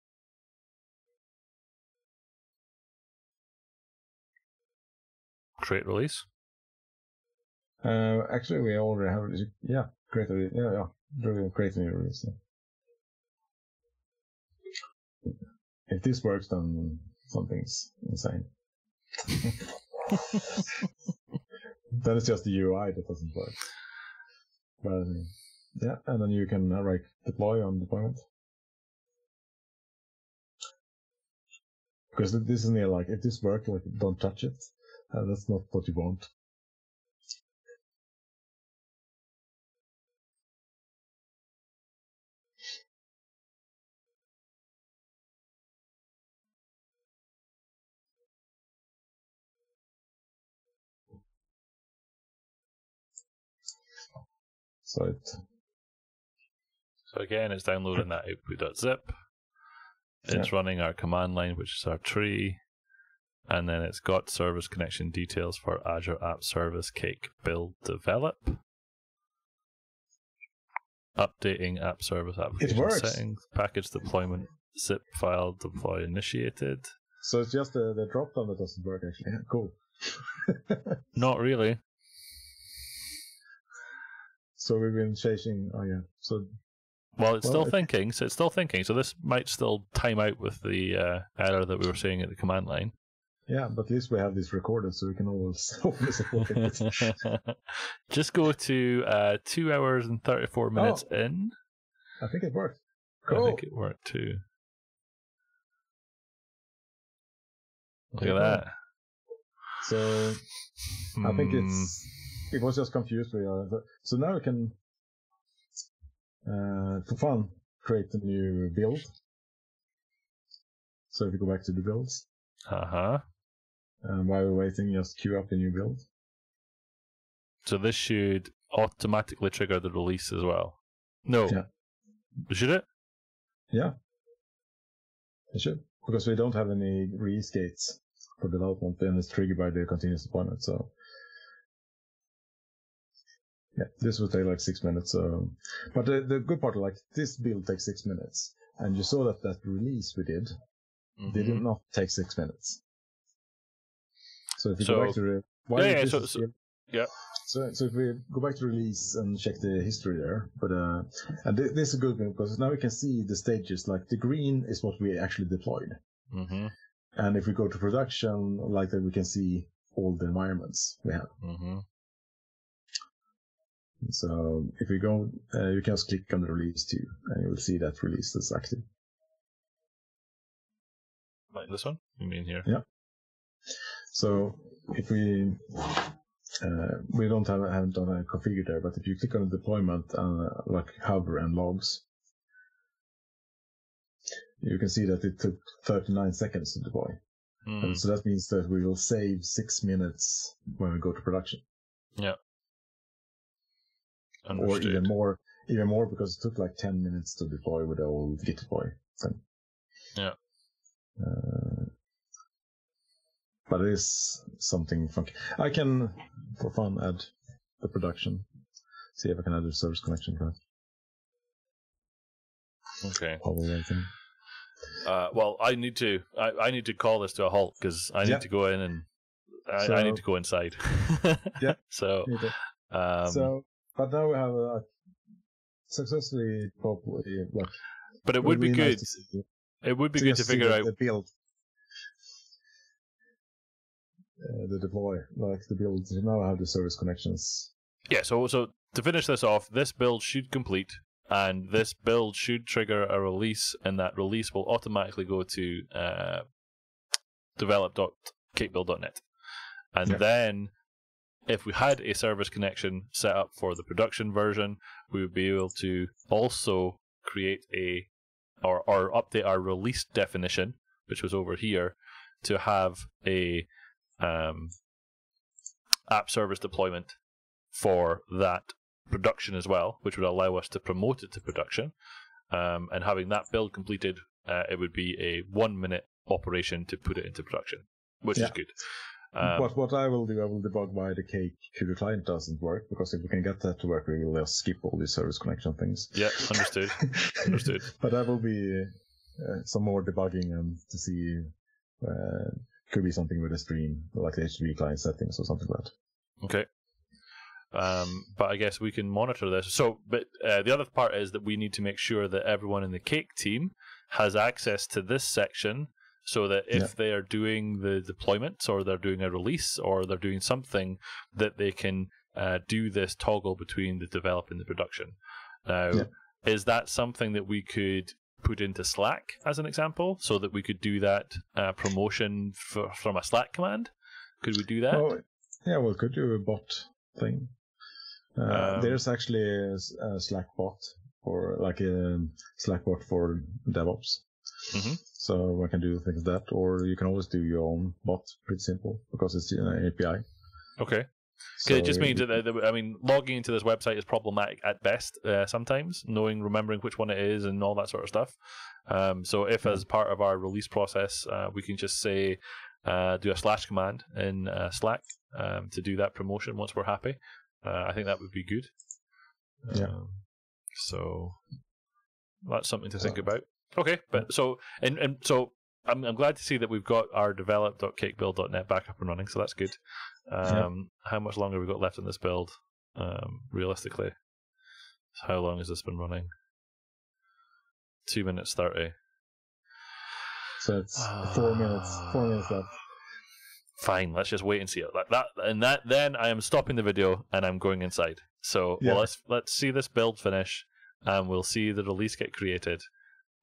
Create release. Actually, we already have. Create a release. Create a new release. Yeah. If this works, then something's insane. That is just the UI that doesn't work. But yeah, and then you can deploy on deployment. Because this is near if this works, don't touch it. That's not what you want. So again, it's downloading that output.zip. It's running our command line, which is our tree. And then it's got service connection details for Azure App Service Cake Build Develop. Updating app service application settings, package deployment, zip file deploy initiated. So it's just the drop down that doesn't work actually. Yeah, cool. Not really. So we've been chasing. Oh yeah. So. Well, it's still thinking. So it's still thinking. So this might still time out with the error that we were seeing at the command line. Yeah, but at least we have this recorded, so we can always support it. Just go to 2 hours and 34 minutes in. I think it worked. Cool. I think it worked too. Look at that. So I think it was just confused. So now we can, for fun, create a new build. So if you go back to the builds. And while we're waiting, just queue up the new build. So this should automatically trigger the release as well. No. Yeah. Should it? Yeah. It should. Because we don't have any release gates for development, then it's triggered by the continuous deployment. So Yeah, this will take like 6 minutes. But the good part, like this build takes 6 minutes, and you saw that release we did did not take 6 minutes. So if we go back to So if we go back to release and check the history there, but and this is a good thing because now we can see the stages. Like the green is what we actually deployed, and if we go to production, like that, we can see all the environments we have. So if we go, you can just click on the release too, and you will see that release is active. Like this one? You mean here? Yeah. So if we haven't done a configure there, but if you click on the deployment and like hover and logs, you can see that it took 39 seconds to deploy. And so that means that we will save 6 minutes when we go to production. Yeah. Understood. Or even more because it took like 10 minutes to deploy with the old Git deploy thing. Yeah. But it is something funky. I can, for fun, add the production. See if I can add a service connection for that. Okay. Well, I need to call this to a halt because I need to go in and I need to go inside. Yeah. So. But now we have successfully probably. But it would be good. It would be good to figure out the build. The deploy, like the build. Now I have the service connections. Yeah, so to finish this off, this build should complete, and this build should trigger a release, and that release will automatically go to develop.cakebuild.net. And then, if we had a service connection set up for the production version, we would be able to also create or update our release definition, which was over here, to have a app service deployment for that production as well, which would allow us to promote it to production. And having that build completed, it would be a 1 minute operation to put it into production, which is good. But what I will do, I will debug why the Cake Kudu client doesn't work, because if we can get that to work, we will just skip all these service connection things. Yeah, understood. Understood. But that will be some more debugging and to see. Could be something with a stream, like the HTTP client settings or something like that. Okay. But I guess we can monitor this. So, but the other part is that we need to make sure that everyone in the Cake team has access to this section, so that if they are doing the deployments or they're doing a release or they're doing something, that they can do this toggle between the develop and the production. Now, is that something that we could put into Slack as an example, so that we could do that promotion from a Slack command? Could we do that? Oh, yeah, we could do a bot thing. There's actually a Slack bot for like a Slack bot for DevOps. So we can do things like that, or you can always do your own bot. Pretty simple because it's an API. Okay. So it just means that, logging into this website is problematic at best sometimes, remembering which one it is and all that sort of stuff. So if as part of our release process, we can just say, do a / command in Slack to do that promotion once we're happy, I think that would be good. So that's something to think about. Okay, but so I'm glad to see that we've got our develop.cakebuild.net back up and running, so that's good. How much longer have we got left in this build, realistically? How long has this been running? 2 minutes 30. So it's 4 minutes. 4 minutes left. Fine, let's just wait and see it like that. And then I am stopping the video and I'm going inside. So let's see this build finish, and we'll see the release get created,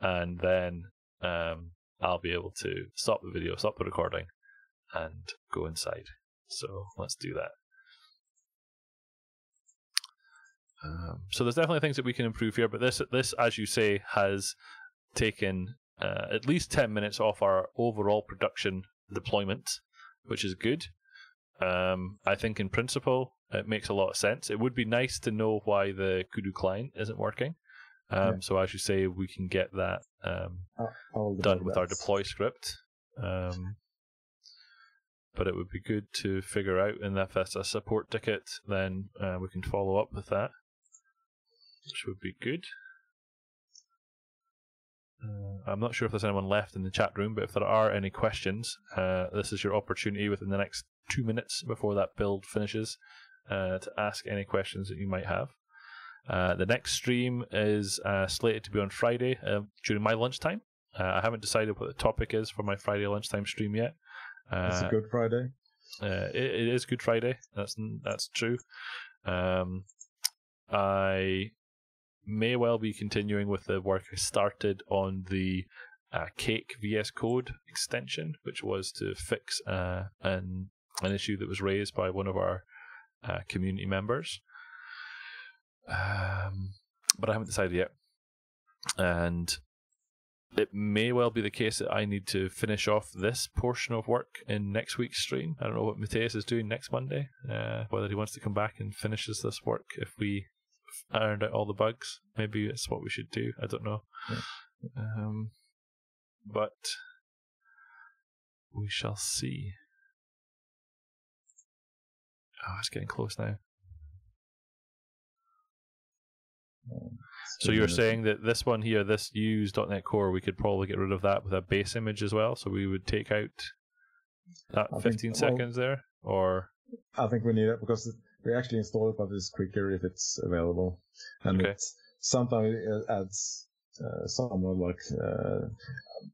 and then I'll be able to stop the video, stop the recording, and go inside. So let's do that. So there's definitely things that we can improve here, but this, as you say, has taken at least 10 minutes off our overall production deployment, which is good. I think in principle it makes a lot of sense. It would be nice to know why the Kudu client isn't working. So as you say, we can get that done with our deploy script. but it would be good to figure out, and if that's a support ticket, then we can follow up with that, which would be good. I'm not sure if there's anyone left in the chat room, but if there are any questions, this is your opportunity within the next 2 minutes before that build finishes to ask any questions that you might have. The next stream is slated to be on Friday during my lunchtime. I haven't decided what the topic is for my Friday lunchtime stream yet. It's a Good Friday. It is Good Friday. That's true. I may well be continuing with the work I started on the Cake VS Code extension, which was to fix an issue that was raised by one of our community members. But I haven't decided yet. And it may well be the case that I need to finish off this portion of work in next week's stream. I don't know what Mattias is doing next Monday, whether he wants to come back and finishes this work if we ironed out all the bugs. Maybe it's what we should do. I don't know. Yeah. But we shall see. Oh, it's getting close now. So you're saying that this one here, this use.NET Core, we could probably get rid of that with a base image as well? So we would take out that 15 seconds there? Or I think we need it because we actually install it, but it's quicker if it's available. And okay. Sometimes it adds somewhat like,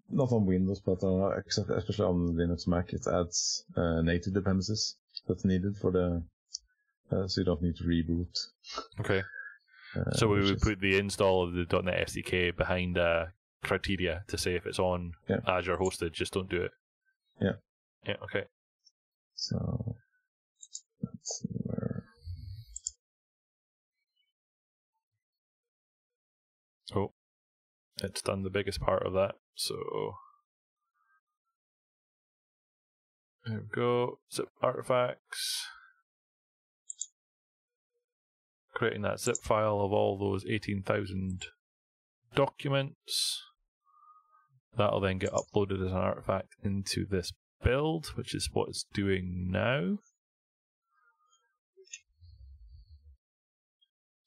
not on Windows, but especially on Linux Mac, it adds native dependencies that's needed for the, so you don't need to reboot. Okay. So we would put the install of the .NET SDK behind criteria to say if it's on Azure hosted, just don't do it. Yeah. Yeah, okay. So let's see where. Oh, it's done the biggest part of that. So there we go. Zip artifacts. Creating that zip file of all those 18,000 documents. That'll then get uploaded as an artifact into this build, which is what it's doing now.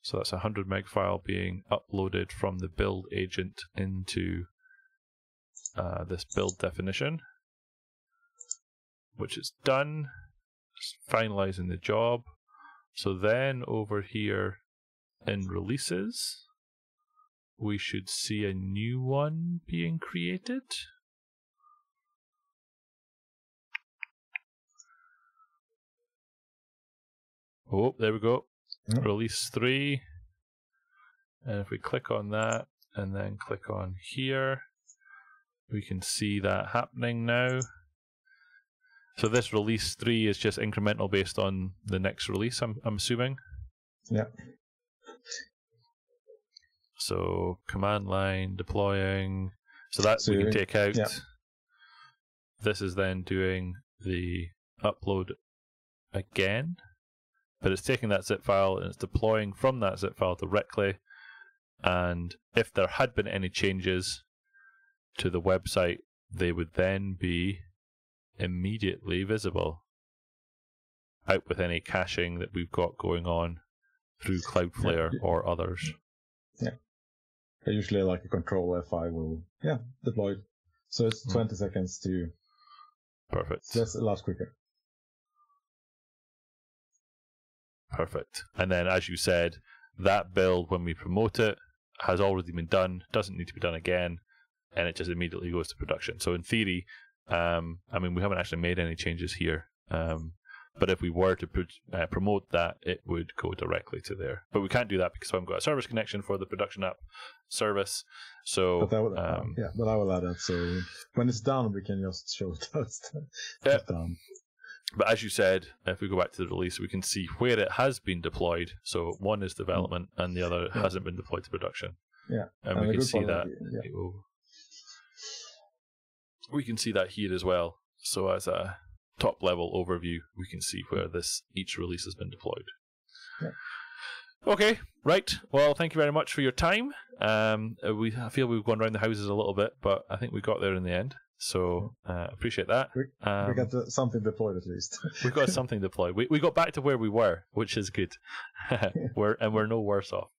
So that's a 100 meg file being uploaded from the build agent into this build definition, which is done. Just finalizing the job. So then over here in releases, we should see a new one being created. Oh, there we go. Yep. Release 3. And if we click on that and then click on here, we can see that happening now. So this release 3 is just incremental based on the next release, I'm assuming? Yeah. So command line, deploying. So that we can take out. Yeah. This is then doing the upload again. But it's taking that zip file and it's deploying from that zip file directly. And if there had been any changes to the website, they would then be immediately visible out with any caching that we've got going on through Cloudflare or others. Yeah. Usually like a control F5 will deploy it. So it's 20 seconds to perfect. That's a lot quicker. Perfect. And then as you said, that build when we promote it has already been done, doesn't need to be done again, and it just immediately goes to production. So in theory, I mean, we haven't actually made any changes here, but if we were to promote that, it would go directly to there. But we can't do that because we haven't got a service connection for the production app service. So, but I will add that. So when it's done, we can just show it it's done. But as you said, if we go back to the release, we can see where it has been deployed. So one is development, and the other hasn't been deployed to production. Yeah, and we can see that. We can see that here as well. So as a top level overview, we can see where each release has been deployed. Yeah. Okay, right. Well, thank you very much for your time. I feel we've gone around the houses a little bit, but I think we got there in the end. So appreciate that. We got something deployed at least. We got something deployed. We got back to where we were, which is good. We're no worse off.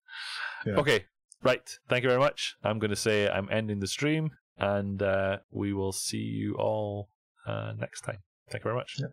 Yeah. Okay, right. Thank you very much. I'm going to say I'm ending the stream, and we will see you all next time. Thank you very much. Yeah.